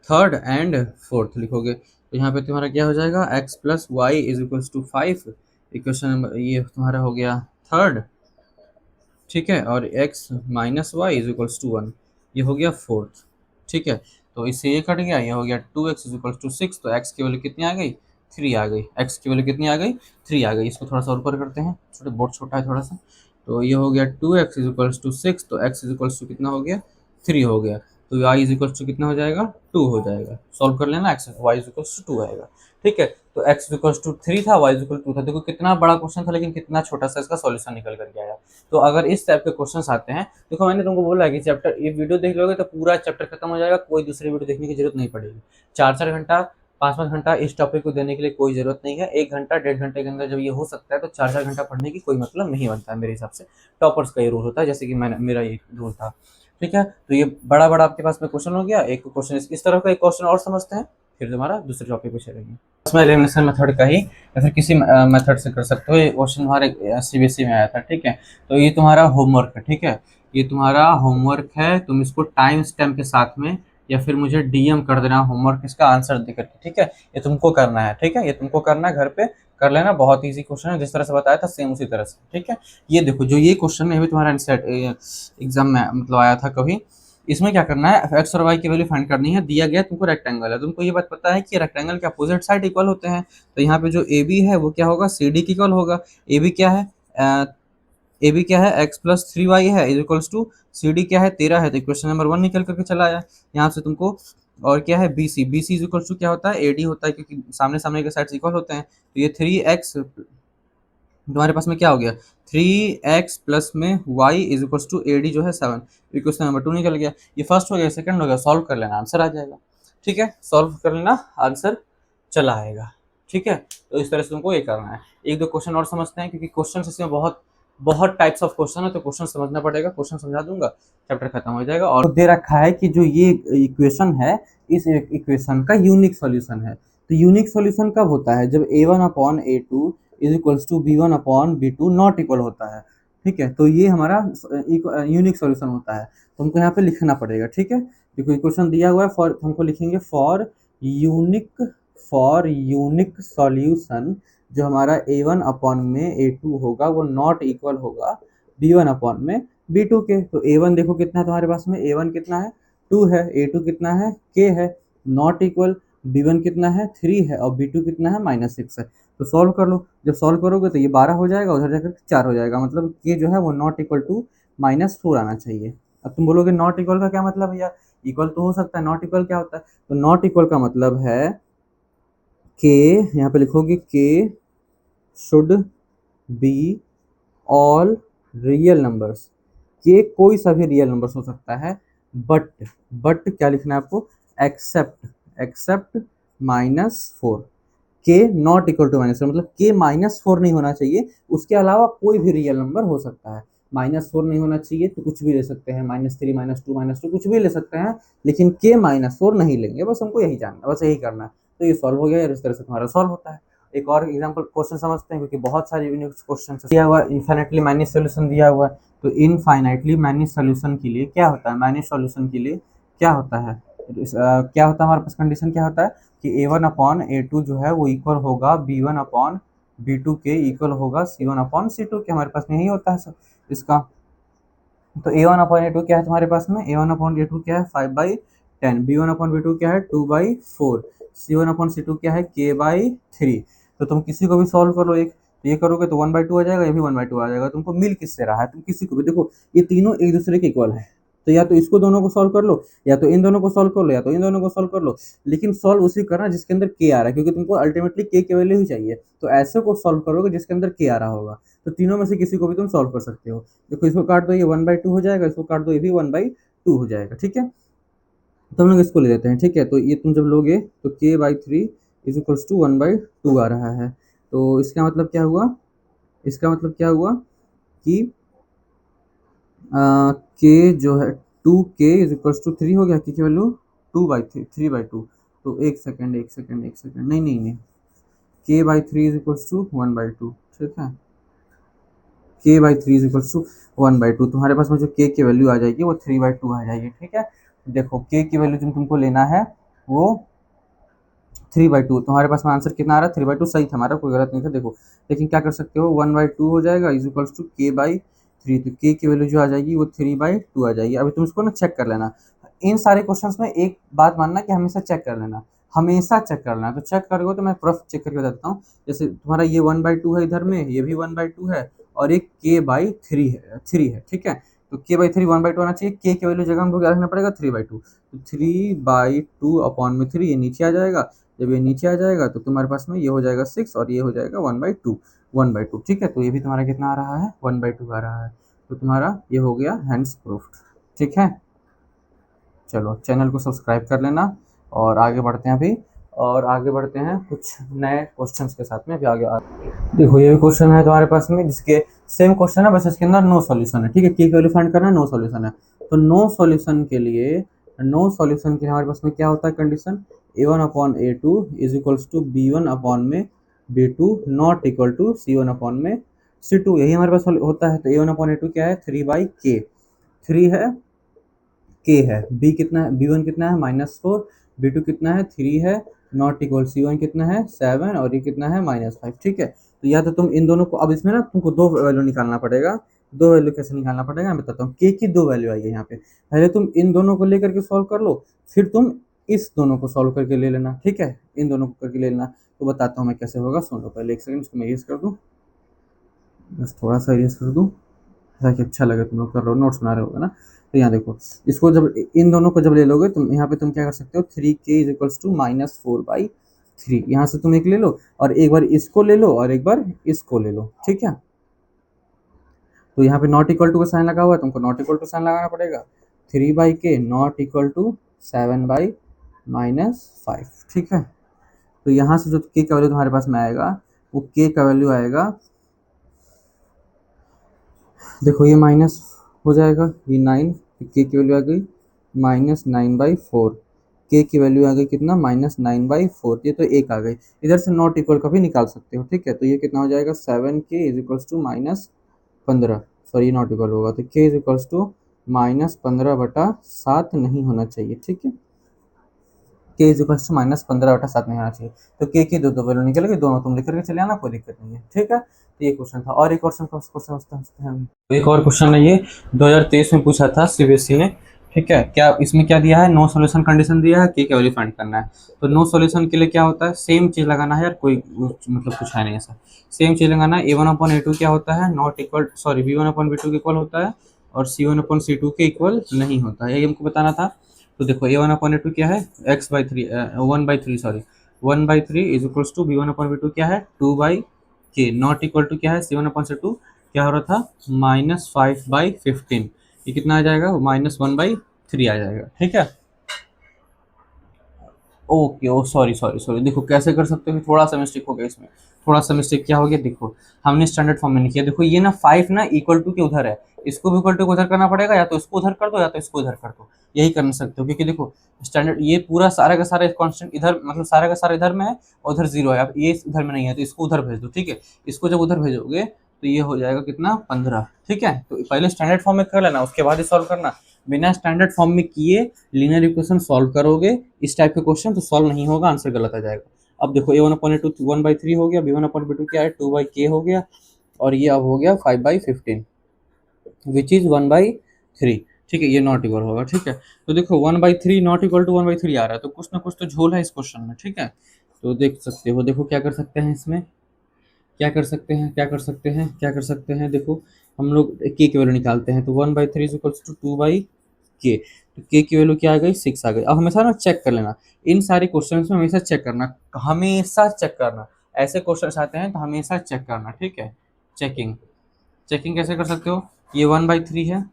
third and fourth लिखोगे तो यहाँ पे तुम्हारा क्या हो जाएगा, x plus y is equals to 5, equation number ये तुम्हारा हो गया थर्ड, ठीक है, और x minus y is equals to 1, ये हो गया फोर्थ, ठीक है। तो इससे ये कट गया, ये हो गया 2x इज इक्वल्स टू 6, तो x की वैल्यू कितनी आ गई, 3 आ गई, x की वैल्यू कितनी आ गई, 3 आ गई। इसको थोड़ा सा ऊपर करते हैं, छोटे बोर्ड छोटा है थोड़ा सा, तो ये हो गया 2x इज इक्वल्स टू 6, तो x इज इक्वल्स टू कितना हो गया, 3 हो गया, तो y इज इक्वल्स टू कितना हो जाएगा, 2 हो जाएगा। सॉल्व कर लेना, x y is equals to 2 आएगा, ठीक है। तो x इज इक्वल्स टू 3 था, y इज इक्वल टू 2 था। देखो कितना बड़ा क्वेश्चन था, लेकिन कितना छोटा सा इसका सॉल्यूशन निकल करके आया। तो अगर इस टाइप के क्वेश्चंस आते हैं, देखो मैंने तुमको बोला है कि चैप्टर, ये वीडियो देख लोगे तो पूरा चैप्टर खत्म हो जाएगा, कोई दूसरी वीडियो देखने की जरूरत नहीं पड़ेगी। 4-4 घंटा 5-5 घंटा इस टॉपिक को देने के लिए कोई जरूरत नहीं है। 1 घंटा 1.5 घंटे के अंदर जब ये हो सकता है, तो 4-4 घंटा पढ़ने की कोई मतलब नहीं बनता है मेरे हिसाब से। टॉपर्स का ये रूल होता है, जैसे कि मैंने, मेरा ये रूल था, ठीक है। तो ये बड़ा बड़ा आपके पास में क्वेश्चन हो गया। एक क्वेश्चन इस तरह का, एक क्वेश्चन और समझते हैं, फिर तुम्हारा दूसरे टॉपिक पे चलेंगे। इसमें एलिमिनेशन मेथड का ही या फिर किसी मेथड से कर सकते हो। ये क्वेश्चन हमारे सीबीएसई में आया था, ठीक है। तो ये तुम्हारा होमवर्क है, ठीक है, ये तुम्हारा होमवर्क है। तुम इसको टाइम स्टैम्प के साथ में या फिर मुझे डीएम कर देना होमवर्क इसका आंसर देकर के, ठीक है। ये तुमको करना है, ठीक है, ये तुमको करना है, घर पे कर लेना। बहुत इजी क्वेश्चन है, जिस तरह से बताया था सेम उसी तरह से, ठीक है। ये देखो, जो ये क्वेश्चन है, ये भी तुम्हारा एग्जाम में मतलब आया था कभी। इसमें क्या करना है, एक्स और वाई की वैल्यू फाइंड करनी है। दिया गया तुमको रेक्टेंगल है, तुमको ये बात पता है कि रेक्टेंगल के अपोजिट साइड इक्वल होते हैं। तो यहाँ पे जो ए बी है वो क्या होगा, सी डी की इक्वल होगा। ए बी क्या है, ए बी क्या है, एक्स प्लस 3 वाई है is equals to, c d क्या है 13 है, तो इक्वेशन नंबर 1 निकल करके चला आया यहाँ से तुमको। और क्या है, b c, b c is equals to क्या होता है, ए डी होता है, क्योंकि सामने सामने के साइड इक्वल होते हैं। तो ये 3x तुम्हारे पास में क्या हो गया, 3x प्लस में y is equal to a d जो है 7, इक्वेशन नंबर 2 निकल गया। ये फर्स्ट हो गया, सेकंड हो गया, सॉल्व कर लेना, आंसर आ जाएगा, ठीक है। सॉल्व कर लेना, आंसर चला आएगा, ठीक है। तो इस तरह से तुमको ये करना है। एक दो क्वेश्चन और समझते हैं, क्योंकि क्वेश्चन इसमें बहुत बहुत टाइप्स ऑफ क्वेश्चन है, तो क्वेश्चन समझना पड़ेगा। क्वेश्चन समझा दूंगा, चैप्टर खत्म हो जाएगा। और दे रखा है कि जो ये इक्वेशन है, इस इक्वेशन का यूनिक सॉल्यूशन है। तो यूनिक सॉल्यूशन कब होता है, जब a1/a2 is equals to b1/b2 not equal होता है, ठीक है। तो ये हमारा यूनिक सॉल्यूशन होता है, तो हमको यहाँ पे लिखना पड़ेगा, ठीक है। देखो इक्वेशन दिया हुआ है, फॉर हमको लिखेंगे फॉर यूनिक सॉल्यूशन, जो हमारा a1 में a2 होगा वो नॉट इक्वल होगा b1 में b2 के। तो a1 देखो कितना है तुम्हारे पास में, a1 कितना है 2 है, a2 कितना है k है, नॉट इक्वल, b1 कितना है 3 है, और b2 कितना है -6 है। तो सॉल्व कर लो, जब सॉल्व करोगे तो ये 12 हो जाएगा, उधर जाकर 4 हो जाएगा, मतलब k जो है वो नॉट इक्वल टू -4 आना चाहिए। अब तुम बोलोगे नॉट इक्वल का क्या मतलब भैया, इक्वल तो हो सकता है, नॉट इक्वल क्या होता है, तो नॉट इक्वल का मतलब है k, यहाँ पे लिखोगे k should be all real numbers, के कोई सा भी रियल नंबर्स हो सकता है, बट क्या लिखना है आपको, एक्सेप्ट -4, के नॉट इक्वल टू -4, मतलब के -4 नहीं होना चाहिए, उसके अलावा कोई भी रियल नंबर हो सकता है। -4 नहीं होना चाहिए तो कुछ भी ले सकते हैं, -3 -2 -2 कुछ भी ले सकते हैं, लेकिन के -4 नहीं लेंगे, बस हमको यही जानना, बस यही करना है। तो ये सॉल्व हो गया, और इस तरह से तुम्हारा सॉल्व होता है। एक और एग्जांपल क्वेश्चन समझते हैं, क्योंकि बहुत सारे यूनिक क्वेश्चन दिया हुआ, इनफाइनाइटली मैनी सोल्यूशन दिया हुआ है। तो इनफाइनाइटली मैनी सोल्यूशन के लिए क्या होता है, मैनी सोल्यूशन के लिए क्या होता है, क्या होता है हमारे पास, कंडीशन क्या होता है कि a1/a2 जो है वो इक्वल होगा b1/b2 के, इक्वल होगा c1/c2 के, हमारे पास में यही होता है सर इसका। तो a1/a2 क्या है तुम्हारे पास में, a1/a2 क्या है 5/10, b1/b2 क्या है 2/4, c1/c2 क्या है k/3। तो तुम किसी को भी सॉल्व करो, एक ये करोगे तो 1/2 आ जाएगा, ये भी 1/2 आ जाएगा। तुमको मिल किससे रहा है, तुम किसी को भी देखो, ये तीनों एक दूसरे के इक्वल है, तो या तो इसको दोनों को सॉल्व कर लो, या तो इन दोनों को सॉल्व कर लो, या तो इन दोनों को सॉल्व कर लो, लेकिन सॉल्व उसी करना जिसके अंदर के आ रहा है, क्योंकि तुमको अल्टीमेटली के की वैल्यू ही चाहिए। तो ऐसे को सॉल्व करोगे जिसके अंदर के आ रहा होगा। तो तीनों में से किसी को भी तुम सॉल्व कर सकते हो। देखो इसको काट दो, ये 1/2 हो जाएगा, इसको काट दो, ये भी 1/2 हो जाएगा, ठीक है। तो हम लोग इसको ले लेते हैं, ठीक है। तो ये तुम जब लोगे तो k/3 इज इक्वल्स टू 1/2 आ रहा है। तो इसका मतलब क्या हुआ, इसका मतलब क्या हुआ कि के जो है 2k इज इक्वल्स टू 3 हो गया, की वैल्यू 3/2। तो एक सेकंड, नहीं, k/3 इज इक्वल्स टू 1/2, ठीक है। k/3 इज इक्वल्स टू 1/2, तुम्हारे पास में जो k की वैल्यू आ जाएगी वो 3/2 आ जाएगी, ठीक है। देखो k की वैल्यू जो तुमको लेना है वो 3/2, तुम्हारे पास में आंसर कितना आ रहा है 3/2, सही था हमारा, कोई गलत नहीं था। देखो लेकिन क्या कर सकते हो 1/2 हो जाएगा इज इक्वल्स टू k/3, तो k की वैल्यू जो आ जाएगी वो 3/2 आ जाएगी। अभी तुम इसको ना चेक कर लेना, इन सारे क्वेश्चंस में एक बात मानना कि हमेशा चेक कर लेना, हमेशा चेक करना है। तो चेक करोगे तो मैं प्रूफ चेक करके बताता हूँ। जैसे तुम्हारा ये 1/2 है, इधर में ये भी 1/2 है, और एक k/3 है, 3 है, ठीक है। तो k/3 1/2 आना चाहिए, k की वैल्यू जगह हमको क्या रखना पड़ेगा 3/2, तो 3/2 अपॉन में 3 ये नीचे आ जाएगा। जब ये नीचे आ जाएगा तो तुम्हारे पास में ये हो जाएगा 6 और ये हो जाएगा 1/2, ठीक है। तो ये भी तुम्हारा कितना आ रहा है 1/2 आ रहा है, तो तुम्हारा ये हो गया हैंड्स प्रूफ्ड, ठीक है। चलो चैनल को सब्सक्राइब कर लेना और आगे बढ़ते हैं अभी, और आगे बढ़ते हैं कुछ नए क्वेश्चंस के साथ में। अभी आगे देखो ये भी क्वेश्चन है तुम्हारे पास में जिसके सेम क्वेश्चन है, बस इसके अंदर नो सॉल्यूशन है, ठीक है। की वैल्यू फाइंड करना है, नो सॉल्यूशन है। तो नो सॉल्यूशन के लिए हमारे पास में क्या होता है condition, a1/a2 is equals to b1 में b2 not equal to c1 में c2, यही हमारे पास होता है। तो a1/a2 क्या है 3/k, 3 है, k है, b कितना है b1 कितना है -4, b2 कितना है 3 है, नॉट इक्वल c1 कितना है 7 और ये कितना है -5, ठीक है। तो या तो तुम इन दोनों को, अब इसमें ना तुमको दो वैल्यू निकालना पड़ेगा। दो वैल्यू कैसे निकालना पड़ेगा मैं बताता हूँ। k की दो वैल्यू आई है यहाँ पे, पहले तुम इन दोनों को लेकर के सॉल्व कर लो, फिर तुम इस दोनों को सॉल्व करके ले लेना, ठीक है। इन दोनों को करके ले लेना। तो बताता हूँ मैं कैसे होगा, सुन लो पहले एक सेकंड, इसको मैं इरेज कर दूँ, बस थोड़ा सा इरेज कर दूँ ताकि अच्छा लगे, तुम लोग कर रहे हो नोट्स बना रहे होगे ना। तो यहाँ देखो, इसको जब इन दोनों को जब ले लोगे तुम, यहाँ पे तुम क्या कर सकते हो 3k इज इक्वल्स टू -4/3, यहाँ से तुम एक ले लो और एक बार इसको ले लो और एक बार इसको ले लो, ठीक है। तो यहाँ पे नॉट इक्वल टू का साइन लगा हुआ है, तुमको नॉट इक्वल टू साइन लगाना पड़ेगा। 3/k नॉट इक्वल टू 7/-5, ठीक है। तो यहाँ से जो k का वैल्यू तुम्हारे पास में आएगा वो k का वैल्यू आएगा, देखो ये माइनस हो जाएगा, ये 9, के की वैल्यू आ गई -9/4, के की वैल्यू आ गई कितना -9/4, ये तो एक आ गई। इधर से नॉट इक्वल का भी निकाल सकते हो, ठीक है। तो ये कितना हो जाएगा 7k is equals to -15, sorry not equal होगा तो k इज इक्वल्स टू -15/7 नहीं होना चाहिए, ठीक है। k इज इक्वल्स टू -15/7 नहीं होना चाहिए। तो k की दो वैल्यू निकलेगी, दोनों तुम लिख करके चले आना, कोई दिक्कत नहीं है, ठीक है। तो ये क्वेश्चन था, और एक क्वेश्चन समझते हैं। एक और क्वेश्चन है, ये 2023 में पूछा था सीबीएसई ने, ठीक है। क्या इसमें क्या दिया है, नो सॉल्यूशन कंडीशन दिया है, के की वैल्यू फाइंड करना है। तो नो सॉल्यूशन के लिए क्या होता है, सेम चीज लगाना है यार, कोई मतलब कुछ है नहीं ऐसा, सेम चीज लगाना है। a1/a2 क्या होता है, नॉट इक्वल, सॉरी b1/b2 के इक्वल होता है और c1/c2 के इक्वल नहीं होता है, यही हमको बताना था। तो देखो a1/a2 क्या है x/3 1/3, sorry 1/3 is equals to b1/b2 क्या है 2/k, नॉट इक्वल टू क्या है c1/c2 क्या हो रहा था -5/15, ये कितना आ जाएगा -1/3 आ जाएगा, ठीक है। ओके, ओ सॉरी सॉरी सॉरी, देखो कैसे कर सकते हो, थोड़ा सा मिस्टेक हो गया इसमें, थोड़ा सा मिस्टेक क्या हो गया, देखो हमने स्टैंडर्ड फॉर्म में नहीं किया। देखो ये ना 5 ना इक्वल टू के उधर है, इसको भी इक्वल टू को उधर करना पड़ेगा, या तो इसको उधर कर दो या तो इसको उधर कर दो, यही कर सकते हो। क्योंकि देखो स्टैंडर्ड ये पूरा सारा का सारा कांस्टेंट इधर, मतलब सारा का सारा इधर में है और उधर 0 है, अब ये इधर में नहीं है तो इसको उधर भेज दो, ठीक है। इसको जब उधर भेजोगे तो ये हो जाएगा कितना 15, ठीक है। तो पहले स्टैंडर्ड फॉर्म में कर लेना, उसके बाद ही सॉल्व करना। बिना स्टैंडर्ड फॉर्म में किए लीनियर इक्वेशन सॉल्व करोगे इस टाइप के क्वेश्चन तो सॉल्व नहीं होगा, आंसर गलत आ जाएगा। अब देखो a1/a2 1/3 हो गया, b1/b2 क्या है 2/k हो गया, और ये अब हो गया 5/15 विच इज 1/3, ठीक है। ये नॉट इक्वल होगा, ठीक है। तो देखो 1/3 नॉट इक्वल टू 1/3 आ रहा है, तो कुछ ना कुछ तो झोल है इस क्वेश्चन में, ठीक है। तो देख सकते हो, देखो क्या कर सकते हैं इसमें, क्या कर सकते हैं, क्या कर सकते हैं, क्या कर सकते हैं। देखो हम लोग के की वैल्यू निकालते हैं, तो 1/3 इज इक्वल्स टू 2/k, तो के की वैल्यू क्या आ गई 6 आ गई। अब हमेशा ना चेक कर लेना, इन सारे क्वेश्चंस में हमेशा चेक करना, हमेशा चेक करना, ऐसे क्वेश्चन आते हैं तो हमेशा चेक करना, ठीक है। चेकिंग, चेकिंग कैसे कर सकते हो, ये 1/3 है,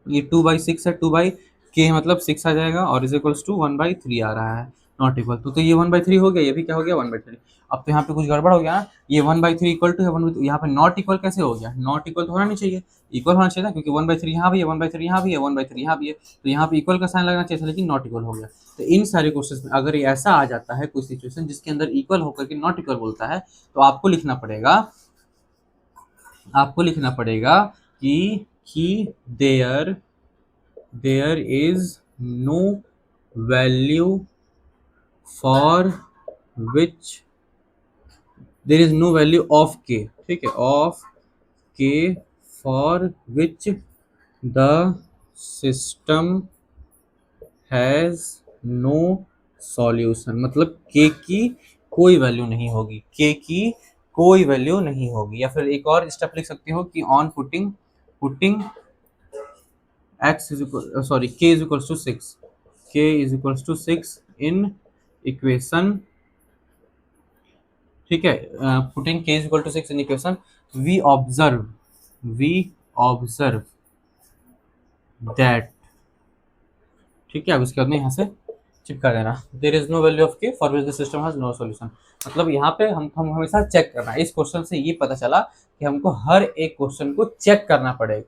ये 2/6 है, 2/k मतलब 6 आ जाएगा और इज इक्वल्स टू 1/3 आ रहा है, नॉट इक्वल टू, तो ये 1/3 हो गया, ये भी क्या हो गया 1/3। अब तो यहाँ पे कुछ गड़बड़ हो गया ना, ये 1/3 इक्वल टू है 1/3, यहाँ पे नॉट इक्वल कैसे हो गया, नॉट इक्वल तो होना नहीं चाहिए, इक्वल होना चाहिए था, क्योंकि 1/3 यहाँ भी है, 1/3 यहाँ भी है, 1/3 यहाँ भी है, तो यहाँ पे इक्वल का साइन लगना चाहिए था, लेकिन नॉट इक्वल हो गया। तो इन सारे क्वेश्चन में अगर ये ऐसा आ जाता है कोई सिचुएशन जिसके अंदर इक्वल होकर के नॉट इक्वल बोलता है, तो आपको लिखना पड़ेगा, आपको लिखना पड़ेगा कि there is no value for which there is no value of k, ठीक है, ऑफ के for which the system has no solution, मतलब के की कोई वैल्यू नहीं होगी, के की कोई वैल्यू नहीं होगी। या फिर एक और स्टेप लिख सकते हो कि on putting putting x is equal sorry k is equals to 6, k is equals to 6 in equation, ठीक है, putting k is equal to 6 in equation, we observe that, ठीक है। अब इसके बाद में यहाँ से चिपका देना, there is no value of के for which the system has no solution. मतलब यहाँ पे हम हमेशा चेक करना है। इस क्वेश्चन से ये पता चला कि हमको हर एक क्वेश्चन को चेक करना पड़ेगा,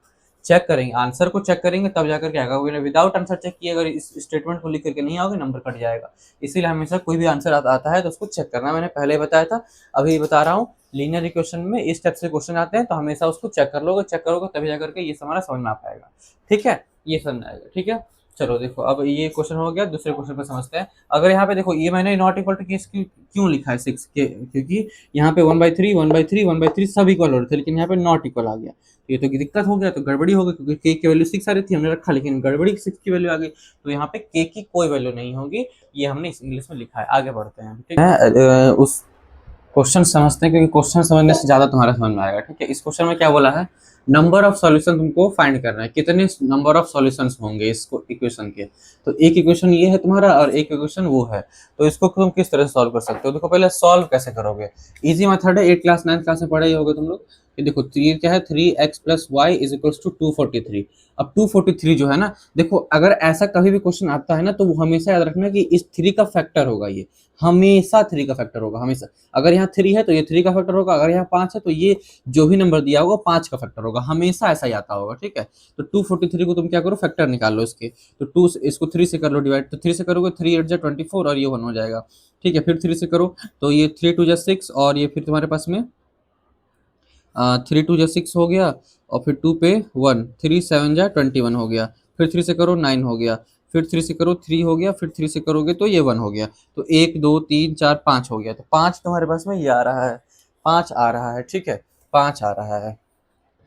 चेक करेंगे, आंसर को चेक करेंगे तब जाकर के आएगा। विदाउट आंसर चेक किए अगर इस स्टेटमेंट को लिख करके नहीं आओगे नंबर कट जाएगा। इसीलिए हमेशा कोई भी आंसर आता है तो उसको चेक करना। मैंने पहले ही बताया था, अभी बता रहा हूँ, लीनियर इक्वेशन में इस टाइप से क्वेश्चन आते हैं तो हमेशा उसको चेक कर लोगे, चेक करोगे तभी जाकर के ये हमारा समझ में आ पाएगा, ठीक है, ये समझ में आएगा, ठीक है। चलो देखो, अब ये क्वेश्चन हो गया, दूसरे क्वेश्चन पे समझते हैं। अगर यहाँ पे देखो, ये मैंने नॉट इक्वल टू केस क्यों लिखा है 6 के, क्योंकि यहाँ पे 1/3 1/3 1/3 सब इक्वल हो रहे थे, लेकिन यहाँ पे नॉट इक्वल आ गया, तो ये तो दिक्कत हो गया, तो गड़बड़ी हो गई, क्योंकि के की वैल्यू 6 आ रही थी, हमने रखा, लेकिन गड़बड़ी 6 की वैल्यू आ गई, तो यहाँ पे के की कोई वैल्यू नहीं होगी, ये हमने इंग्लिश में लिखा है। आगे बढ़ते हैं, ठीक है, उस क्वेश्चन समझते हैं, क्योंकि क्वेश्चन समझने से ज्यादा तुम्हारा समझ में आएगा, ठीक है। इस क्वेश्चन में क्या बोला है, नंबर ऑफ सॉल्यूशन तुमको फाइंड करना है, कितने नंबर ऑफ सॉल्यूशंस होंगे इस इक्वेशन के। तो एक इक्वेशन ये है तुम्हारा और एक इक्वेशन वो है, तो इसको तुम किस तरह से सॉल्व कर सकते हो। देखो पहले सॉल्व कैसे करोगे, इजी मेथड है, 8 क्लास 9 क्लास में पढ़े ही होगे तुम लोग। ये देखो, 3 क्या है, 3x + y is equals to 243। अब 243 जो है ना, देखो अगर ऐसा कभी भी क्वेश्चन आता है ना, तो वो हमेशा याद रखना कि इस 3 का फैक्टर होगा, ये हमेशा 3 का फैक्टर होगा, हमेशा। अगर यहाँ 3 है तो ये 3 का फैक्टर होगा, अगर यहाँ 5 है तो ये जो भी नंबर दिया होगा 5 का फैक्टर होगा, हमेशा ऐसा ही आता होगा, ठीक है। तो 243 को तुम क्या करो, फैक्टर निकाल लो इसके, तो 2 इसको 3 से कर लो डिवाइड, तो 3 से करोगे 3 8 जा 24 और ये 1 हो जाएगा, ठीक है। फिर 3 से करो तो ये 3 2 जा 6 और ये फिर तुम्हारे पास में 3 2 जा 6 हो गया, और फिर 2 पे 1, 3 7 जा 21 हो गया, फिर 3 से करो 9 हो गया, फिर 3 से करो 3 हो गया, फिर 3 से करोगे तो ये 1 हो गया, तो 1 2 3 4 5 हो गया, तो 5 तुम्हारे पास में ये आ रहा है, 5 आ रहा है, ठीक है, 5 आ रहा है,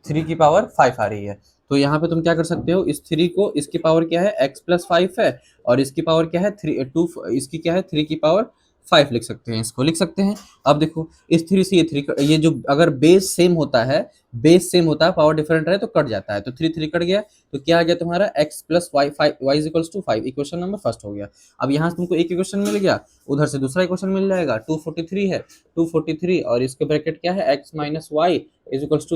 3 की पावर 5 आ रही है। तो यहाँ पे तुम क्या कर सकते हो, इस 3 को, इसकी पावर क्या है, x + 5 है, और इसकी पावर क्या है 3 2, इसकी क्या है 3 की पावर 5 लिख सकते हैं, इसको लिख सकते हैं। अब देखो इस 3 से ये 3, ये जो अगर बेस सेम होता है, बेस सेम होता है, पावर डिफरेंट रहे तो कट जाता है, तो 3 3 कट गया, तो क्या आ गया तुम्हारा x + y 5 y = 5, equation number first हो गया। अब यहाँ से तुमको एक इक्वेशन मिल गया, उधर से दूसरा इक्वेशन मिल जाएगा, 243 है, 243 और इसके ब्रैकेट क्या है, x - y =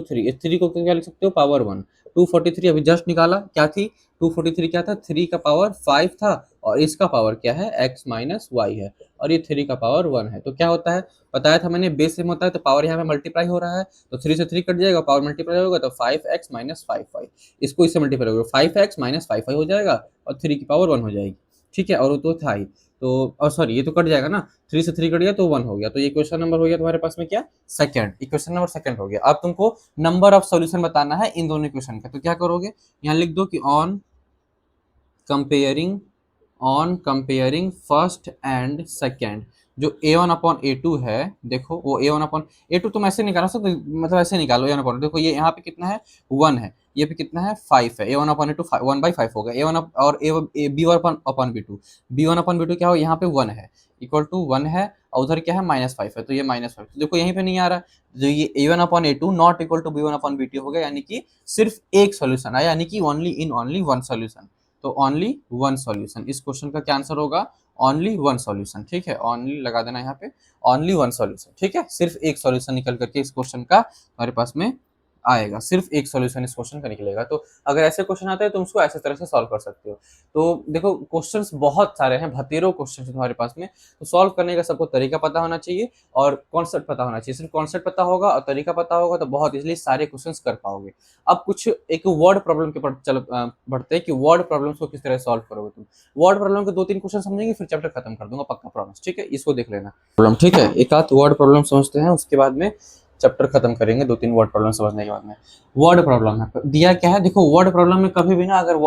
3, इस 3 को तुम क्या लिख सकते हो, पावर 1। 243 अभी जस्ट निकाला, क्या थी 243 क्या था, 3 का पावर 5 था, और इसका पावर क्या है, x - y है, और ये 3 का पावर 1 है। तो क्या होता है, बताया था मैंने, बेस सेम होता है तो पावर यहाँ पे मल्टीप्लाई हो रहा है, तो 3 से 3 कट जाएगा, पावर मल्टीप्लाई होगा, तो 5x - 5y, इसको इससे मल्टीप्लाई होगा, 5x - 5y हो जाएगा, और 3 की पावर 1 हो जाएगी, ठीक है। और वो तो था ही, तो और सॉरी ये तो कट जाएगा ना, 3 से 3 कट गया तो 1 हो गया, तो ये क्वेश्चन नंबर हो गया तुम्हारे पास में क्या, सेकंड, इक्वेशन नंबर सेकंड हो गया। अब तुमको नंबर ऑफ सॉल्यूशन बताना है इन दोनों इक्वेशन का, तो क्या करोगे, यहाँ लिख दो कि on comparing first and second, जो a1/a2 है, देखो वो a1/a2 तुम ऐसे निकालो सकते, मतलब ऐसे निकालो a1/, देखो ये यहाँ पे कितना है 1 है, ये पे कितना है 5 है, a1/a2 1/5 हो गया, a1 और b1/b2, b1/b2 क्या हो, यहाँ पे 1 है, इक्वल टू 1 है, और उधर क्या है -5 है, तो ये -5, तो देखो यहीं पे नहीं आ रहा, जो ये a1/a2 not equal to b1/b2 हो गया, यानी कि सिर्फ एक सॉल्यूशन आया, यानी कि ओनली वन सॉल्यूशन, तो ओनली वन सॉल्यूशन, इस क्वेश्चन का क्या आंसर होगा, ओनली वन सॉल्यूशन, ठीक है, ओनली लगा देना यहाँ पे, ओनली वन सॉल्यूशन, ठीक है, सिर्फ एक सॉल्यूशन निकल करके इस क्वेश्चन का हमारे पास में आएगा, सिर्फ एक सॉल्यूशन इस क्वेश्चन का निकलेगा। तो अगर ऐसे क्वेश्चन आते हैं तो उसको ऐसे तरह से सॉल्व कर सकते हो। तो देखो क्वेश्चंस बहुत सारे हैं, भतेरों क्वेश्चन तुम्हारे पास में, तो सॉल्व करने का सबको तरीका पता होना चाहिए और कॉन्सेप्ट पता होना चाहिए। सिर्फ कॉन्सेप्ट पता होगा और तरीका पता होगा तो बहुत इजीली सारे क्वेश्चंस कर पाओगे। अब कुछ एक वर्ड प्रॉब्लम के पर चल बढ़ते हैं कि वर्ड प्रॉब्लम्स को किस तरह सॉल्व करोगे तुम। वर्ड प्रॉब्लम के 2-3 क्वेश्चन समझेंगे, फिर चैप्टर खत्म कर दूंगा, पक्का प्रॉमिस, ठीक है, इसको देख लेना प्रॉब्लम, ठीक है, एक आध वर्ड प्रॉब्लम समझते हैं, उसके बाद में चैप्टर खत्म करेंगे। 2-3 वर्ड प्रॉब्लम समझने के बाद में वर्ड प्रॉब्लम है दिया क्या है, देखो वर्ड प्रॉब्लम में कभी भी ना अगर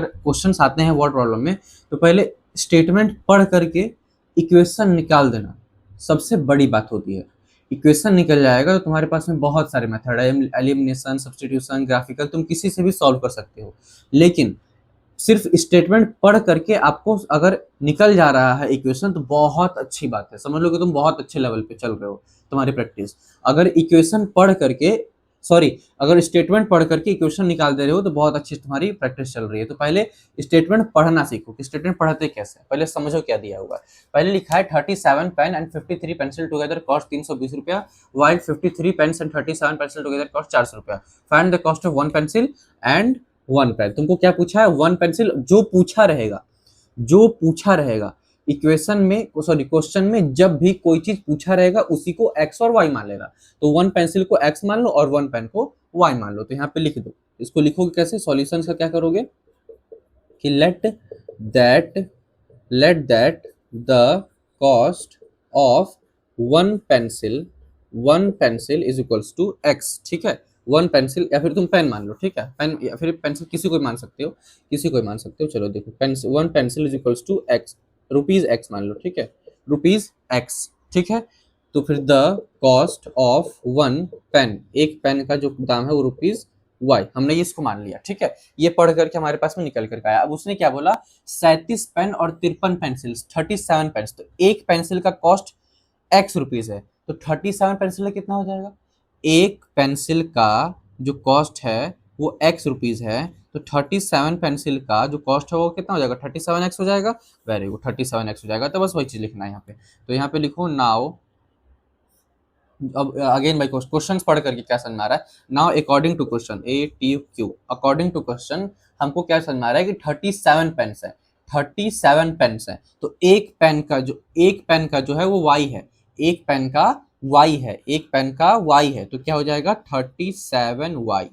क्वेश्चंस आते हैं वर्ड प्रॉब्लम में, तो पहले स्टेटमेंट पढ़ करके इक्वेशन निकाल देना, सबसे बड़ी बात होती है। इक्वेशन निकल जाएगा तो तुम्हारे पास में बहुत सारे मेथड है, एलिमिनेशन, सब्स्टिट्यूशन, ग्राफिकल, तुम किसी से भी सॉल्व कर सकते हो। लेकिन सिर्फ स्टेटमेंट पढ़ करके आपको अगर निकल जा रहा है इक्वेशन तो बहुत अच्छी बात है, समझ लो कि तुम बहुत अच्छे लेवल पे चल रहे हो, तुम्हारी प्रैक्टिस। अगर इक्वेशन पढ़ करके सॉरी अगर स्टेटमेंट पढ़ करके इक्वेशन निकाल दे रहे हो तो बहुत अच्छी तुम्हारी प्रैक्टिस चल रही है। तो पहले स्टेटमेंट पढ़ना सीखो कि स्टेटमेंट पढ़ते कैसे, पहले समझो क्या दिया हुआ है। पहले लिखा है 37 pen and 53 pencil together cost 320 रुपया, while 53 pens and 37 pencil together cost 400 रुपया। Find the cost of one pencil and one pen. तुमको क्या पूछा है? One pencil. जो पूछा रहेगा इक्वेशन में सॉरी क्वेश्चन में जब भी कोई चीज पूछा रहेगा उसी को एक्स और वाई मान लेना। तो वन पेंसिल को एक्स मान लो और वन पेन को वाई मान लो। तो यहाँ पे लिख दो। इसको लिखोगे कैसे? सॉल्यूशन का क्या करोगे कि let that the cost of one pencil is equals to x. ठीक है, वन पेंसिल या फिर तुम पेन मान लो, ठीक है, पेन या फिर पेंसिल किसी को मान सकते हो, चलो देखो one pencil is equals to x, rupees x मान लो, ठीक है, रुपीज एक्स, ठीक है। तो फिर the cost of one pen, एक पेन का जो दाम है वो रुपीज वाई, हमने ये इसको मान लिया, ठीक है। ये पढ़ करके हमारे पास में निकल करके आया। अब उसने क्या बोला? 37 पेन और 53 पेंसिल, 37 पेंस, तो एक पेंसिल का कॉस्ट एक्स रुपीज है, तो 37 पेंसिल का कितना हो जाएगा? एक पेंसिल का जो कॉस्ट है वो एक्स रुपीज है, तो 37 पेंसिल का जो कॉस्ट है वो कितना हो जाएगा? 37x हो जाएगा। वेरी गुड, 37x हो जाएगा। तो बस वही चीज लिखना है यहाँ पे। तो यहाँ पे लिखो नाउ, अब अगेन भाई क्वेश्चंस पढ़ करके क्या समझ में आ रहा है? Now according to question ATQ, according to question हमको क्या समझ में आ रहा है कि 37 पेन्स है, 37 पेन्स है। तो एक पेन का जो है वो वाई है, एक पेन का वाई है, एक पेन का वाई है, तो क्या हो जाएगा? 37y,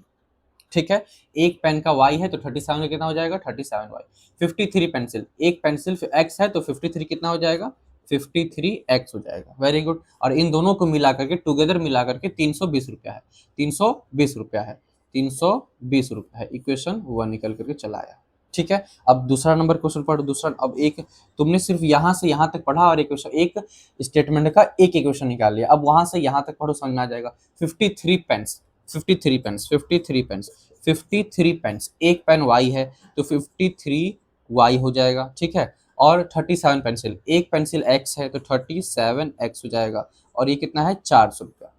ठीक है। एक पेन का y है तो 37 का कितना हो जाएगा? 37y। 53 पेंसिल, एक पेंसिल x है तो 53 कितना हो जाएगा? 53x हो जाएगा। Very good. और इन दोनों को मिला करके टुगेदर मिला करके 320 रुपया है, 320 रुपया है, 320 रुपया है। इक्वेशन 1 निकल करके चला आया, ठीक है। अब दूसरा नंबर क्वेश्चन पढ़ो। दूसरा, अब एक तुमने सिर्फ यहाँ से यहाँ तक पढ़ा और इक्वेशन, एक स्टेटमेंट का एक इक्वेशन निकाल लिया। अब वहां से यहाँ तक पढ़ो, समझ में आ जाएगा। 53 पेन्स, 53 पेन्स, 53 पेन्स, 53 पेन्स, एक पेन y है तो 53y हो जाएगा, ठीक है। और 37 पेंसिल, एक पेंसिल x है तो 37x हो जाएगा। और ये कितना है? 400 रुपया।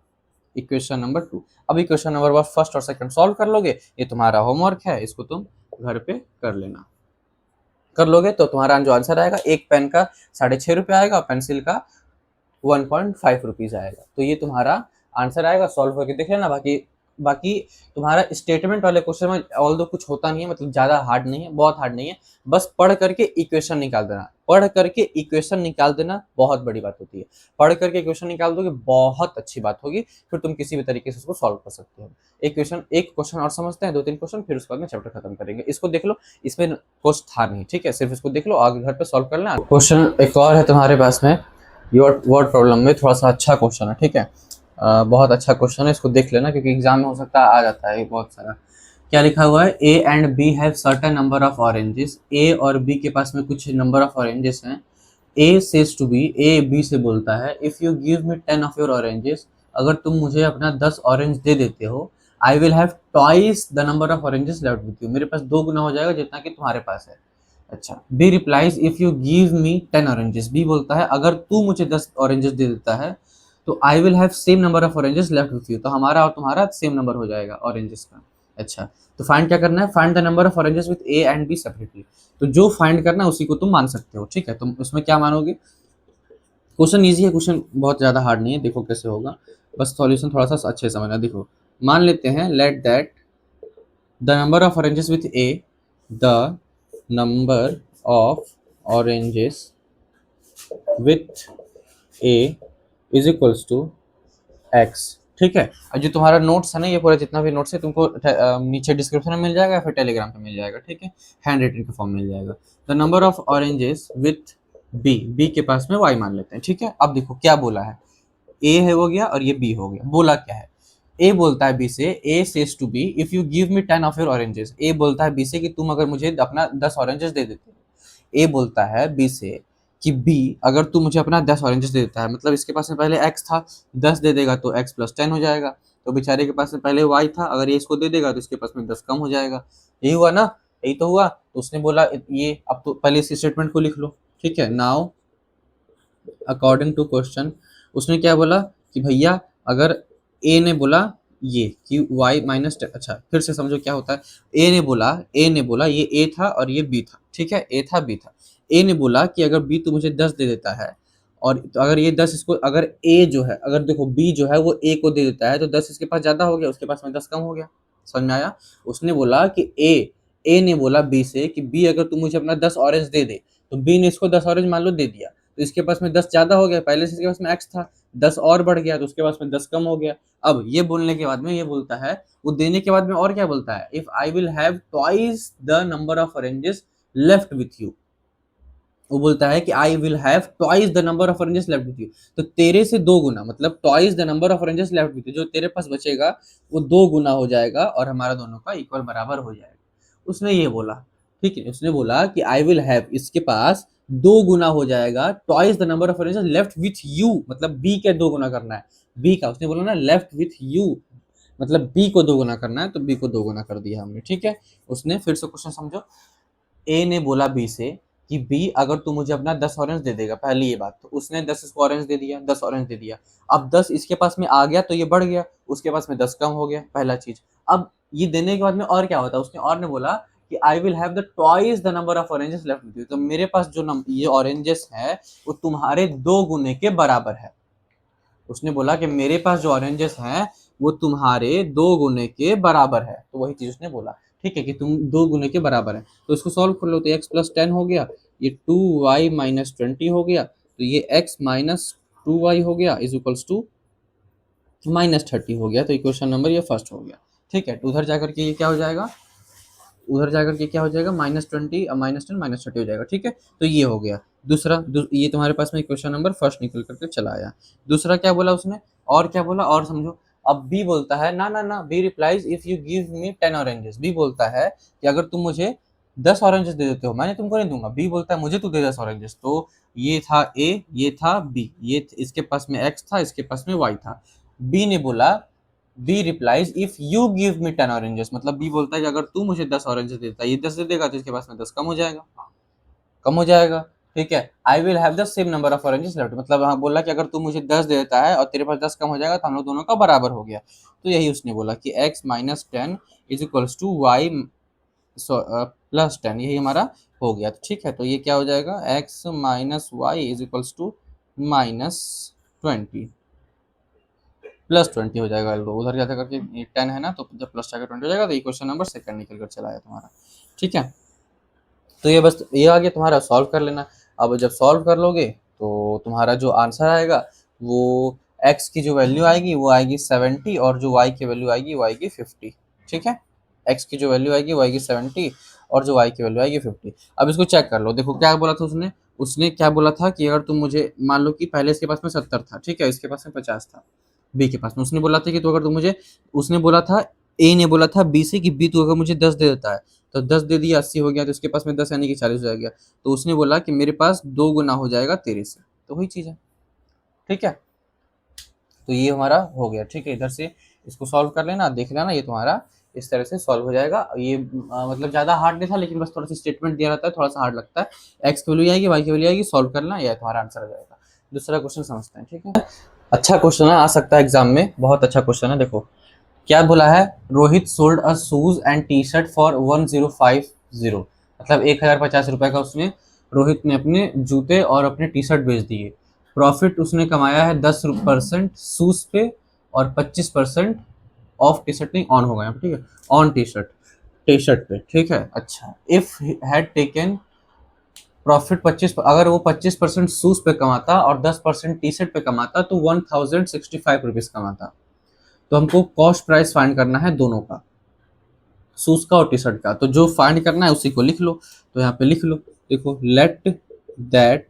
Equation number 2। अब इक्वेशन नंबर 1 फर्स्ट और सेकंड सॉल्व कर लोगे, ये तुम्हारा होमवर्क है, इसको तुम घर पे कर लेना। कर लोगे तो तुम्हारा जो आंसर आएगा, एक पेन का 6.5 रुपया आएगा और पेंसिल का 1.5 रुपीज आएगा। तो ये तुम्हारा आंसर आएगा। सॉल्व करके देख लेना। बाकी तुम्हारा स्टेटमेंट वाले क्वेश्चन में ऑल्दो कुछ होता नहीं है, मतलब ज़्यादा हार्ड नहीं है, बहुत हार्ड नहीं है। बस पढ़ करके इक्वेशन निकाल देना, पढ़ करके इक्वेशन निकाल देना बहुत बड़ी बात होती है। पढ़ करके इक्वेशन निकाल दोगे बहुत अच्छी बात होगी, फिर तुम किसी भी तरीके से उसको सॉल्व कर सकते हो। एक क्वेश्चन और समझते हैं, 2-3 क्वेश्चन, फिर उसके बाद में चैप्टर खत्म करेंगे। इसको देख लो, इसमें क्वेश्चन था नहीं, ठीक है, सिर्फ इसको देख लो, आगे घर पे सॉल्व कर लेना। क्वेश्चन एक और है तुम्हारे पास में, योर वर्ड प्रॉब्लम में थोड़ा सा अच्छा क्वेश्चन है, ठीक है। बहुत अच्छा क्वेश्चन है, इसको देख लेना क्योंकि एग्जाम में हो सकता है आ जाता है बहुत सारा। क्या लिखा हुआ है? A and B have certain number of oranges. A और बी के पास में कुछ नंबर ऑफ ऑरेंजेस हैं। A says to B, A B से बोलता है, if you give me 10 of your oranges, अगर तुम मुझे अपना 10 ऑरेंज दे देते हो, I will have twice the number of oranges left with you, मेरे पास 2 गुना हो जाएगा जितना कि तुम्हारे पास है। अच्छा। B replies, if you give me 10 oranges, B बोलता है अगर तू मुझे 10 ऑरेंजेस दे देता है तो आई will have same number of oranges left with you, तो हमारा और तुम्हारा सेम नंबर हो जाएगा ऑरेंजेस का। अच्छा, तो फाइंड क्या करना है? Find the number of oranges with A and B separately. तो जो फाइंड करना है उसी को तुम मान सकते हो, ठीक है। तुम उसमें क्या मानोगे? क्वेश्चन ईजी है, क्वेश्चन बहुत ज़्यादा हार्ड नहीं है। देखो कैसे होगा, बस सॉल्यूशन थोड़ा सा अच्छे से समझना। देखो, मान लेते हैं let that the number of oranges with A, the number of oranges with A is equals to x, ठीक है। और जो तुम्हारा नोट्स है ना, ये पूरा जितना भी नोट्स है तुमको नीचे डिस्क्रिप्शन में मिल जाएगा या फिर टेलीग्राम पे मिल जाएगा, ठीक है, हैंड रिटन के फॉर्म मिल जाएगा। The number of oranges with B, B के पास में वाई मान लेते हैं, ठीक है। अब देखो क्या बोला है, ए है हो गया और ये बी हो गया। बोला क्या है? ए बोलता है बी से, A says to B, if you give me 10 of your oranges, A बोलता है बी से कि तुम अगर मुझे अपना 10 ऑरेंजेस दे देते हो। ए बोलता है बी से कि बी अगर तू मुझे अपना 10 ऑरेंजेस दे देता है, मतलब इसके पास में पहले एक्स था, 10 दे देगा तो एक्स प्लस 10 हो जाएगा, तो बेचारे के पास में पहले वाई था, अगर ये इसको दे देगा तो इसके पास में 10 कम हो जाएगा। यही हुआ ना, यही तो हुआ। तो उसने बोला ये, अब तो पहले इस स्टेटमेंट को लिख लो, ठीक है। नाउ अकॉर्डिंग टू क्वेश्चन उसने क्या बोला कि भैया अगर ए ने बोला ये कि y माइनस, अच्छा फिर से समझो क्या होता है। ए ने बोला ये ए था और ये बी था, ठीक है, ए था बी था। ए ने बोला कि अगर बी तो मुझे 10 दे देता है, और तो अगर ये 10 इसको, अगर ए जो है, अगर देखो बी जो है वो ए को दे देता है तो 10 इसके पास ज्यादा हो गया, उसके पास में 10 कम हो गया। समझ में आया? उसने बोला कि ए ने बोला बी से कि बी अगर तू मुझे अपना 10 ऑरेंज दे दे, तो बी ने इसको 10 ऑरेंज मान लो दे दिया, तो इसके पास में 10 ज्यादा हो गया, पहले से इसके पास में एक्स था, 10 और बढ़ गया तो उसके पास में 10 कम हो गया। अब ये बोलने के बाद में ये बोलता है, वो देने के बाद में और क्या बोलता है, if I will have twice the number of oranges left with you. वो बोलता है कि आई will have twice the number of oranges left with you, तो तेरे से 2 गुना, मतलब twice the number of oranges left with you, जो तेरे पास बचेगा वो 2 गुना हो जाएगा और हमारा दोनों का इक्वल बराबर हो जाएगा। उसने ये बोला, ठीक है, उसने बोला कि आई विल हैव, इसके पास 2 गुना हो जाएगा, twice the number of oranges left with you, मतलब बी के 2 गुना करना है, बी का उसने बोला ना लेफ्ट विथ यू, मतलब बी को 2 गुना करना है, तो बी को 2 गुना कर दिया हमने, ठीक है। उसने फिर से क्वेश्चन समझो, ए ने बोला बी से कि बी अगर तू मुझे अपना 10 ऑरेंज दे देगा, पहली ये बात, तो उसने 10 इसको ऑरेंज दे दिया, 10 ऑरेंज दे दिया। अब 10 इसके पास में आ गया तो ये बढ़ गया, उसके पास में 10 कम हो गया, पहला चीज। अब ये देने के बाद में और क्या होता है, उसने और ने बोला कि आई will have the twice the number of oranges left with you, तो मेरे पास जो ये ऑरेंजेस है वो तुम्हारे 2 गुने के बराबर है। उसने बोला कि मेरे पास जो ऑरेंजेस हैं वो तुम्हारे 2 गुने के बराबर है, तो वही चीज उसने बोला, ठीक है, कि तुम 2 गुने के बराबर है। तो इसको सॉल्व कर लो, तो x प्लस 10 हो गया, ये 2y माइनस 20 हो गया, तो ये x माइनस 2y हो गया इज इक्वल्स टू माइनस 30 हो गया, तो इक्वेशन नंबर ये फर्स्ट हो गया, ठीक है। तो उधर जाकर के ये क्या हो जाएगा, उधर जाकर के क्या हो जाएगा, -20 -10 -30 हो जाएगा, ठीक है। तो ये हो गया दूसरा, ये तुम्हारे पास में क्वेश्चन नंबर फर्स्ट निकल करके चला आया। दूसरा क्या बोला उसने, और क्या बोला और समझो। अब बी बोलता है ना ना ना, B replies if you give me 10 oranges, B बोलता है कि अगर तुम मुझे 10 ऑरेंजेस दे देते हो, मैंने तुमको नहीं दूंगा, बी बोलता है मुझे तू दे 10 ऑरेंजेस। तो ये था ए, ये था बी, ये इसके पास में एक्स था, इसके पास में वाई था। बी ने बोला, B replies if you give me 10 oranges, मतलब बी बोलता है कि अगर तू मुझे 10 ऑरेंजेस देता है, ये 10 दे देगा तो इसके पास में 10 कम हो जाएगा, कम हो जाएगा, ठीक है। आई will have the same number of oranges left, मतलब हाँ बोला कि अगर तू मुझे 10 दे देता है और तेरे पास 10 कम हो जाएगा तो हम लोग दोनों का बराबर हो गया। तो यही उसने बोला कि x minus 10 is equals to y plus 10, यही हमारा हो गया, तो ठीक है। तो ये क्या हो जाएगा, x minus y is equals to minus 20 plus 20 हो जाएगा, तो उधर जाकर करके 10 है ना, तो जब प्लस जाकर 20 हो जाएगा तो इक्वेशन नंबर सेकंड निकल कर चला आया तुम्हारा, ठीक है। तो ये बस ये आ गया तुम्हारा, सॉल्व कर लेना। अब जब सॉल्व कर लोगे तो तुम्हारा जो आंसर आएगा वो x की जो वैल्यू आएगी वो आएगी 70, और जो y की वैल्यू आएगी वो आएगी 50, ठीक है। x की जो वैल्यू आएगी वो आएगी 70 और जो y की वैल्यू आएगी 50। अब इसको चेक कर लो, देखो क्या बोला था उसने, उसने क्या बोला था कि अगर तुम मुझे, मान लो कि पहले इसके पास में 70 था, ठीक है, इसके पास में 50 था, बी के पास में। उसने बोला था कि तो अगर तुम मुझे, उसने बोला था, ए ने बोला था बी से कि बी तो अगर मुझे 10 दे देता है, तो 10 दे दिया 80 हो गया, तो इसके पास में 10 यानी कि 40 हो जाएगा। तो उसने बोला कि मेरे पास 2 गुना हो जाएगा तेरे से, तो वही चीज़ है, ठीक है। तो ये हमारा हो गया, ठीक है। इधर से इसको सॉल्व कर लेना, देख लेना, ये तुम्हारा इस तरह से सॉल्व हो जाएगा। ये मतलब ज़्यादा हार्ड नहीं था, लेकिन बस थोड़ा सा स्टेटमेंट दिया रहता है, थोड़ा सा हार्ड लगता है। एक्स की वैल्यू आएगी, वाई की वैल्यू आएगी, सॉल्व करना, यह तुम्हारा आंसर हो जाएगा। दूसरा क्वेश्चन समझते हैं, ठीक है। अच्छा क्वेश्चन है, आ सकता है एग्जाम में, बहुत अच्छा क्वेश्चन है। देखो क्या बोला है, Rohit sold a shoes and T shirt for 1050, मतलब 1050 रुपए का उसने, रोहित ने अपने जूते और अपने टी शर्ट बेच दिए। प्रॉफिट उसने कमाया है 10% शूज पे और 25% ऑफ टी शर्ट, नहीं ऑन होगा यहाँ पे, ठीक है, ऑन टी शर्ट पे, ठीक है। अच्छा, इफ हैड टेकन प्रॉफिट 25, अगर वो 25% शूज पे कमाता और 10% टी शर्ट पे कमाता तो 1065 रुपीज कमाता। तो हमको कॉस्ट प्राइस फाइंड करना है दोनों का, शूज का और टी शर्ट का। तो जो फाइंड करना है उसी को लिख लो, तो यहाँ पे लिख लो, देखो let that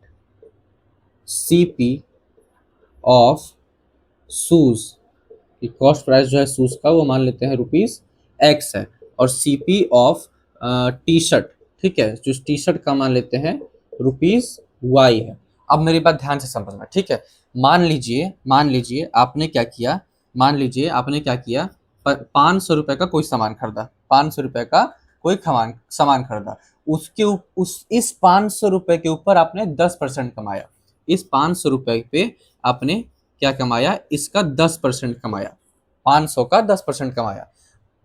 CP of shoes, की कॉस्ट प्राइस जो है शूज का वो मान लेते हैं ₹X है, और सीपी ऑफ टी शर्ट, ठीक है, जो टी शर्ट का मान लेते हैं ₹Y है। अब मेरी बात ध्यान से समझना, ठीक है। मान लीजिए आपने क्या किया, मान लीजिए आपने क्या किया, 500 रुपए का कोई सामान खरीदा, 500 रुपए का कोई सामान खरीदा, उस इस 500 रुपए के ऊपर आपने 10% कमाया। इस 500 रुपए पे आपने क्या कमाया, इसका 10% कमाया, 500 का 10% कमाया,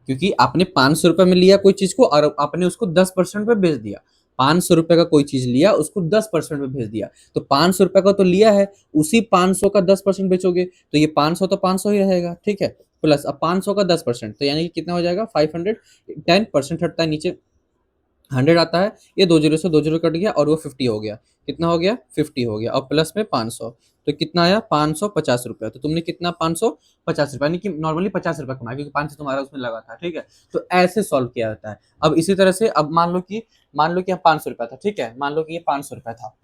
क्योंकि आपने 500 रुपए में लिया कोई चीज को और आपने उसको 10% पे बेच दिया। 500 रुपए का कोई चीज लिया, उसको 10% पे भेज दिया, तो 500 रुपए का तो लिया है, उसी 500 का 10% बेचोगे तो ये 500 तो 500 ही रहेगा, ठीक है। प्लस अब 500 का 10%, तो यानी कि कितना हो जाएगा, 500, 10% हटता है नीचे, 100 आता है, ये 2 जीरो से 2 जीरो कट गया और वो 50 हो गया। कितना हो गया, 50 हो गया, और प्लस में 500, तो कितना आया, 550 रुपया। तो तुमने कितना, 550 रुपया, यानी कि नॉर्मली 50 रुपया कमाया, क्योंकि 500 तुम्हारा उसमें लगा था, ठीक है। तो ऐसे सॉल्व किया जाता है। अब इसी तरह से, अब मान लो कि यहाँ 500 रुपया था, ठीक है, मान लो कि ये 500 रुपया था,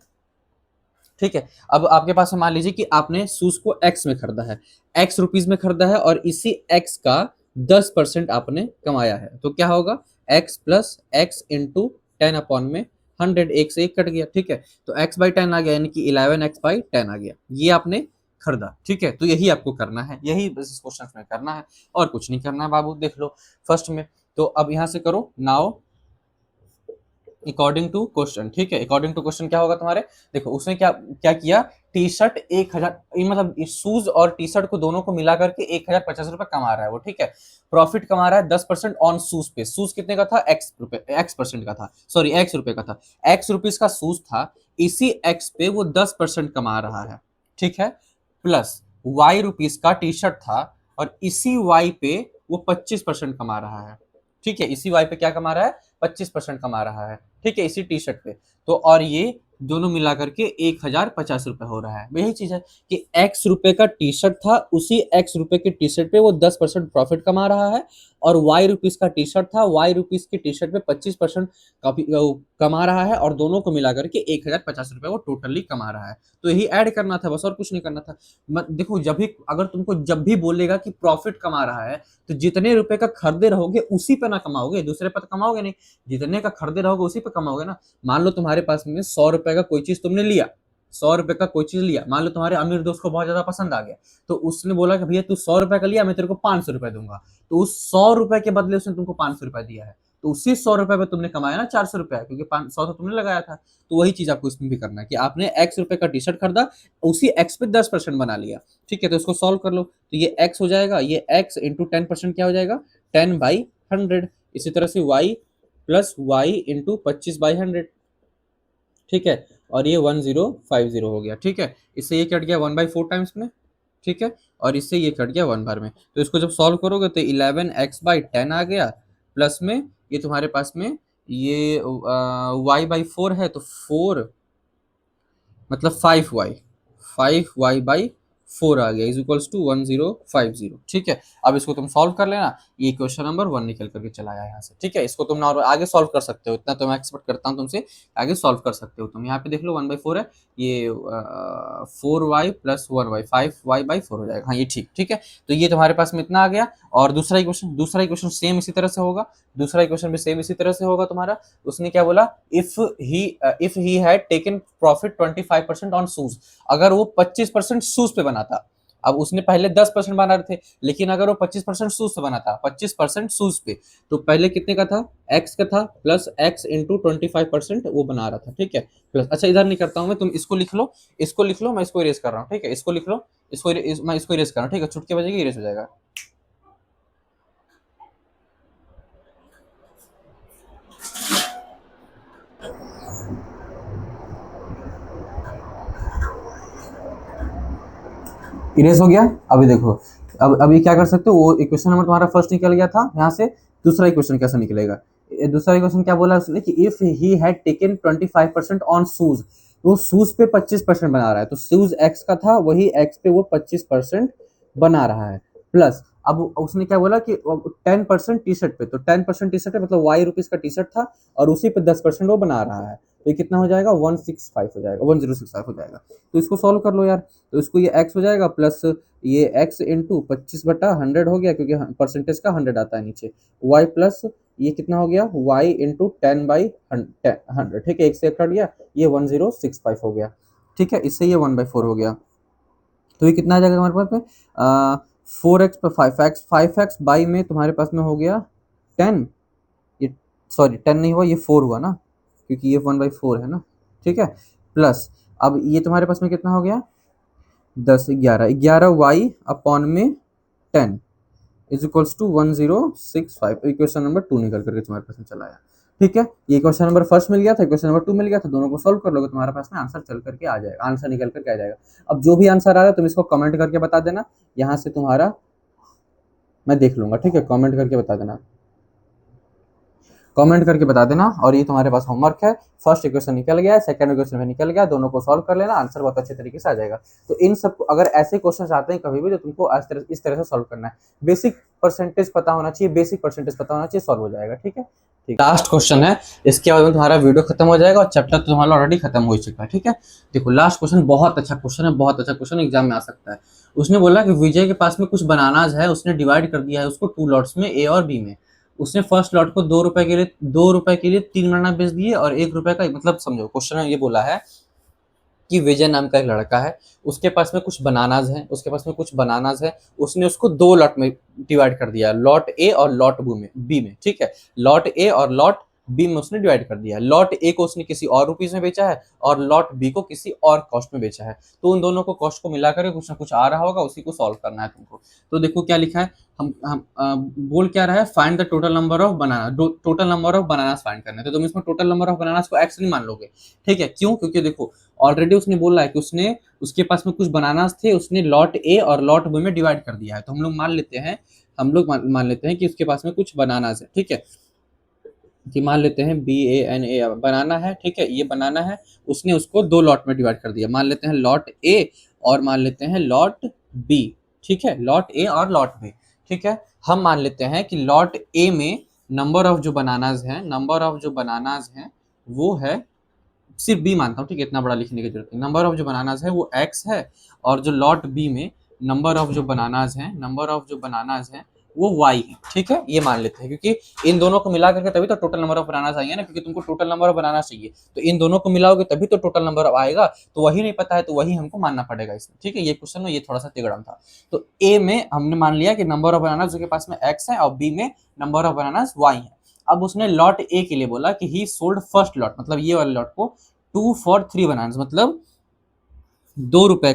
ठीक है। अब आपके पास है, मान लीजिए कि आपने शूज को एक्स में खरीदा है, एक्स रुपीज में खरीदा है, और इसी एक्स का 10% आपने कमाया है, तो क्या होगा, x plus x into 10 upon में 100, एक से एक कट गया, ठीक है। तो एक्स बाई 10 आ गया, यानी कि 11x/10 आ गया, ये आपने खरीदा, ठीक है। तो यही आपको करना है, यही बस इस क्वेश्चन में करना है, और कुछ नहीं करना है बाबू। देख लो फर्स्ट में, तो अब यहां से करो नाउ अकॉर्डिंग टू क्वेश्चन, ठीक है। अकॉर्डिंग टू क्वेश्चन क्या होगा तुम्हारे, देखो उसने क्या क्या किया, टी शर्ट 1000, मतलब शूज और टी शर्ट को दोनों को मिला करके 1050 रुपए कमा रहा है वो, ठीक है। प्रॉफिट कमा रहा है 10% ऑन शूज पे, शूज कितने का था, एक्स% का था, सॉरी x रुपए का था, x रुपीज का शूज था, इसी x पे वो 10% कमा रहा है, ठीक है। प्लस y रुपीज का टी शर्ट था, और इसी y पे वो 25% कमा रहा है, ठीक है। इसी y पे क्या कमा रहा है, 25% कमा रहा है, ठीक है, इसी टी शर्ट पे। तो और ये दोनों मिला करके 1050 रुपए हो रहा है। यही चीज है कि एक्स रुपए का टी शर्ट था, उसी एक्स रुपए के टी शर्ट पे वो 10% प्रॉफिट कमा रहा है, और वाई रुपीज का टी शर्ट था, वाई रुपीज के टी शर्ट पे 25% कमा रहा है, और दोनों को मिला करके 1050 रुपए वो टोटली कमा रहा है। तो यही ऐड करना था बस, और कुछ नहीं करना था। देखो जब भी, अगर तुमको जब भी बोलेगा कि प्रॉफिट कमा रहा है, तो जितने रुपए का खरीदे रहोगे उसी पे ना कमाओगे, दूसरे पे तो कमाओगे नहीं, जितने का खरीदे रहोगे उसी पे कमाओगे ना। मान लो तुम्हारे पास में 100 रुपए का कोई चीज तुमने लिया, 100 रुपए का कोई चीज लिया, मान लो तुम्हारे अमीर दोस्त को बहुत ज्यादा पसंद आ गया, तो उसने बोला कि भैया तू 100 रुपए का लिया, मैं तेरे को 500 रुपए दूंगा, तो उस 100 रुपए के बदले उसने तुमको 500 रुपए दिया है, तो उसी 100 रुपए पे तुमने कमाया ना 400 रुपया, क्योंकि 100 तो तुमने लगाया था। तो वही चीज आपको इसमें भी करना है कि आपने एक्स रुपए का टी शर्ट खरीदा, उसी एक्स पे 10% बना लिया, ठीक है। तो इसको सॉल्व कर लो, तो ये एक्स हो जाएगा, ये एक्स इंटू 10% क्या हो जाएगा, 10/100। इसी तरह से y प्लस वाई इंटू 25/100, ठीक है। और ये 1050 हो गया, ठीक है। इससे ये कट गया 1/4 टाइम्स में, ठीक है, और इससे ये कट गया 1 बार में। तो इसको जब सॉल्व करोगे तो 11x/10 आ गया, प्लस में ये तुम्हारे पास में ये y/4 है, तो 4 मतलब 5y/4 आ गया, इज इक्वल्स टू 1050, ठीक है। अब इसको तुम सॉल्व कर लेना, ये क्वेश्चन नंबर 1 निकल करके चला आया यहाँ से, ठीक है। इसको तुम और आगे सॉल्व कर सकते हो, इतना तो मैं एक्सपेक्ट करता हूँ तुमसे, आगे सॉल्व कर सकते हो तुम। यहाँ पे देख लो 1/4 है, ये 4y प्लस 1y, 5y/4 हो जाएगा, हाँ ये ठीक है। तो ये तुम्हारे पास में इतना आ गया। और दूसरा इक्वेशन सेम इसी तरह से होगा, दूसरा इक्वेशन भी सेम इसी तरह से होगा तुम्हारा। उसने क्या बोला, if he had taken profit 25% on shoes, अगर वो 25% शूज पे बनाता, अब उसने पहले 10% बना रहे थे, लेकिन अगर वो 25% शूज पे बनाता, 25% शूज पे, तो पहले कितने का था, एक्स का था, प्लस एक्स इंटू 25% वो बना रहा था, ठीक है। प्लस, अच्छा इधर नहीं करता हूं मैं, तुम इसको लिख लो, मैं इसको इरेज कर रहा हूँ, ठीक है। इसको लिख लो, मैं इसको इरेज कर रहा हूँ, ठीक है, छुटकी बजेगी इरेज हो जाएगा। इरेज हो गया। अभी देखो, अब अभी क्या कर सकते हो, वो इक्वेशन नंबर तुम्हारा फर्स्ट निकल गया था यहाँ से, दूसरा इक्वेशन कैसे निकलेगा, दूसरा इक्वेशन क्या बोला उसने कि if he had taken 25% on shoes, वो शूज पे 25% बना रहा है, तो शूज एक्स का था, वही एक्स पे वो 25% बना रहा है। प्लस अब उसने क्या बोला कि 10% टी शर्ट पे, तो 10% टी शर्ट है, मतलब वाई रुपीज का टी शर्ट था, और उसी पे 10% वो बना रहा है, तो ये कितना हो जाएगा, 165 हो जाएगा, 1065 हो जाएगा। तो इसको सॉल्व कर लो यार, तो इसको ये x हो जाएगा, प्लस ये x इंटू 25/100 हो गया, क्योंकि परसेंटेज का 100 आता है नीचे, y प्लस ये कितना हो गया, y इंटू 10/100, ठीक है, एक से एक कट गया, ये 1065 हो गया। ठीक है, इससे ये 1/4 हो गया। तो ये कितना आ जाएगा हमारे पास में 4x पर 5x बाई में तुम्हारे पास में हो गया 10, ये सॉरी 10 नहीं हुआ, ये 4 हुआ ना, क्योंकि ये 1/4 है ना, ठीक है। प्लस अब ये तुम्हारे पास में कितना हो गया 10 11 वाई अपॉन में 10 is equals to 1065। Equation number 2 निकल करके तुम्हारे पास में चला आया, ठीक है। ये क्वेश्चन नंबर फर्स्ट मिल गया था, क्वेश्चन नंबर 2 मिल गया था, दोनों को सॉल्व कर लोगे तुम्हारे पास में आंसर चल करके आ जाएगा, आंसर निकल करके आ जाएगा। अब जो भी आंसर आ रहा है तुम इसको कमेंट करके बता देना, यहाँ से तुम्हारा मैं देख लूंगा, ठीक है। कमेंट करके बता देना, कमेंट करके बता देना। और ये तुम्हारे पास होमवर्क है, फर्स्ट इक्वेशन निकल गया, सेकंड इक्वेशन भी निकल गया, दोनों को सॉल्व कर लेना, आंसर बहुत अच्छे तरीके से आ जाएगा। तो इन सब अगर ऐसे क्वेश्चन आते हैं कभी भी तो तुमको इस तरह से सॉल्व करना है। बेसिक परसेंटेज पता होना चाहिए, बेसिक परसेंटेज पता होना चाहिए, सॉल्व हो जाएगा, ठीक है। ठीक, लास्ट क्वेश्चन है, इसके बाद में तुम्हारा वीडियो खत्म हो जाएगा और चैप्टर तो तुम्हारा ऑलरेडी खत्म हो चुका है, ठीक है। देखो लास्ट क्वेश्चन बहुत अच्छा क्वेश्चन है, बहुत अच्छा क्वेश्चन एग्जाम में आ सकता है। उसने बोला कि विजय के पास में कुछ बनानाज है, उसने डिवाइड कर दिया है उसको 2 लॉट्स में, ए और बी में। उसने फर्स्ट लॉट को 2 रुपए के लिए 3 बनाना बेच दिए और 1 रुपए का, मतलब समझो क्वेश्चन में ये बोला है कि विजय नाम का एक लड़का है, उसके पास में कुछ बनानाज है, उसने उसको 2 लॉट में डिवाइड कर दिया, लॉट ए और लॉट बी में, ठीक है। लॉट ए और लॉट बी में उसने डिवाइड कर दिया। लॉट ए को उसने किसी और रुपीज में बेचा है और लॉट बी को किसी और कॉस्ट में बेचा है। तो उन दोनों को कॉस्ट को मिलाकर कुछ ना कुछ आ रहा होगा, उसी को सॉल्व करना है तुमको। तो देखो क्या लिखा है, हम बोल क्या रहा है, find the total number of banana, total number of bananas find करना है। तो तुम इसमें टोटल नंबर ऑफ बनानास को एक्स नहीं मान लोगे, ठीक है। क्यों? क्योंकि देखो ऑलरेडी उसने बोला है कि उसके पास में कुछ बनानास थे, उसने लॉट ए और लॉट बी में डिवाइड कर दिया है। तो हम लोग मान लेते हैं कि उसके पास में कुछ बनानास है, ठीक है। कि मान लेते हैं BANA बनाना है, ठीक है, ये बनाना है, उसने उसको 2 लॉट में डिवाइड कर दिया। मान लेते हैं लॉट ए और मान लेते हैं लॉट बी, ठीक है, लॉट ए और लॉट बी, ठीक है। हम मान लेते हैं कि लॉट ए में नंबर ऑफ जो बनानाज हैं वो है, सिर्फ बी मानता हूँ, ठीक है, इतना बड़ा लिखने की जरूरत नहीं। नंबर ऑफ जो बनानाज है वो एक्स है, और जो लॉट बी में नंबर ऑफ जो बनानाज हैं वो वाई है, ठीक है। ये मान लेते हैं क्योंकि इन दोनों को मिला करके तभी तो टोटल नंबर ऑफ बनानाज आएंगे ना, क्योंकि तुमको टोटल नंबर ऑफ बनाना चाहिए, तो इन दोनों को मिलाओगे तभी तो टोटल नंबर आएगा। तो वही नहीं पता है तो वही हमको मानना पड़ेगा इसमें, ठीक है। ये क्वेश्चन में ये थोड़ा सा तिगड़म था। तो ए में हमने मान लिया कि नंबर ऑफ बनानाज के पास में एक्स है और बी में नंबर ऑफ बनानाज वाई है। अब उसने लॉट ए के लिए बोला कि ही सोल्ड फर्स्ट लॉट, मतलब ये वाले लॉट को 2 for 3 बनानास, मतलब 2 रुपए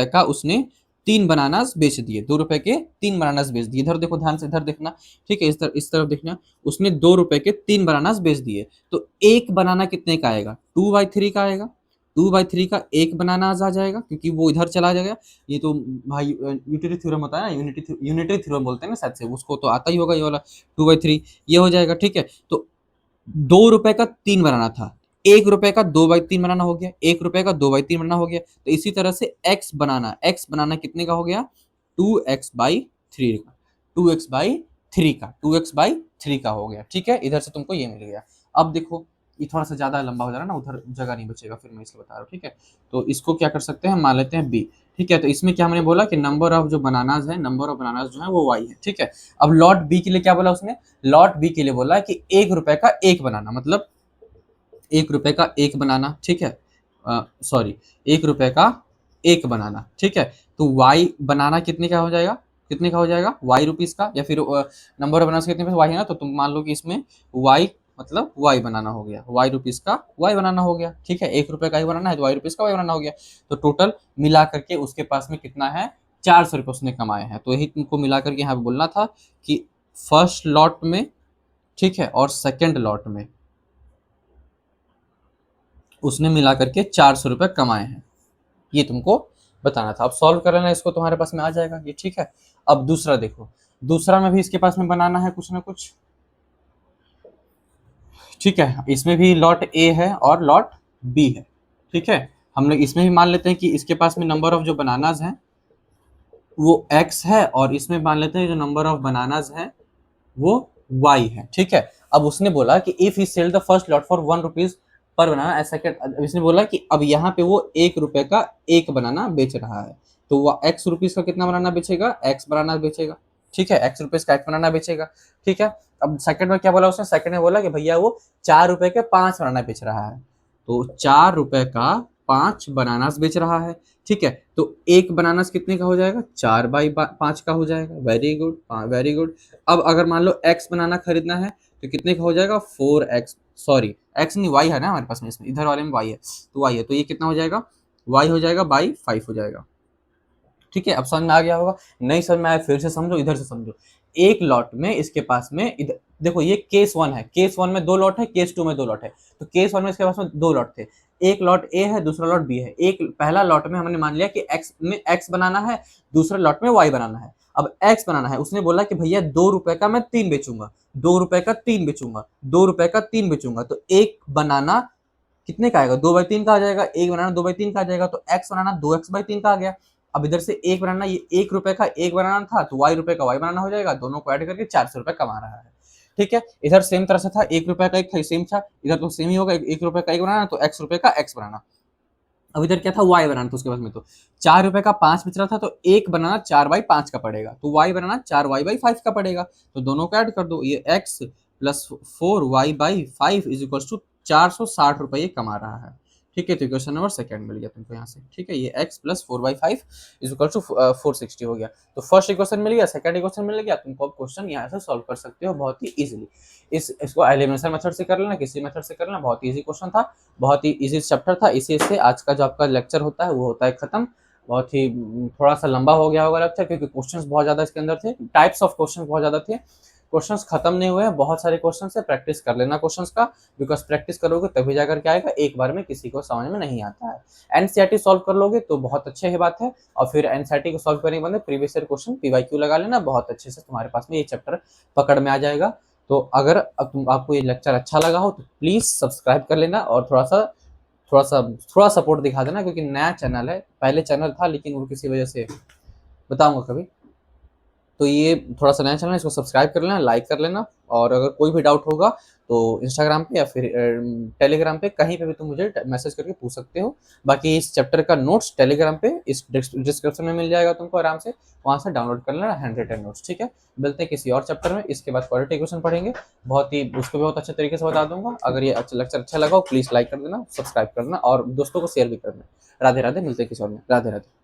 का उसने 3 बनानास बेच दिए, 2 रुपए के 3 बनानास बेच दिए। इधर देखो ध्यान से, इधर देखना, ठीक है, इस तरफ देखना, उसने 2 रुपए के 3 बनानास बेच दिए। तो एक बनाना कितने का आएगा, 2/3 का आएगा। 2/3 का एक बनानास आ जाएगा क्योंकि वो इधर चला जाएगा। ये तो भाई यूनिटरी थ्योरम होता है ना, यूनिटरी थ्योरम बोलते हैं ना शायद से, उसको तो आता ही होगा ये वाला 2/3, ये हो जाएगा, ठीक है। तो 2 रुपए का 3 बनाना था, 1 रुपए का 2/3 बनाना हो गया, 1 रुपए का 2/3 बनाना हो गया। तो इसी तरह से x बनाना कितने का हो गया, 2x/3 का, 2x/3 का हो गया, ठीक है। इधर से तुमको ये मिल गया। अब देखो ये थोड़ा सा ज्यादा लंबा हो जा रहा है ना, उधर जगह नहीं बचेगा, फिर मैं इसलिए बता रहा हूँ, ठीक है। तो इसको क्या कर सकते हैं, मान लेते हैं b, ठीक है। तो इसमें क्या हमने बोला कि नंबर ऑफ बनानाज जो है वो y है, ठीक है। अब लॉट बी के लिए क्या बोला उसने, लॉट बी के लिए बोला कि 1 रुपए का 1 बनाना, मतलब 1 रुपए का 1 बनाना, ठीक है, सॉरी 1 रुपए का 1 बनाना, ठीक है। तो y बनाना कितने का हो जाएगा, y रुपीस का, या फिर नंबर ऑफ बनाना कितने y है ना, तो तुम मान लो कि इसमें y मतलब y बनाना हो गया, y रुपीस का y बनाना हो गया, ठीक है। 1 रुपए का ही बनाना है तो y रुपीस का y बनाना हो गया। तो टोटल मिला करके उसके पास में कितना है, 400 रुपये उसने कमाए हैं। तो यही तुमको मिला करके यहाँ पे बोलना था कि फर्स्ट लॉट में, ठीक है, और सेकेंड लॉट में उसने मिला करके 400 रुपये कमाए हैं, ये तुमको बताना था। अब सॉल्व कर लेना इसको, तुम्हारे पास में आ जाएगा ये, ठीक है। अब दूसरा देखो, दूसरा में भी इसके पास में बनाना है कुछ ना कुछ, ठीक है। इसमें भी लॉट ए है और लॉट बी है, ठीक है। हम लोग इसमें भी मान लेते हैं कि इसके पास में नंबर ऑफ जो बनानाज हैं वो x है, और इसमें मान लेते हैं जो नंबर ऑफ बनानाज हैं वो y है, ठीक है। अब उसने बोला कि if he sell the first lot for 1 rupees पर बनाना, सेकंड, इसने बोला कि अब यहाँ पे वो 1 रुपए का 1 बनाना बेच रहा है, तो वो x रुपीज का कितना बनाना बेचेगा, x बनाना बेचेगा, ठीक है, x रुपीज का 1 बनाना बेचेगा, ठीक है। अब सेकंड में क्या बोला उसने, सेकंड में बोला कि भैया वो 4 रुपए के 5 बनाना बेच रहा है, तो 4 रुपए का 5 बनानास बेच रहा है, ठीक है। तो एक बनानास कितने का हो जाएगा, 4/5 का हो जाएगा। Very good, very good. अब अगर मान लो x बनाना खरीदना है तो कितने का हो जाएगा, 4x, सॉरी x नहीं y है ना हमारे पास में, इसमें इधर वाले में y है, तो y है, तो ये कितना हो जाएगा, y हो जाएगा बाई 5 हो जाएगा, ठीक है। अब समझ में आ गया होगा, नहीं समझ में आया फिर से समझो, इधर से समझो। एक लॉट में इसके पास में इधर देखो, ये केस 1 है, केस 1 में 2 लॉट है, केस 2 में 2 लॉट है। तो केस 1 में इसके पास में 2 लॉट थे, एक लॉट ए है, दूसरा लॉट बी है। एक पहला लॉट में हमने मान लिया कि एक्स में एक्स बनाना है, दूसरे लॉट में वाई बनाना है। अब एक्स बनाना है, उसने बोला कि भैया 2 रुपए का मैं 3 बेचूंगा, 2 रुपए का 3 बेचूंगा, 2 रुपए का 3 बेचूंगा। तो एक बनाना कितने का आएगा, 2/3 का आ जाएगा। एक बनाना 2/3 का आ जाएगा, तो एक्स बनाना 2x/3 का आ गया। अब इधर से एक बनाना, ये 1 रुपए का एक बनाना था, तो y रुपए का y बनाना हो जाएगा। दोनों को ऐड करके 400 रुपए कमा रहा है, ठीक है। इधर सेम तरह से था, 1 रुपए का एक था, सेम था, इधर तो सेम ही होगा, 1 रुपए का एक बनाना, तो x रुपए का x बनाना। अब इधर क्या था, y बनाना था उसके पास में, तो 4 रुपए का 5 बच रहा था, तो एक बनाना 4/5 का पड़ेगा, तो y बनाना 4y/5 का पड़ेगा। तो दोनों को ऐड कर दो, ये x plus 4y/5 is equal to 460 रुपए ये कमा रहा है, ठीक है। तो क्वेश्चन नंबर सेकंड मिल गया तुमको यहाँ से, ठीक है। ये x plus 4/5 is equal to 460 हो गया। तो फर्स्ट इक्वेशन मिल गया, सेकंड इक्वेशन मिल गया, तुमको अब क्वेश्चन यहाँ से सॉल्व कर सकते हो बहुत ही इजीली। इसको एलिमिनेशन मेथड से कर लेना, किसी मेथड से कर लेना, बहुत ही इजी क्वेश्चन था, बहुत ही इजी चैप्टर था। इसी से आज का जो आपका लेक्चर होता है वो होता है खत्म। बहुत ही थोड़ा सा लंबा हो गया होगा लेक्चर, क्योंकि क्वेश्चंस बहुत ज्यादा इसके अंदर थे, टाइप्स ऑफ क्वेश्चंस बहुत ज्यादा थे। क्वेश्चंस खत्म नहीं हुए हैं, बहुत सारे क्वेश्चन है, प्रैक्टिस कर लेना क्वेश्चंस का, बिकॉज प्रैक्टिस करोगे तभी जाकर के आएगा, एक बार में किसी को समझ में नहीं आता है। एनसीईआरटी सॉल्व कर लोगे तो बहुत अच्छी ही बात है, और फिर एनसीईआरटी को सॉल्व करने के बाद प्रीवियस ईयर क्वेश्चन पीवाईक्यू लगा लेना, बहुत अच्छे से तुम्हारे पास में ये चैप्टर पकड़ में आ जाएगा। तो अगर अब आपको ये लेक्चर अच्छा लगा हो तो प्लीज सब्सक्राइब कर लेना, और थोड़ा सपोर्ट दिखा देना, क्योंकि नया चैनल है, पहले चैनल था लेकिन वो किसी वजह से बताऊंगा कभी। तो ये थोड़ा सा नया चैनल है, इसको सब्सक्राइब कर लेना, लाइक कर लेना, और अगर कोई भी डाउट होगा तो इंस्टाग्राम पे या फिर टेलीग्राम पे कहीं पे भी तुम मुझे मैसेज करके पूछ सकते हो। बाकी इस चैप्टर का नोट्स टेलीग्राम पे इस डिस्क्रिप्शन में मिल जाएगा तुमको, आराम से वहां से डाउनलोड कर लेना, हैंड रिटन नोट्स, ठीक है। मिलते हैं किसी और चैप्टर में, इसके बाद क्वालिटी क्वेश्चन पढ़ेंगे, बहुत ही उसको बहुत अच्छे तरीके से बता दूंगा। अगर ये लेक्चर अच्छा लगा हो प्लीज लाइक कर देना, सब्सक्राइब कर देना, और दोस्तों को शेयर भी कर देना। राधे राधे, मिलते हैं किसी और में, राधे राधे।